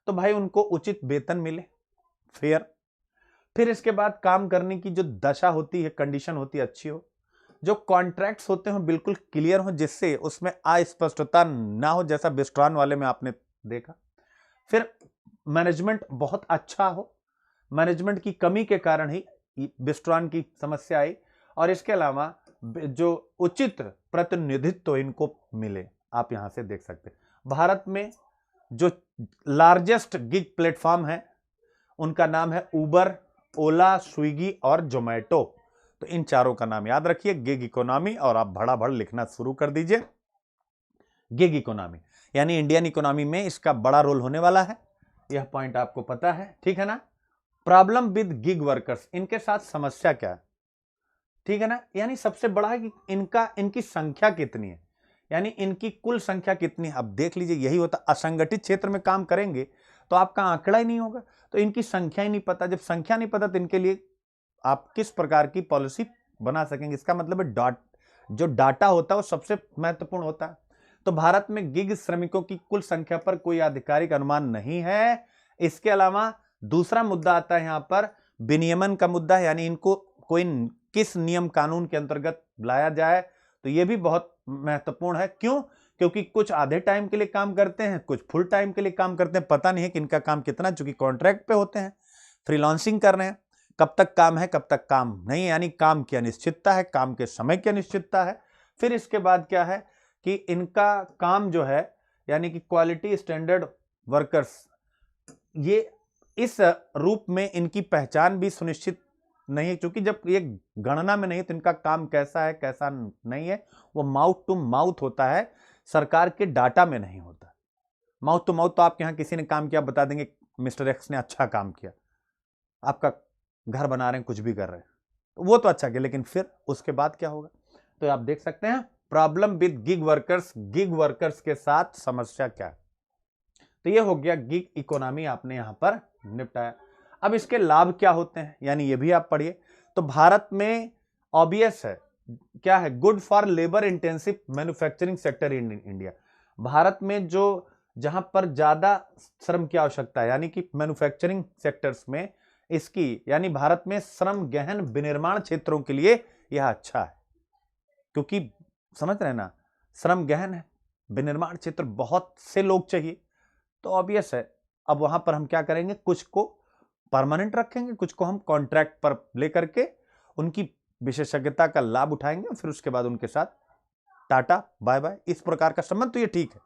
तो भाई उनको उचित वेतन मिले, फेयर, फिर इसके बाद काम करने की जो दशा होती है, कंडीशन होती है, अच्छी हो, जो कॉन्ट्रैक्ट्स होते हैं बिल्कुल क्लियर हो, जिससे उसमें अस्पष्टता ना हो, जैसा बिस्ट्रॉन वाले में आपने देखा। फिर मैनेजमेंट बहुत अच्छा हो, मैनेजमेंट की कमी के कारण ही बिस्ट्रॉन की समस्या आई। और इसके अलावा जो उचित प्रतिनिधित्व इनको मिले, आप यहां से देख सकते हैं। भारत में जो लार्जेस्ट गिग प्लेटफॉर्म है उनका नाम है उबर, ओला, स्विगी और जोमेटो। तो इन चारों का नाम याद रखिए, गिग इकोनॉमी, और आप भड़ा भड़ लिखना शुरू कर दीजिए। गिग इकोनॉमी यानी इंडियन इकोनॉमी में इसका बड़ा रोल होने वाला है, यह पॉइंट आपको पता है, ठीक है ना। प्रॉब्लम विद गिग वर्कर्स, इनके साथ समस्या क्या है, ठीक है ना। यानी सबसे बड़ा है कि इनकी संख्या कितनी है, यानी इनकी कुल संख्या कितनी है। अब देख लीजिए, यही होता, असंगठित क्षेत्र में काम करेंगे तो आपका आंकड़ा ही नहीं होगा, तो इनकी संख्या ही नहीं पता। जब संख्या नहीं पता तो इनके लिए आप किस प्रकार की पॉलिसी बना सकेंगे। इसका मतलब है जो डाटा होता है वो सबसे महत्वपूर्ण होता है। तो भारत में गिग श्रमिकों की कुल संख्या पर कोई आधिकारिक अनुमान नहीं है। इसके अलावा दूसरा मुद्दा आता है यहां पर विनियमन का मुद्दा, यानी इनको कोई किस नियम कानून के अंतर्गत लाया जाए, तो यह भी बहुत महत्वपूर्ण है। क्यों? क्योंकि कुछ आधे टाइम के लिए काम करते हैं, कुछ फुल टाइम के लिए काम करते हैं, पता नहीं है कि इनका काम कितना, चूंकि कॉन्ट्रैक्ट पे होते हैं, फ्रीलांसिंग कर रहे हैं, कब तक काम है कब तक काम नहीं, यानी काम की अनिश्चितता है, काम के समय की अनिश्चितता है। फिर इसके बाद क्या है कि इनका काम जो है, यानी कि क्वालिटी स्टैंडर्ड वर्कर्स, ये इस रूप में इनकी पहचान भी सुनिश्चित नहीं है, क्योंकि जब ये गणना में नहीं तो इनका काम कैसा है कैसा नहीं है, वो माउथ टू माउथ होता है, सरकार के डाटा में नहीं होता। माउथ टू माउथ तो आपके यहां किसी ने काम किया बता देंगे मिस्टर एक्स ने अच्छा काम किया, आपका घर बना रहे हैं, कुछ भी कर रहे हैं, तो वो तो अच्छा किया, लेकिन फिर उसके बाद क्या होगा। तो आप देख सकते हैं problem with gig workers, gig workers के साथ समस्या क्या है। तो ये हो गया गिग इकोनॉमी, आपने यहां पर निपटाया। अब इसके लाभ क्या होते हैं, यानी ये भी आप पढ़िए। तो भारत में ऑब्वियस है क्या है, good for labour intensive manufacturing sector in India. Bharat में जो जहां पर ज्यादा श्रम की आवश्यकता है, यानी कि मैन्युफैक्चरिंग सेक्टर्स में इसकी, यानी भारत में श्रम गहन विनिर्माण क्षेत्रों के लिए यह अच्छा है, क्योंकि समझ रहे ना, श्रम गहन है, विनिर्माण क्षेत्र बहुत से लोग चाहिए, तो ऑब्वियस है अब वहां पर हम क्या करेंगे, कुछ को परमानेंट रखेंगे, कुछ को हम कॉन्ट्रैक्ट पर लेकर के उनकी विशेषज्ञता का लाभ उठाएंगे, फिर उसके बाद उनके साथ टाटा बाय बाय, इस प्रकार का संबंध। तो ये ठीक है,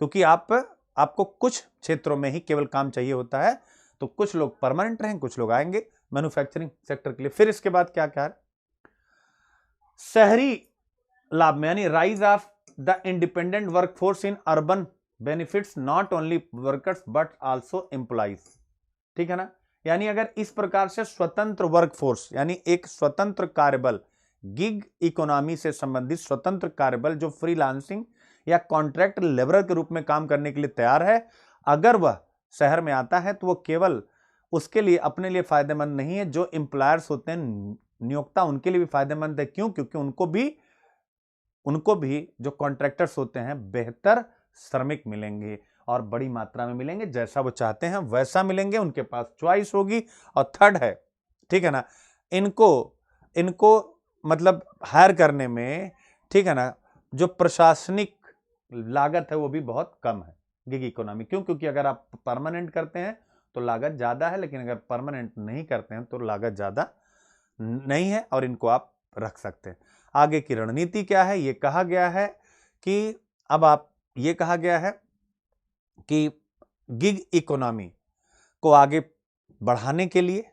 क्योंकि आपको कुछ क्षेत्रों में ही केवल काम चाहिए होता है, तो कुछ लोग परमानेंट रहेंगे, कुछ लोग आएंगे मैन्युफैक्चरिंग सेक्टर के लिए। फिर इसके बाद क्या क्या है, शहरी लाभ में, यानी rise of the independent workforce in urban benefits not only workers but also employees, ठीक है ना। यानी अगर इस प्रकार से स्वतंत्र वर्कफोर्स, यानी एक स्वतंत्र कार्यबल, गिग इकोनॉमी से संबंधित स्वतंत्र कार्यबल जो फ्रीलांसिंग या कॉन्ट्रैक्ट लेबर के रूप में काम करने के लिए तैयार है, अगर वह शहर में आता है तो वह केवल उसके लिए अपने लिए फायदेमंद नहीं है, जो एम्प्लॉयर्स होते हैं नियोक्ता, उनके लिए भी फायदेमंद है। क्यों? क्योंकि उनको भी जो कॉन्ट्रैक्टर्स होते हैं बेहतर श्रमिक मिलेंगे और बड़ी मात्रा में मिलेंगे, जैसा वो चाहते हैं वैसा मिलेंगे, उनके पास चॉइस होगी। और थर्ड है, ठीक है ना, इनको मतलब हायर करने में, ठीक है ना, जो प्रशासनिक लागत है वो भी बहुत कम है गिग इकोनॉमी। क्यों? क्योंकि अगर आप परमानेंट करते हैं तो लागत ज्यादा है, लेकिन अगर परमानेंट नहीं करते हैं तो लागत ज्यादा नहीं है, और इनको आप रख सकते हैं। आगे की रणनीति क्या है, ये कहा गया है कि ये कहा गया है कि गिग इकोनॉमी को आगे बढ़ाने के लिए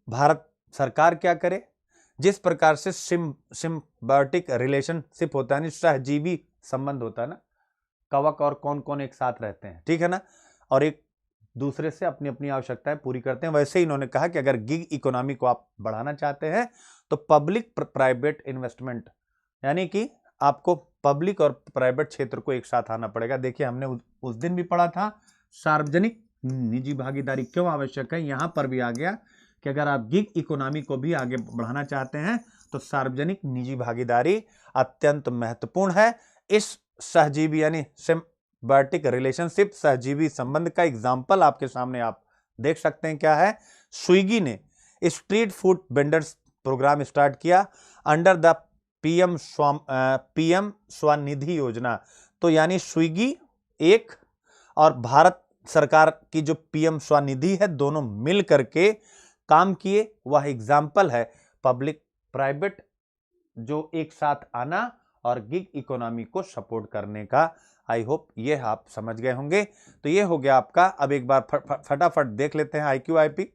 भारत सरकार क्या करे, जिस प्रकार से सिम्बायोटिक रिलेशनशिप होता है, सहजीवी संबंध होता है ना, कवक और कौन कौन एक साथ रहते हैं, ठीक है ना, और एक दूसरे से अपनी अपनी आवश्यकताएं पूरी करते हैं, वैसे ही इन्होंने कहा कि अगर गिग इकोनॉमी को आप बढ़ाना चाहते हैं तो पब्लिक प्राइवेट इन्वेस्टमेंट, यानी कि आपको पब्लिक और प्राइवेट क्षेत्र को एक साथ आना पड़ेगा। देखिए हमने उस दिन भी पढ़ा था सार्वजनिक निजी भागीदारी क्यों आवश्यक है, यहां पर भी आ गया कि अगर आप गिग इकोनॉमी को भी आगे बढ़ाना चाहते हैं तो सार्वजनिक निजी भागीदारी अत्यंत महत्वपूर्ण है। इस सहजीवी यानी सिम्बायोटिक रिलेशनशिप, सहजीवी संबंध का एग्जाम्पल आपके सामने आप देख सकते हैं क्या है। स्विगी ने street food vendors programme start किया अंडर द पीएम स्वनिधि योजना। तो यानी स्विगी एक और भारत सरकार की जो पीएम स्वनिधि है, दोनों मिल करके काम किए। वह एग्जाम्पल है पब्लिक प्राइवेट जो एक साथ आना और गिग इकोनॉमी को सपोर्ट करने का। आई होप ये आप समझ गए होंगे। तो ये हो गया आपका। अब एक बार फटाफट देख लेते हैं IQ IP,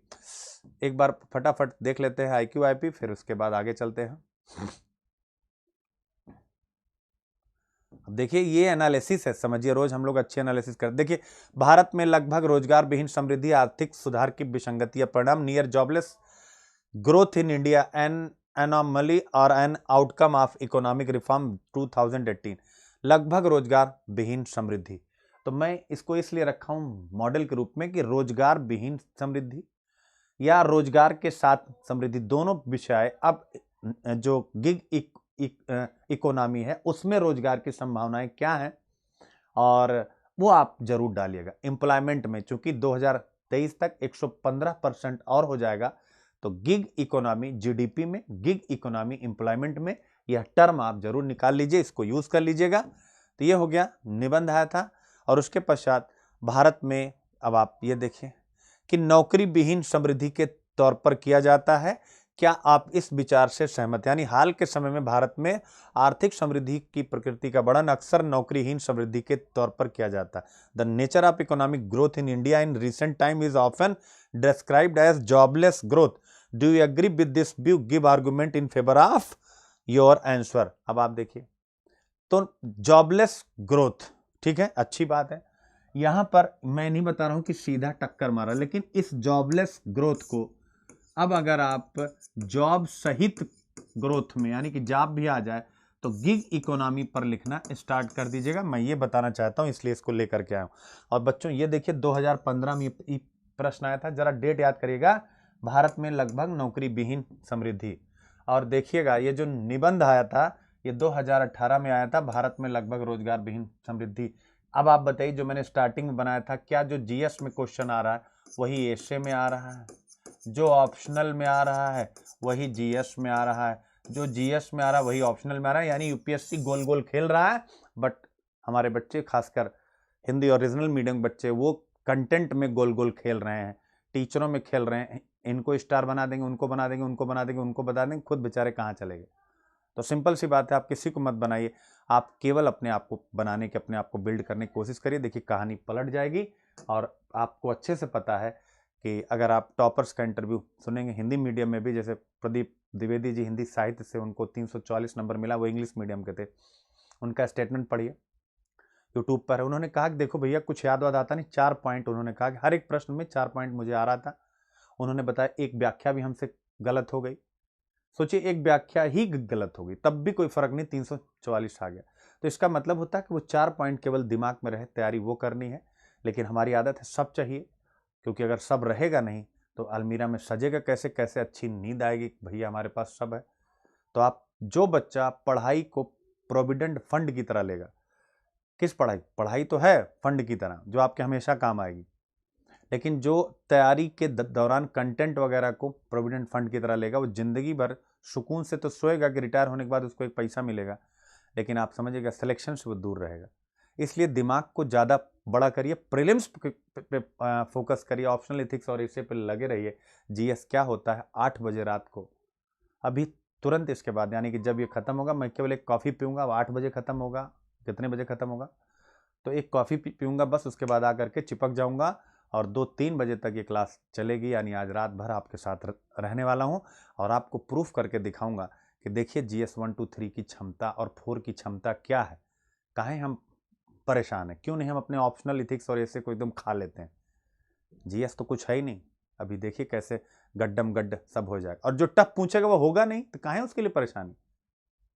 एक बार फटाफट देख लेते हैं IQ IP, फिर उसके बाद आगे चलते हैं। देखिए ये एनालिसिस है, समझिए रोज हम लोग अच्छे एनालिसिस करते। देखिए भारत में लगभग रोजगार विहीन समृद्धि, आर्थिक सुधार की विसंगतियां, परिणाम near jobless growth in India, an anomaly और an outcome of economic reform 2018। लगभग रोजगार विहीन समृद्धि, तो मैं इसको इसलिए रखा हूं मॉडल के रूप में कि रोजगार विहीन समृद्धि या रोजगार के साथ समृद्धि दोनों विषय अब जो गिग इकोनॉमी है उसमें रोजगार की संभावनाएं क्या हैं, और वो आप जरूर डालिएगा एम्प्लॉयमेंट में। चूंकि 2023 तक 115% और हो जाएगा, तो गिग इकोनॉमी जीडीपी में, गिग इकोनॉमी एम्प्लॉयमेंट में, यह टर्म आप जरूर निकाल लीजिए, इसको यूज कर लीजिएगा। तो ये हो गया, निबंध आया था। और उसके पश्चात भारत में अब आप ये देखिए कि नौकरी विहीन समृद्धि के तौर पर किया जाता है। क्या आप इस विचार से सहमत? यानी हाल के समय में भारत में आर्थिक समृद्धि की प्रकृति का वर्णन अक्सर नौकरीहीन समृद्धि के तौर पर किया जाता है। The nature of economic growth in India in recent time is often described as jobless growth. Do you agree with this view? Give argument in favour of your answer. अब आप देखिए, तो जॉबलेस ग्रोथ, ठीक है, अच्छी बात है। यहां पर मैं नहीं बता रहा हूं कि सीधा टक्कर मारा, लेकिन इस जॉबलेस ग्रोथ को अब अगर आप जॉब सहित ग्रोथ में, यानी कि जॉब भी आ जाए, तो गिग इकोनॉमी पर लिखना स्टार्ट कर दीजिएगा। मैं ये बताना चाहता हूं, इसलिए इसको लेकर के आया हूं। और बच्चों ये देखिए 2015 में प्रश्न आया था, जरा डेट याद करिएगा, भारत में लगभग नौकरी विहीन समृद्धि। और देखिएगा ये जो निबंध आया था ये 2018 में आया था, भारत में लगभग रोजगार विहीन समृद्धि। अब आप बताइए, जो मैंने स्टार्टिंग में बनाया था, क्या जो जीएस में क्वेश्चन आ रहा है वही एसए में आ रहा है? जो ऑप्शनल में आ रहा है वही जीएस में आ रहा है? जो जीएस में आ रहा है वही ऑप्शनल में आ रहा है? यानी यूपीएससी गोल गोल खेल रहा है, बट हमारे बच्चे, खासकर हिंदी और रीजनल मीडियम बच्चे, वो कंटेंट में गोल गोल खेल रहे हैं, टीचरों में खेल रहे हैं। इनको स्टार बना देंगे, उनको बना देंगे, उनको बना देंगे, उनको बता देंगे, खुद बेचारे कहाँ चले गए। तो सिंपल सी बात है, आप किसी को मत बनाइए, आप केवल अपने आप को बनाने के, अपने आप को बिल्ड करने की कोशिश करिए। देखिए कहानी पलट जाएगी। और आपको अच्छे से पता है कि अगर आप टॉपर्स का इंटरव्यू सुनेंगे हिंदी मीडियम में भी, जैसे प्रदीप द्विवेदी जी हिंदी साहित्य से उनको 344 नंबर मिला, वो इंग्लिश मीडियम के थे, उनका स्टेटमेंट पढ़िए, यूट्यूब पर है। उन्होंने कहा कि देखो भैया कुछ याद वाद आता नहीं, 4 पॉइंट उन्होंने कहा कि हर एक प्रश्न में 4 पॉइंट मुझे आ रहा था। उन्होंने बताया एक व्याख्या भी हमसे गलत हो गई। सोचिए एक व्याख्या ही गलत हो गई, तब भी कोई फर्क नहीं, 344 आ गया। तो इसका मतलब होता है कि वो 4 पॉइंट केवल दिमाग में रहे, तैयारी वो करनी है। लेकिन हमारी आदत है सब चाहिए, क्योंकि अगर सब रहेगा नहीं तो अलमीरा में सजेगा कैसे, कैसे अच्छी नींद आएगी? भैया हमारे पास सब है। तो आप, जो बच्चा पढ़ाई को प्रोविडेंट फंड की तरह लेगा, किस पढ़ाई? पढ़ाई तो है फंड की तरह जो आपके हमेशा काम आएगी, लेकिन जो तैयारी के दौरान कंटेंट वगैरह को प्रोविडेंट फंड की तरह लेगा, वो जिंदगी भर सुकून से तो सोएगा कि रिटायर होने के बाद उसको एक पैसा मिलेगा, लेकिन आप समझिएगा सिलेक्शन से वो दूर रहेगा। इसलिए दिमाग को ज़्यादा बड़ा करिए, प्रीलिम्स पे फोकस करिए, ऑप्शनल एथिक्स और इसे पे लगे रहिए। जीएस क्या होता है 8 बजे रात को, अभी तुरंत इसके बाद, यानी कि जब ये खत्म होगा, मैं केवल एक कॉफ़ी पीऊँगा। अब 8 बजे खत्म होगा, कितने बजे खत्म होगा, तो एक कॉफ़ी पीऊँगा बस, उसके बाद आकर के चिपक जाऊँगा और 2-3 बजे तक ये क्लास चलेगी। यानी आज रात भर आपके साथ रहने वाला हूँ और आपको प्रूफ करके दिखाऊंगा कि देखिए जीएस 1, 2, 3 की क्षमता और 4 की क्षमता क्या है। काहे हम परेशान हैं, क्यों नहीं हम अपने ऑप्शनल इथिक्स और ऐसे को एकदम खा लेते हैं? जीएस तो कुछ है ही नहीं। अभी देखिए कैसे गड्डम गड्ड सब हो जाएगा, और जो टफ पूछेगा वो होगा नहीं, तो काहे उसके लिए परेशानी?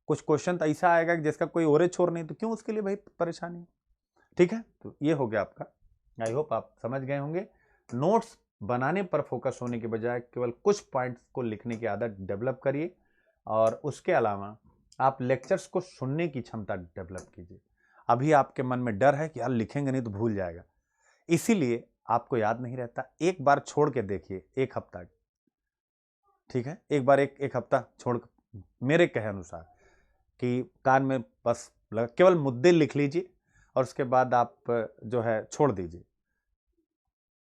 कुछ क्वेश्चन तो ऐसा आएगा कि जिसका कोई ओरे छोर नहीं, तो क्यों उसके लिए भाई परेशानी? ठीक है, तो ये हो गया आपका। आई होप आप समझ गए होंगे। नोट्स बनाने पर फोकस होने के बजाय केवल कुछ पॉइंट्स को लिखने की आदत डेवलप करिए, और उसके अलावा आप लेक्चर्स को सुनने की क्षमता डेवलप कीजिए। अभी आपके मन में डर है कि यार लिखेंगे नहीं तो भूल जाएगा, इसीलिए आपको याद नहीं रहता। एक बार छोड़ के देखिए, एक हफ्ता, ठीक है, एक बार एक हफ्ता छोड़ मेरे कहे अनुसार, कि कान में बस केवल मुद्दे लिख लीजिए और उसके बाद आप जो है छोड़ दीजिए।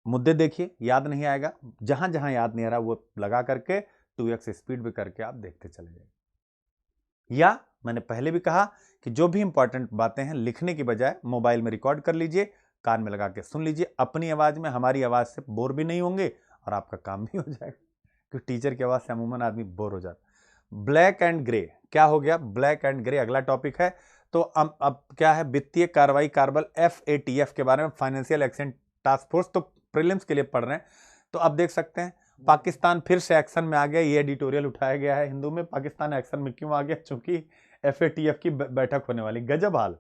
मुद्दे देखिए, याद नहीं आएगा, जहां जहां याद नहीं आ रहा वो लगा करके 2x स्पीड भी करके आप देखते चले जाइए। या मैंने पहले भी कहा कि जो भी इंपॉर्टेंट बातें हैं लिखने की बजाय मोबाइल में रिकॉर्ड कर लीजिए, कान में लगा के सुन लीजिए अपनी आवाज में। हमारी आवाज से बोर भी नहीं होंगे और आपका काम भी हो जाएगा, क्योंकि टीचर की आवाज से अमूमन आदमी बोर हो जाता। ब्लैक एंड ग्रे क्या हो गया? ब्लैक एंड ग्रे अगला टॉपिक है। तो अब क्या है? वित्तीय कार्रवाई कार्बल FATF के बारे में, फाइनेंशियल एक्शन टास्क फोर्स। तो प्रीलिम्स के लिए पढ़ रहे हैं तो अब देख सकते हैं पाकिस्तान फिर से एक्शन में आ गया। ये एडिटोरियल उठाया गया है हिंदू में। पाकिस्तान एक्शन में क्यों आ गया? चूंकि FATF की बैठक होने वाली। गजब हाल।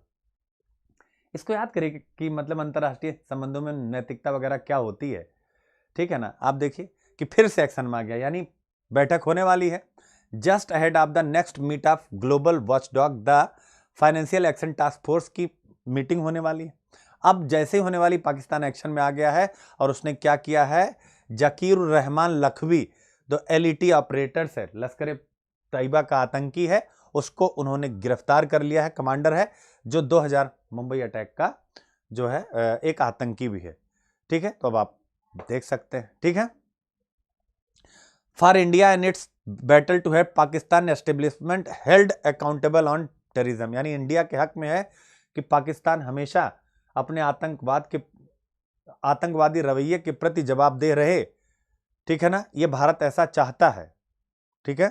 इसको याद करिए कि मतलब अंतरराष्ट्रीय संबंधों में नैतिकता वगैरह क्या होती है, ठीक है ना। आप देखिए कि फिर से एक्शन में आ गया, यानी बैठक होने वाली है। Just ahead of the next meet of global watchdog, the financial action task force की मीटिंग होने वाली है। अब जैसे ही होने वाली, पाकिस्तान एक्शन में आ गया है और उसने क्या किया है? जकीर रहमान लखवी जो LET ऑपरेटर्स है, लश्कर तैयबा का आतंकी है, उसको उन्होंने गिरफ्तार कर लिया है। कमांडर है जो 2000 मुंबई अटैक का जो है एक आतंकी भी है, ठीक है। तो अब आप देख सकते हैं, ठीक है। For India and its battle to have Pakistan establishment held accountable on terrorism, यानी इंडिया के हक में है कि पाकिस्तान हमेशा अपने आतंकवादी रवैये के प्रति जवाबदेह रहे, ठीक है ना। ये भारत ऐसा चाहता है, ठीक है।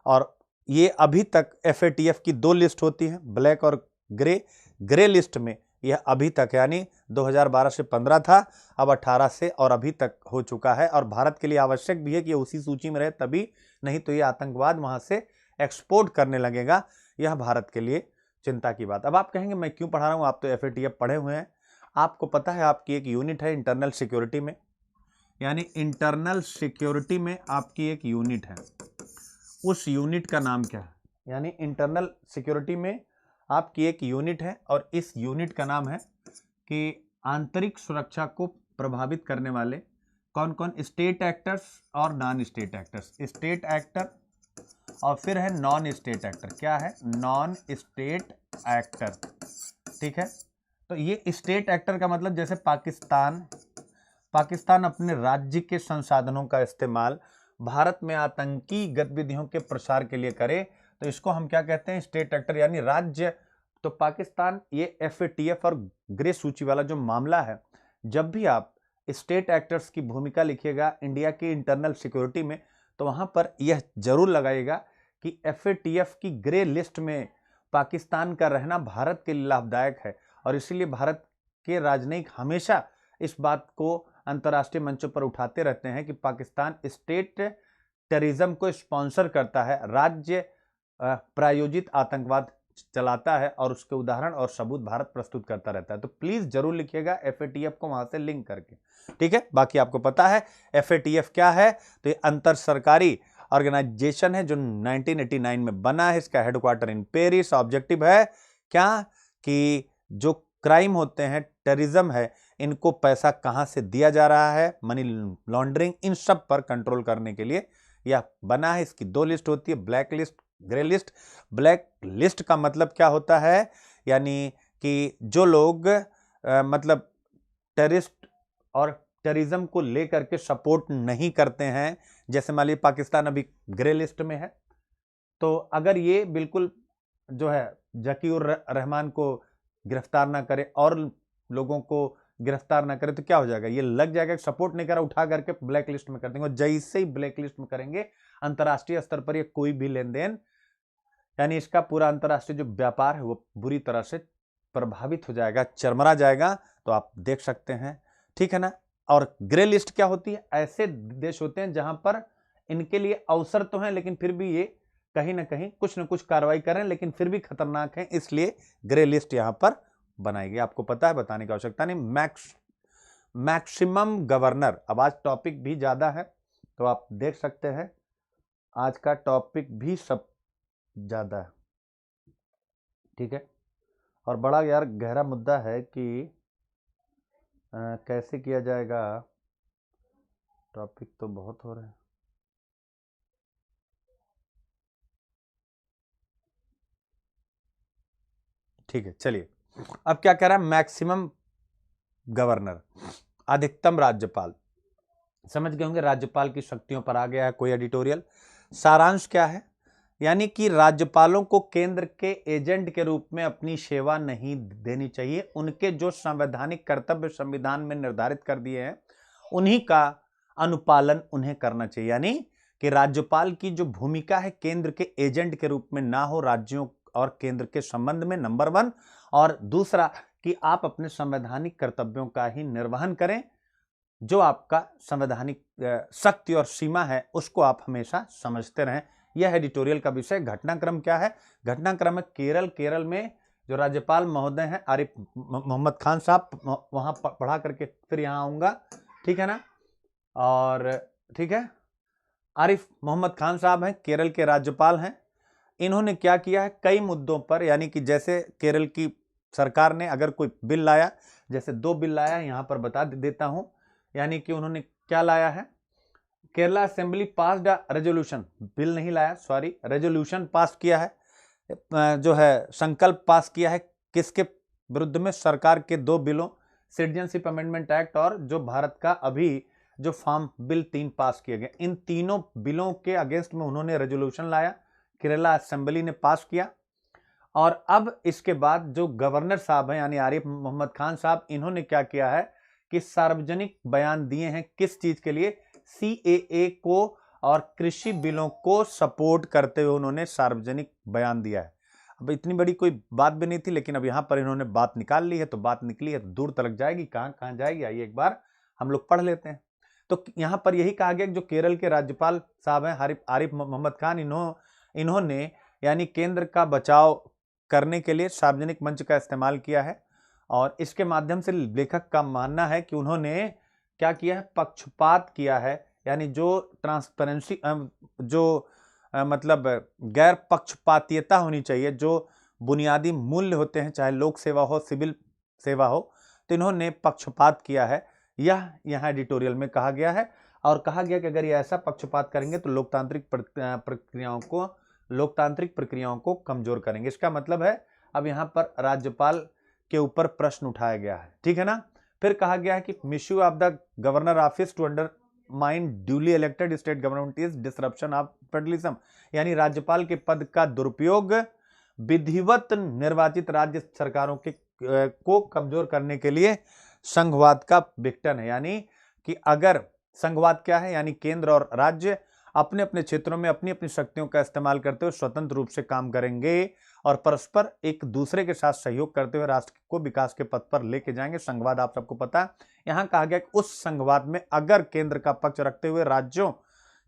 और ये अभी तक FATF की 2 लिस्ट होती है, ब्लैक और ग्रे। ग्रे लिस्ट में यह अभी तक यानी 2012 से 15 था, अब 18 से और अभी तक हो चुका है। और भारत के लिए आवश्यक भी है कि उसी सूची में रहे, तभी नहीं तो ये आतंकवाद वहां से एक्सपोर्ट करने लगेगा। यह भारत के लिए चिंता की बात। अब आप कहेंगे मैं क्यों पढ़ा रहा हूं, आप तो FATF पढ़े हुए हैं। आपको पता है आपकी एक यूनिट है इंटरनल सिक्योरिटी में, यानी इंटरनल सिक्योरिटी में आपकी एक यूनिट है, उस यूनिट का नाम क्या है? यानी इंटरनल सिक्योरिटी में आपकी एक यूनिट है और इस यूनिट का नाम है कि आंतरिक सुरक्षा को प्रभावित करने वाले कौन कौन? स्टेट एक्टर्स और non state actors. State actor और फिर है नॉन स्टेट एक्टर। क्या है? नॉन स्टेट एक्टर, ठीक है। तो ये स्टेट एक्टर का मतलब जैसे पाकिस्तान अपने राज्य के संसाधनों का इस्तेमाल भारत में आतंकी गतिविधियों के प्रसार के लिए करे, तो इसको हम क्या कहते हैं? स्टेट एक्टर, यानी राज्य। तो पाकिस्तान ये FATF और ग्रे सूची वाला जो मामला है, जब भी आप स्टेट एक्टर्स की भूमिका लिखिएगा इंडिया की इंटरनल सिक्योरिटी में, तो वहां पर यह जरूर लगाइएगा कि FATF की ग्रे लिस्ट में पाकिस्तान का रहना भारत के लिए लाभदायक है। और इसीलिए भारत के राजनयिक हमेशा इस बात को अंतर्राष्ट्रीय मंचों पर उठाते रहते हैं कि पाकिस्तान स्टेट टेररिज्म को स्पॉन्सर करता है, राज्य प्रायोजित आतंकवाद चलाता है, और उसके उदाहरण और सबूत भारत प्रस्तुत करता रहता है। तो प्लीज जरूर लिखिएगा FATF को वहां से लिंक करके, ठीक है। बाकी आपको पता है FATF क्या है? तो ये अंतर सरकारी ऑर्गेनाइजेशन है जो 1989 में बना है। इसका हेडक्वार्टर इन पेरिस। ऑब्जेक्टिव है क्या? कि जो क्राइम होते हैं, टेररिज्म है, इनको पैसा कहां से दिया जा रहा है, मनी लॉन्ड्रिंग, इन सब पर कंट्रोल करने के लिए यह बना है। इसकी 2 लिस्ट होती है, black list, grey list. Black list का मतलब क्या होता है? यानी कि जो लोग मतलब टेररिस्ट और टेररिज्म को लेकर के सपोर्ट नहीं करते हैं, जैसे मान लीजिए पाकिस्तान अभी ग्रे लिस्ट में है, तो अगर ये बिल्कुल जो है जकीउर रहमान को गिरफ्तार ना करे और लोगों को गिरफ्तार ना करे, तो क्या हो जाएगा? ये लग जाएगा, सपोर्ट नहीं करा, उठा करके ब्लैक लिस्ट में कर देंगे। और जैसे ही ब्लैक लिस्ट में करेंगे, अंतर्राष्ट्रीय स्तर पर ये कोई भी लेन देन, यानी इसका पूरा अंतर्राष्ट्रीय जो व्यापार है वो बुरी तरह से प्रभावित हो जाएगा, चरमरा जाएगा। तो आप देख सकते हैं, ठीक है ना। और ग्रे लिस्ट क्या होती है? ऐसे देश होते हैं जहां पर इनके लिए अवसर तो है, लेकिन फिर भी ये कहीं ना कहीं कुछ ना कुछ कार्रवाई करें, लेकिन फिर भी खतरनाक है, इसलिए ग्रे लिस्ट यहां पर बनाई गई। आपको पता है, बताने की आवश्यकता नहीं। Maximum governor. अब आज टॉपिक भी ज्यादा है, तो आप देख सकते हैं आज का टॉपिक भी सब ज्यादा है, ठीक है। और बड़ा यार गहरा मुद्दा है कि कैसे किया जाएगा। टॉपिक तो बहुत हो रहे हैं। ठीक है, चलिए अब क्या कह रहा है, मैक्सिमम गवर्नर, अधिकतम राज्यपाल। समझ गए होंगे राज्यपाल की शक्तियों पर आ गया है कोई एडिटोरियल। सारांश क्या है, यानी कि राज्यपालों को केंद्र के एजेंट के रूप में अपनी सेवा नहीं देनी चाहिए, उनके जो संवैधानिक कर्तव्य संविधान में निर्धारित कर दिए हैं उन्हीं का अनुपालन उन्हें करना चाहिए। यानी कि राज्यपाल की जो भूमिका है केंद्र के एजेंट के रूप में ना हो राज्यों और केंद्र के संबंध में, नंबर 1, और दूसरा कि आप अपने संवैधानिक कर्तव्यों का ही निर्वहन करें, जो आपका संवैधानिक शक्ति और सीमा है उसको आप हमेशा समझते रहें। यह एडिटोरियल का विषय। घटनाक्रम क्या है, घटनाक्रम है केरल में जो राज्यपाल महोदय हैं आरिफ मोहम्मद खान साहब, वहां पढ़ा करके फिर यहां आऊंगा, ठीक है ना। और ठीक है, आरिफ मोहम्मद खान साहब हैं, केरल के राज्यपाल हैं। इन्होंने क्या किया है कई मुद्दों पर, यानी कि जैसे केरल की सरकार ने अगर कोई बिल लाया, जैसे 2 बिल लाया यहां पर बता देता हूं, यानी कि उन्होंने क्या लाया है, Kerala assembly passed resolution, bill नहीं लाया सॉरी, रेजोल्यूशन पास किया है, जो है संकल्प पास किया है, किसके विरुद्ध में, सरकार के 2 बिलों, सिटीजनशिप अमेंडमेंट एक्ट और जो भारत का अभी जो फार्म बिल 3 पास किए गए, इन तीनों बिलों के अगेंस्ट में उन्होंने रेजोल्यूशन लाया, केरला असेंबली ने पास किया। और अब इसके बाद जो गवर्नर साहब हैं यानी आरिफ मोहम्मद खान साहब, इन्होंने क्या किया है कि सार्वजनिक बयान दिए हैं, किस चीज के लिए, सीएए को और कृषि बिलों को सपोर्ट करते हुए उन्होंने सार्वजनिक बयान दिया है। अब इतनी बड़ी कोई बात भी नहीं थी, लेकिन अब यहां पर इन्होंने बात निकाल ली है, तो बात निकली है तो दूर तक जाएगी, कहां कहां जाएगी आइए एक बार हम लोग पढ़ लेते हैं। तो यहां पर यही कहा गया कि जो केरल के राज्यपाल साहब हैं आरिफ मोहम्मद खान, इन्होंने यानी केंद्र का बचाव करने के लिए सार्वजनिक मंच का इस्तेमाल किया है, और इसके माध्यम से लेखक का मानना है कि उन्होंने क्या किया है, पक्षपात किया है, यानी जो ट्रांसपेरेंसी जो मतलब गैर पक्षपातीयता होनी चाहिए, जो बुनियादी मूल्य होते हैं, चाहे लोक सेवा हो सिविल सेवा हो, तो इन्होंने पक्षपात किया है, यह यहाँ एडिटोरियल में कहा गया है। और कहा गया कि अगर ये ऐसा पक्षपात करेंगे तो लोकतांत्रिक प्रक्रियाओं को कमजोर करेंगे। इसका मतलब है अब यहाँ पर राज्यपाल के ऊपर प्रश्न उठाया गया है, ठीक है ना। फिर कहा गया है कि misuse of the governor office to undermine duly elected state government is disruption of federalism, यानी राज्यपाल के पद का दुरुपयोग विधिवत निर्वाचित राज्य सरकारों के को कमजोर करने के लिए संघवाद का विघटन है। यानी कि अगर संघवाद क्या है, यानी केंद्र और राज्य अपने अपने क्षेत्रों में अपनी अपनी शक्तियों का इस्तेमाल करते हुए स्वतंत्र रूप से काम करेंगे और परस्पर एक दूसरे के साथ सहयोग करते हुए राष्ट्र को विकास के पथ पर लेके जाएंगे। संघवाद आप सबको पता है। यहां कहा गया कि उस संघवाद में अगर केंद्र का पक्ष रखते हुए राज्यों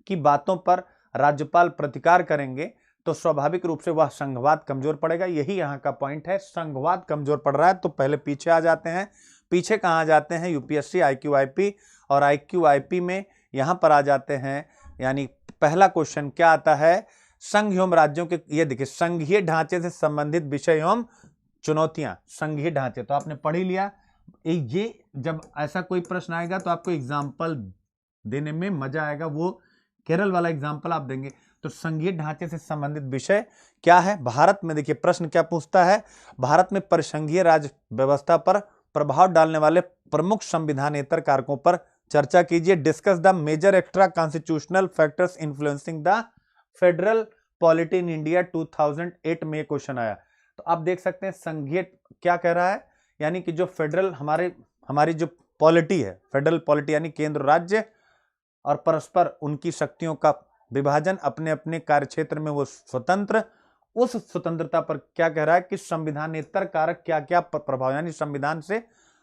की बातों पर राज्यपाल प्रतिकार करेंगे तो स्वाभाविक रूप से वह संघवाद कमजोर पड़ेगा। यही यहां का पॉइंट है, संघवाद कमजोर पड़ रहा है। तो पहले पीछे आ जाते हैं, पीछे कहां जाते हैं, यूपीएससी आईक्यूआईपी, और आईक्यूआईपी में यहां पर आ जाते हैं। यानी पहला क्वेश्चन क्या आता है, संघ एवं राज्यों के, ये देखिए संघीय ढांचे से संबंधित विषय एवं चुनौतियां, संघीय ढांचे तो आपने पढ़ ही लिया। ये जब ऐसा कोई प्रश्न आएगा तो आपको एग्जाम्पल देने में मजा आएगा, वो केरल वाला एग्जाम्पल आप देंगे। तो संघीय ढांचे से संबंधित विषय क्या है, भारत में देखिए प्रश्न क्या पूछता है, भारत में परिसंघीय राज्य व्यवस्था पर प्रभाव डालने वाले प्रमुख संविधानेतर कारकों पर चर्चा कीजिए। Discuss the major extra constitutional factors influencing the federal polity in India 2008 में क्वेश्चन आया। तो आप देख सकते हैं संघीय क्या कह रहा है, यानी कि जो फेडरल हमारी जो पॉलिटी है, फेडरल पॉलिटी यानी केंद्र राज्य और परस्पर उनकी शक्तियों का विभाजन, अपने अपने कार्यक्षेत्र में वो स्वतंत्र, उस स्वतंत्रता पर क्या कह रहा है कि संविधानेतर कारक क्या क्या प्रभाव, यानी संविधान से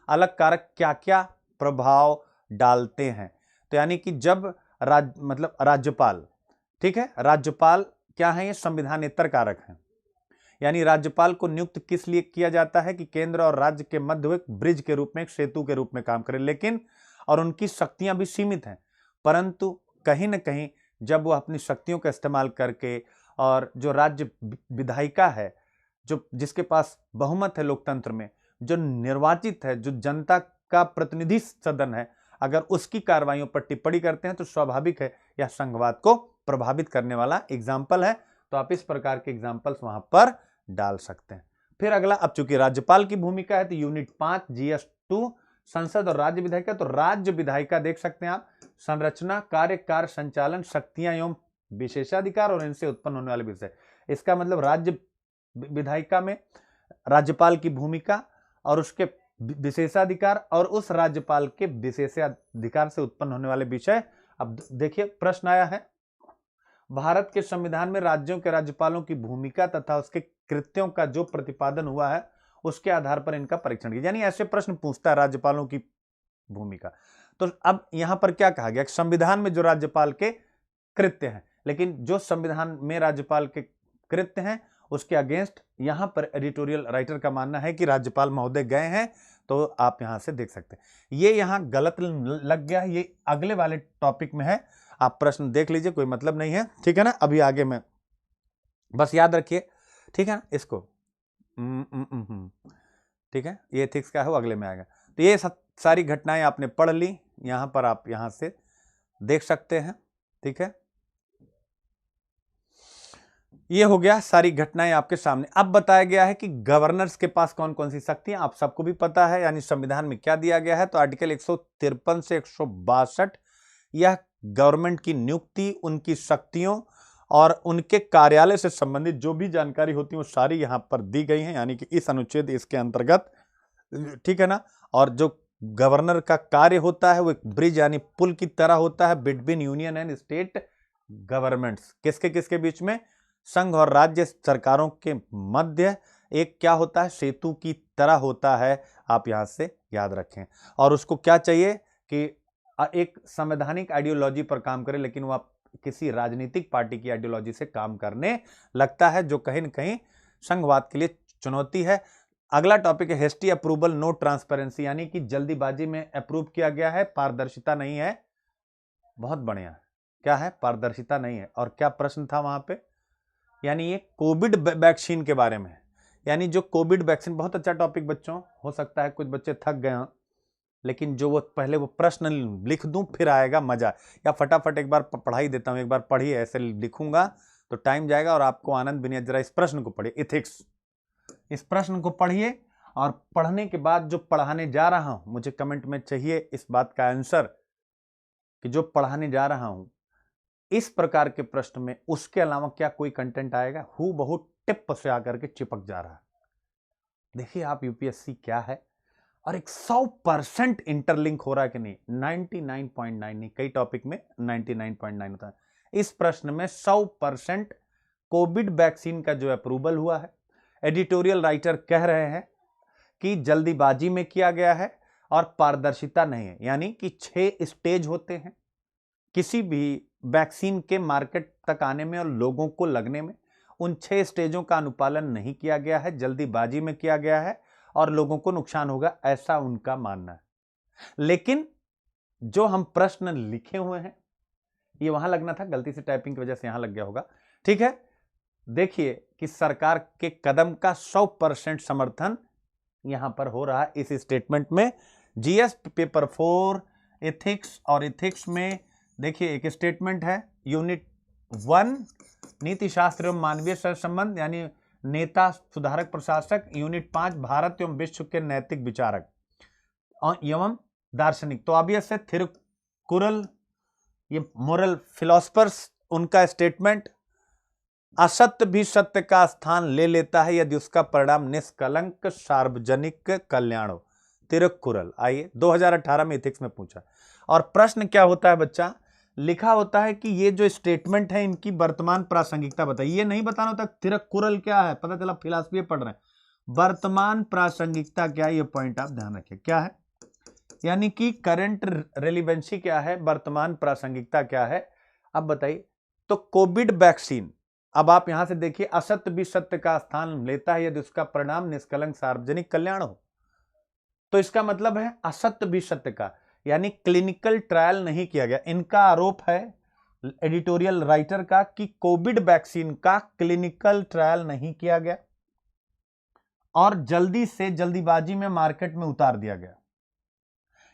अलग कारक क्या क्या प्रभाव डालते हैं। तो यानी कि जब राज्यपाल, ठीक है, राज्यपाल क्या है, ये संविधानेतर कारक हैं। यानी राज्यपाल को नियुक्त किस लिए किया जाता है कि केंद्र और राज्य के मध्य एक ब्रिज के रूप में, एक सेतु के रूप में काम करे, लेकिन और उनकी शक्तियां भी सीमित हैं, परंतु कहीं ना कहीं जब वो अपनी शक्तियों का इस्तेमाल करके, और जो राज्य विधायिका है, जो जिसके पास बहुमत है लोकतंत्र में, जो निर्वाचित है, जो जनता का प्रतिनिधि सदन है, अगर उसकी कार्रवाइयों पर टिप्पणी करते हैं तो स्वाभाविक है यह संघवाद को प्रभावित करने वाला एग्जाम्पल है। तो आप इस प्रकार के एग्जाम्पल्स वहां पर डाल सकते हैं। फिर अगला, अब चूंकि राज्यपाल की भूमिका है तो यूनिट 5 GS2 संसद और राज्य विधायिका। तो राज्य विधायिका देख सकते हैं आप, संरचना, कार्य संचालन, शक्तियां एवं विशेषाधिकार और इनसे उत्पन्न होने वाले विषय। इसका मतलब राज्य विधायिका में राज्यपाल की भूमिका और उसके विशेषाधिकार और उस राज्यपाल के विशेषाधिकार से उत्पन्न होने वाले विषय। अब देखिए प्रश्न आया है, भारत के संविधान में राज्यों के राज्यपालों की भूमिका तथा उसके कृत्यों का जो प्रतिपादन हुआ है उसके आधार पर इनका परीक्षण किया। यानी ऐसे प्रश्न पूछता है राज्यपालों की भूमिका। तो अब यहां पर क्या कहा गया, संविधान में जो राज्यपाल के कृत्य हैं, लेकिन जो संविधान में राज्यपाल के कृत्य हैं उसके अगेंस्ट यहां पर एडिटोरियल राइटर का मानना है कि राज्यपाल महोदय गए हैं। तो आप यहां से देख सकते हैं ये यहां गलत लग गया है, ये अगले वाले टॉपिक में है, आप प्रश्न देख लीजिए, कोई मतलब नहीं है, ठीक है ना। अभी आगे में बस याद रखिए, ठीक है ना इसको, ठीक है, ये एथिक्स का है वो अगले में आएगा। तो ये सारी घटनाएं आपने पढ़ ली, यहां पर आप यहां से देख सकते हैं, ठीक है। ये हो गया सारी घटनाएं आपके सामने। अब बताया गया है कि गवर्नर्स के पास कौन कौन सी शक्तियां, आप सबको भी पता है, यानी संविधान में क्या दिया गया है। तो आर्टिकल 153 से 162 यह गवर्नमेंट की नियुक्ति, उनकी शक्तियों और उनके कार्यालय से संबंधित जो भी जानकारी होती है वो सारी यहां पर दी गई है, यानी कि इस अनुच्छेद इसके अंतर्गत, ठीक है ना। और जो गवर्नर का कार्य होता है वो एक ब्रिज यानी पुल की तरह होता है between union and state governments, किसके किसके बीच में, संघ और राज्य सरकारों के मध्य एक क्या होता है, सेतु की तरह होता है, आप यहां से याद रखें। और उसको क्या चाहिए कि एक संवैधानिक आइडियोलॉजी पर काम करे, लेकिन वो आप किसी राजनीतिक पार्टी की आइडियोलॉजी से काम करने लगता है, जो कहीं न कहीं संघवाद के लिए चुनौती है। अगला टॉपिक है हेस्टी अप्रूवल, नो ट्रांसपेरेंसी, यानी कि जल्दीबाजी में अप्रूव किया गया है, पारदर्शिता नहीं है। बहुत बढ़िया, क्या है, पारदर्शिता नहीं है। और क्या प्रश्न था वहां पे, यानी ये कोविड वैक्सीन के बारे में, यानी जो कोविड वैक्सीन, बहुत अच्छा टॉपिक बच्चों, हो सकता है कुछ बच्चे थक गए हों, लेकिन जो वो पहले वो प्रश्न लिख दूं फिर आएगा मजा, या फटाफट एक बार पढ़ाई देता हूं, एक बार पढ़िए, ऐसे लिखूंगा तो टाइम जाएगा और आपको आनंद भी नहीं। जरा इस प्रश्न को पढ़िए, इथिक्स, इस प्रश्न को पढ़िए और पढ़ने के बाद जो पढ़ाने जा रहा हूं मुझे कमेंट में चाहिए इस बात का आंसर कि जो पढ़ाने जा रहा हूं इस प्रकार के प्रश्न में उसके अलावा क्या कोई कंटेंट आएगा, हु बहुत टिप से आकर के चिपक जा रहा है। देखिए आप यूपीएससी क्या है, और एक 100% इंटरलिंक हो रहा है कि नहीं, 99.9 नहीं, कई टॉपिक में 99.9 होता है, इस प्रश्न में 100% कोविड वैक्सीन का जो अप्रूवल हुआ है, एडिटोरियल राइटर कह रहे हैं कि जल्दीबाजी में किया गया है और पारदर्शिता नहीं है, यानी कि 6 स्टेज होते हैं किसी भी वैक्सीन के मार्केट तक आने में और लोगों को लगने में, उन 6 स्टेजों का अनुपालन नहीं किया गया है, जल्दीबाजी में किया गया है और लोगों को नुकसान होगा, ऐसा उनका मानना है। लेकिन जो हम प्रश्न लिखे हुए हैं, ये वहां लगना था, गलती से टाइपिंग की वजह से यहां लग गया होगा, ठीक है। देखिए कि सरकार के कदम का 100% समर्थन यहां पर हो रहा है इस स्टेटमेंट में। जीएस पेपर 4 एथिक्स, और एथिक्स में देखिए एक स्टेटमेंट है, यूनिट 1 नीति शास्त्र एवं मानवीय सहसंबंध, यानी नेता, सुधारक, प्रशासक, यूनिट 5 भारत एवं विश्व के नैतिक विचारक एवं दार्शनिक। तो अब यह थिरुकुरल, ये मोरल फिलोसफर्स, उनका स्टेटमेंट, असत्य भी सत्य का स्थान ले लेता है यदि उसका परिणाम निष्कलंक सार्वजनिक कल्याण हो। तिरुकुरल, आइए 2018 में एथिक्स में पूछा। और प्रश्न क्या होता है बच्चा, लिखा होता है कि ये जो स्टेटमेंट है इनकी वर्तमान प्रासंगिकता बताइए। ये नहीं बताना होता तिरुकुरल क्या है, पता चला फिलॉसफी पढ़ रहे हैं, वर्तमान प्रासंगिकता क्या है, ये पॉइंट आप ध्यान रखिए, क्या है, यानी कि करंट रेलिवेंसी क्या है, वर्तमान प्रासंगिकता क्या है। अब बताइए, तो कोविड वैक्सीन, अब आप यहां से देखिए, असत्य भी सत्य का स्थान लेता है यदि उसका परिणाम निष्कलंक सार्वजनिक कल्याण हो। तो इसका मतलब है असत्य भी सत्य का, यानी क्लिनिकल ट्रायल नहीं किया गया। इनका आरोप है एडिटोरियल राइटर का कि कोविड वैक्सीन का क्लिनिकल ट्रायल नहीं किया गया और जल्दी से जल्दीबाजी में मार्केट में उतार दिया गया।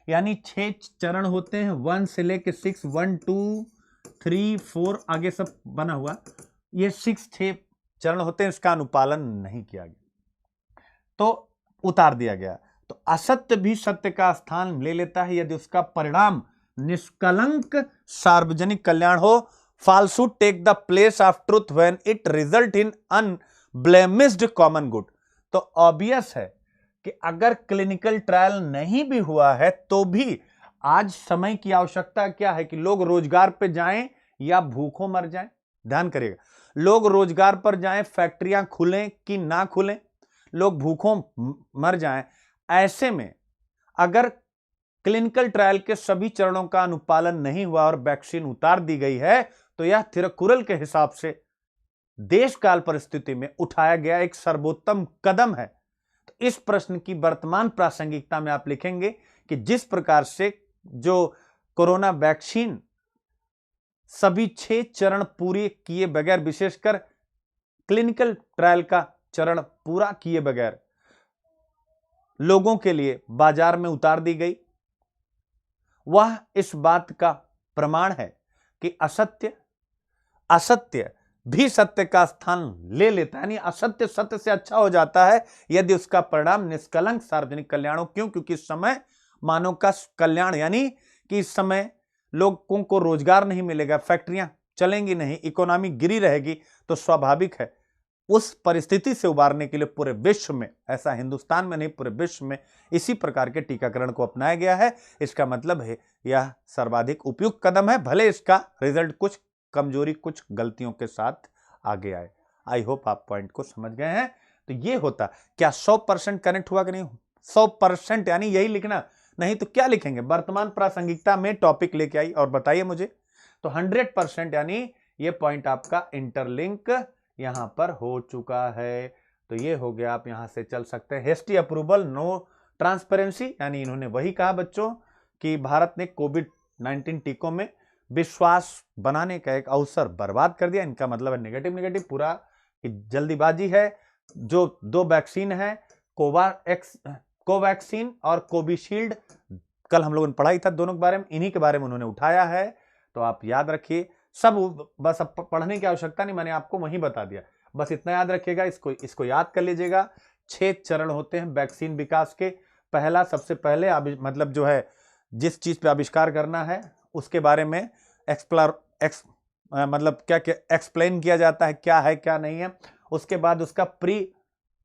यानी 6 चरण होते हैं, 1 से लेके 6, 1 2 3 4 आगे सब बना हुआ, ये 6 चरण होते हैं, इसका अनुपालन नहीं किया गया। तो उतार दिया गया। तो असत्य भी सत्य का स्थान ले लेता है यदि उसका परिणाम निष्कलंक सार्वजनिक कल्याण हो। falsehood take the place of truth when it result in unblemished common good. तो ऑब्वियस है कि अगर क्लिनिकल ट्रायल नहीं भी हुआ है तो भी आज समय की आवश्यकता क्या है कि लोग रोजगार पे जाएं या भूखों मर जाएं। ध्यान करिएगा, लोग रोजगार पर जाएं, फैक्ट्रियां खुलें कि ना खुलें, लोग भूखों मर जाएं। ऐसे में अगर क्लिनिकल ट्रायल के सभी चरणों का अनुपालन नहीं हुआ और वैक्सीन उतार दी गई है तो यह तिरुकुरल के हिसाब से देश काल परिस्थिति में उठाया गया एक सर्वोत्तम कदम है। तो इस प्रश्न की वर्तमान प्रासंगिकता में आप लिखेंगे कि जिस प्रकार से जो कोरोना वैक्सीन सभी 6 चरण पूरे किए बगैर, विशेषकर क्लिनिकल ट्रायल का चरण पूरा किए बगैर लोगों के लिए बाजार में उतार दी गई, वह इस बात का प्रमाण है कि असत्य भी सत्य का स्थान ले लेता है। यानी असत्य सत्य से अच्छा हो जाता है यदि उसका परिणाम निष्कलंक सार्वजनिक कल्याण हो। क्यों? क्योंकि इस समय मानव का कल्याण, यानी कि इस समय लोगों को रोजगार नहीं मिलेगा, फैक्ट्रियां चलेंगी नहीं, इकोनॉमी गिरी रहेगी। तो स्वाभाविक है उस परिस्थिति से उबारने के लिए पूरे विश्व में, ऐसा हिंदुस्तान में नहीं पूरे विश्व में इसी प्रकार के टीकाकरण को अपनाया गया है। इसका मतलब है यह सर्वाधिक उपयुक्त कदम है, भले इसका रिजल्ट कुछ कमजोरी, कुछ गलतियों के साथ आगे आए। आई होप आप पॉइंट को समझ गए हैं। तो ये होता क्या 100% कनेक्ट हुआ कि नहीं? 100% यानी यही लिखना, नहीं तो क्या लिखेंगे? वर्तमान प्रासंगिकता में टॉपिक लेके आई और बताइए मुझे। तो 100% यानी ये पॉइंट आपका इंटरलिंक यहां पर हो चुका है। तो ये हो गया, आप यहां से चल सकते हैं। हेस्टी अप्रूवल, नो ट्रांसपेरेंसी, यानी इन्होंने वही कहा बच्चों कि भारत ने कोविड-19 टीकों में विश्वास बनाने का एक अवसर बर्बाद कर दिया। इनका मतलब है नेगेटिव पूरा कि जल्दीबाजी है। जो 2 वैक्सीन है, कोवैक्सीन और कोविशील्ड, कल हम लोगों ने पढ़ाई था दोनों के बारे में, इन्हीं के बारे में उन्होंने उठाया है। तो आप याद रखिए सब, बस अब पढ़ने की आवश्यकता नहीं, मैंने आपको वहीं बता दिया, बस इतना याद रखिएगा, इसको याद कर लीजिएगा। 6 चरण होते हैं वैक्सीन विकास के। पहला, सबसे पहले मतलब जो है जिस चीज पे आविष्कार करना है उसके बारे में मतलब क्या एक्सप्लेन किया जाता है, क्या है क्या नहीं है। उसके बाद उसका प्री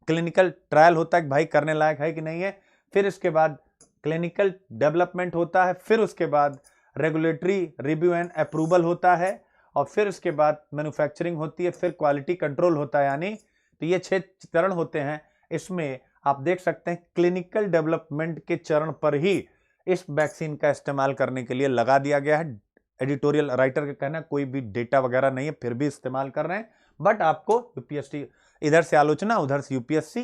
क्लिनिकल ट्रायल होता है कि भाई करने लायक है कि नहीं है। फिर इसके बाद क्लिनिकल डेवलपमेंट होता है, फिर उसके बाद रेगुलेटरी रिव्यू एंड अप्रूवल होता है, और फिर उसके बाद मैन्युफैक्चरिंग होती है, फिर क्वालिटी कंट्रोल होता है। यानी तो ये 6 चरण होते हैं। इसमें आप देख सकते हैं क्लिनिकल डेवलपमेंट के चरण पर ही इस वैक्सीन का इस्तेमाल करने के लिए लगा दिया गया है। एडिटोरियल राइटर का कहना कोई भी डेटा वगैरह नहीं है, फिर भी इस्तेमाल कर रहे हैं। बट आपको यूपीएससी, इधर से आलोचना उधर से यूपीएससी,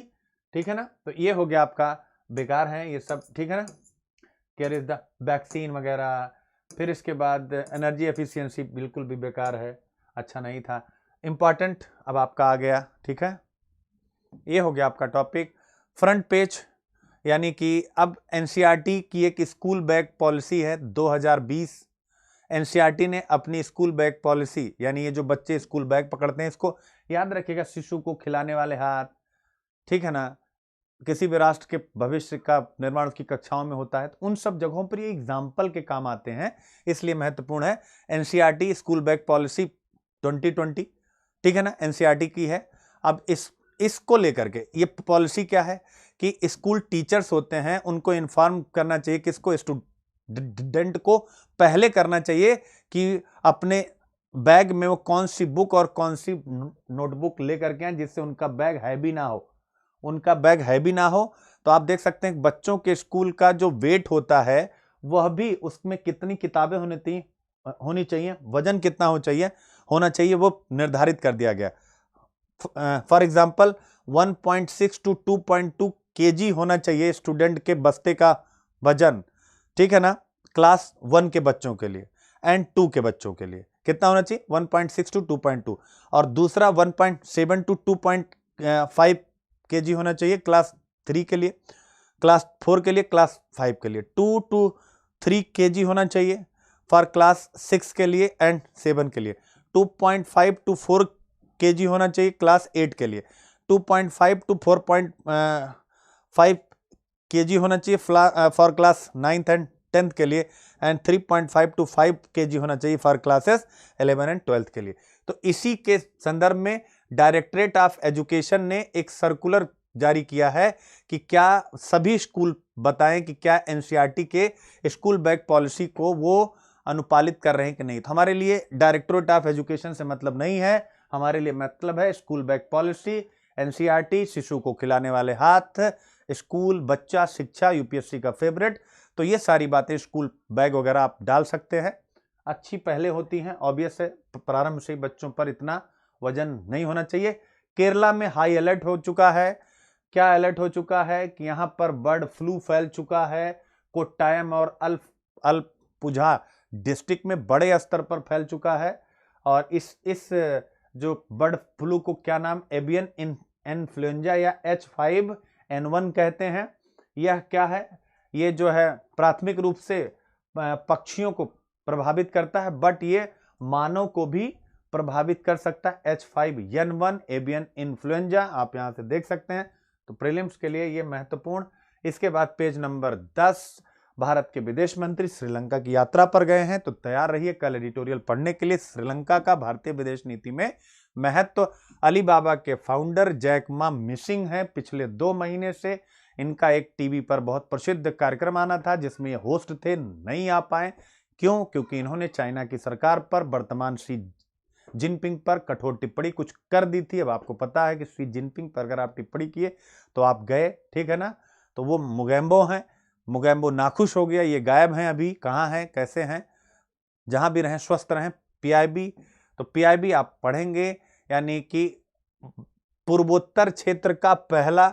ठीक है ना। तो ये हो गया आपका, बेकार है ये सब, ठीक है ना। केयर इज द वैक्सीन वगैरह। फिर इसके बाद एनर्जी एफिशिएंसी बिल्कुल भी बेकार है, अच्छा नहीं था। इंपॉर्टेंट अब आपका आ गया, ठीक है। ये हो गया आपका टॉपिक। फ्रंट पेज, यानी कि अब एनसीईआरटी की एक स्कूल बैग पॉलिसी है 2020। एनसीईआरटी ने अपनी स्कूल बैग पॉलिसी, यानी ये जो बच्चे स्कूल बैग पकड़ते हैं, इसको याद रखिएगा, शिशु को खिलाने वाले हाथ, ठीक है ना। किसी भी राष्ट्र के भविष्य का निर्माण उसकी कक्षाओं में होता है, तो उन सब जगहों पर ये एग्जाम्पल के काम आते हैं, इसलिए महत्वपूर्ण है। एनसीईआरटी स्कूल बैग पॉलिसी 2020, ठीक है ना, एनसीईआरटी की है। अब इसको लेकर के ये पॉलिसी क्या है कि स्कूल टीचर्स होते हैं, उनको इन्फॉर्म करना चाहिए, किसको, स्टूडेंट को पहले करना चाहिए कि अपने बैग में वो कौन सी बुक और कौन सी नोटबुक लेकर के आए जिससे उनका बैग हैवी ना हो, उनका बैग हैवी ना हो। तो आप देख सकते हैं बच्चों के स्कूल का जो वेट होता है वह भी, उसमें कितनी किताबें होनी चाहिए, वजन कितना होना चाहिए वो निर्धारित कर दिया गया। फॉर एग्जाम्पल 1.6 to 2.2 kg होना चाहिए स्टूडेंट के बस्ते का वजन, ठीक है ना, क्लास 1 के बच्चों के लिए एंड 2 के बच्चों के लिए कितना होना चाहिए, 1.6 to 2.2, और दूसरा 1.7 to 2.5 kg होना चाहिए क्लास 3 के लिए, क्लास 4 के लिए, क्लास 5 के लिए 2 to 3 kg होना चाहिए फॉर क्लास 6 के लिए एंड 7 के लिए, 2.5 to 4 kg होना चाहिए क्लास 8 के लिए, 2.5 to 5 kg होना चाहिए for class 9th and 10th के लिए, एंड 3.5 to 5 kg होना चाहिए फॉर क्लासेस 11 एंड 12th के लिए। तो इसी के संदर्भ में डायरेक्टरेट ऑफ एजुकेशन ने एक सर्कुलर जारी किया है कि क्या सभी स्कूल बताएं कि क्या एनसीईआरटी के स्कूल बैग पॉलिसी को वो अनुपालित कर रहे हैं कि नहीं। तो हमारे लिए डायरेक्टरेट ऑफ एजुकेशन से मतलब नहीं है, हमारे लिए मतलब है स्कूल बैग पॉलिसी, एनसीईआरटी, शिशु को खिलाने वाले हाथ, स्कूल, बच्चा, शिक्षा, यूपीएससी का फेवरेट। तो ये सारी बातें, स्कूल बैग वगैरह आप डाल सकते हैं, अच्छी पहले होती हैं, ऑब्वियस है प्रारंभ से ही बच्चों पर इतना वजन नहीं होना चाहिए। केरला में हाई अलर्ट हो चुका है। क्या अलर्ट हो चुका है कि यहाँ पर बर्ड फ्लू फैल चुका है, कोट्टायम और अल्पुझा डिस्ट्रिक्ट में बड़े स्तर पर फैल चुका है। और इस जो बर्ड फ्लू को क्या नाम, एवियन इन्फ्लुएंजा या H5N1 कहते हैं। यह क्या है, ये जो है प्राथमिक रूप से पक्षियों को प्रभावित करता है, बट ये मानव को भी प्रभावित कर सकता है। H5N1 एवियन इन्फ्लुएंजा आप यहां से देख सकते हैं। तो प्रीलिम्स के लिए ये महत्वपूर्ण। इसके बाद पेज नंबर 10, भारत के विदेश मंत्री श्रीलंका की यात्रा पर गए हैं, तो तैयार रहिए कल एडिटोरियल पढ़ने के लिए। श्रीलंका का भारतीय विदेश नीति में महत्व। अलीबाबा के फाउंडर जैक मा मिसिंग है पिछले 2 महीने से। इनका एक टीवी पर बहुत प्रसिद्ध कार्यक्रम आना था जिसमें ये होस्ट थे, नहीं आ पाए। क्यों? क्योंकि इन्होंने चाइना की सरकार पर, वर्तमान शी जिनपिंग पर कठोर टिप्पणी कुछ कर दी थी। अब आपको पता है कि शी जिनपिंग पर अगर आप टिप्पणी किए तो आप गए, ठीक है ना। तो वो मुगेम्बो हैं, मुगेम्बो नाखुश हो गया, ये गायब हैं, अभी कहाँ हैं, कैसे हैं, जहां भी रहें स्वस्थ रहें। पीआईबी, तो पीआईबी आप पढ़ेंगे, यानी कि पूर्वोत्तर क्षेत्र का पहला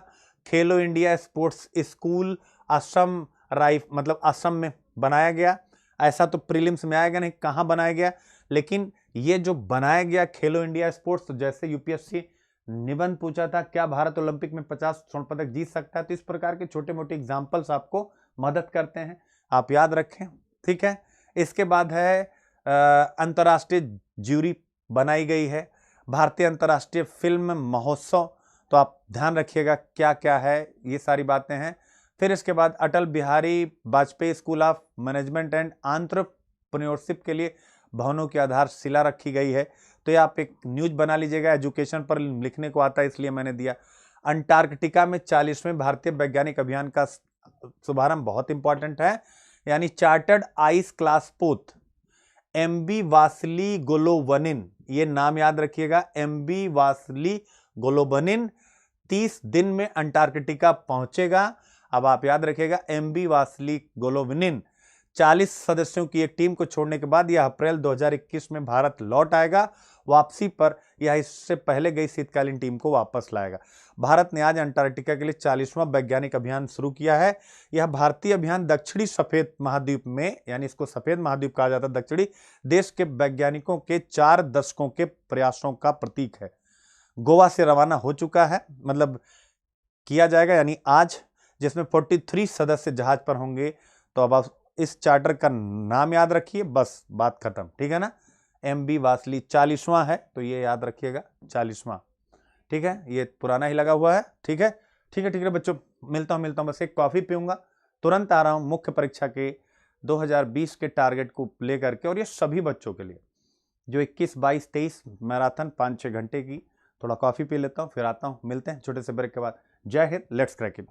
खेलो इंडिया स्पोर्ट्स स्कूल असम मतलब असम में बनाया गया। ऐसा तो प्रीलिम्स में आएगा नहीं कहां बनाया गया, लेकिन ये जो बनाया गया खेलो इंडिया स्पोर्ट्स, तो जैसे यूपीएससी निबंध पूछा था क्या भारत ओलंपिक में 50 स्वर्ण पदक जीत सकता है, तो इस प्रकार के छोटे मोटे एग्जाम्पल्स आपको मदद करते हैं, आप याद रखें, ठीक है। इसके बाद है अंतर्राष्ट्रीय ज्यूरी बनाई गई है, भारतीय अंतर्राष्ट्रीय फिल्म महोत्सव, तो आप ध्यान रखिएगा क्या क्या है, ये सारी बातें हैं। फिर इसके बाद Atal Bihari Vajpayee school of management and entrepreneurship के लिए भवनों की आधारशिला रखी गई है। तो ये आप एक न्यूज बना लीजिएगा, एजुकेशन पर लिखने को आता है इसलिए मैंने दिया। अंटार्कटिका में 40वें भारतीय वैज्ञानिक अभियान का शुभारंभ बहुत इंपॉर्टेंट है, यानी चार्टर्ड आइस क्लास पोत MV वासली गोलोवनिन, ये नाम याद रखिएगा, MV वासली गोलोवनिन 30 दिन में अंटार्कटिका पहुंचेगा। अब आप याद रखिएगा MV वासली गोलोवनिन 40 सदस्यों की एक टीम को छोड़ने के बाद यह अप्रैल 2021 में भारत लौट आएगा। वापसी पर यह इससे पहले गई शीतकालीन टीम को वापस लाएगा। भारत ने आज अंटार्कटिका के लिए 40वां वैज्ञानिक अभियान शुरू किया है। यह भारतीय अभियान दक्षिणी सफेद महाद्वीप में, यानी इसको सफेद महाद्वीप कहा जाता है, दक्षिणी देश के वैज्ञानिकों के 4 दशकों के प्रयासों का प्रतीक है। गोवा से रवाना हो चुका है, मतलब किया जाएगा, यानी आज, जिसमें 43 सदस्य जहाज पर होंगे। तो अब आप इस चार्टर का नाम याद रखिए, बस बात खत्म, ठीक है ना। MV वासली 40वां है, तो ये याद रखिएगा 40वां, ठीक है। ये पुराना ही लगा हुआ है, ठीक है, ठीक है, ठीक है बच्चों, मिलता हूं, बस एक कॉफी पीऊंगा, तुरंत आ रहा हूं मुख्य परीक्षा के 2020 के टारगेट को लेकर के। और ये सभी बच्चों के लिए जो 21, 22, 23 मैराथन 5-6 घंटे की। थोड़ा कॉफी पी लेता हूं, फिर आता हूं, मिलते हैं छोटे से ब्रेक के बाद। जय हिंद, लेट्स क्रैक इट।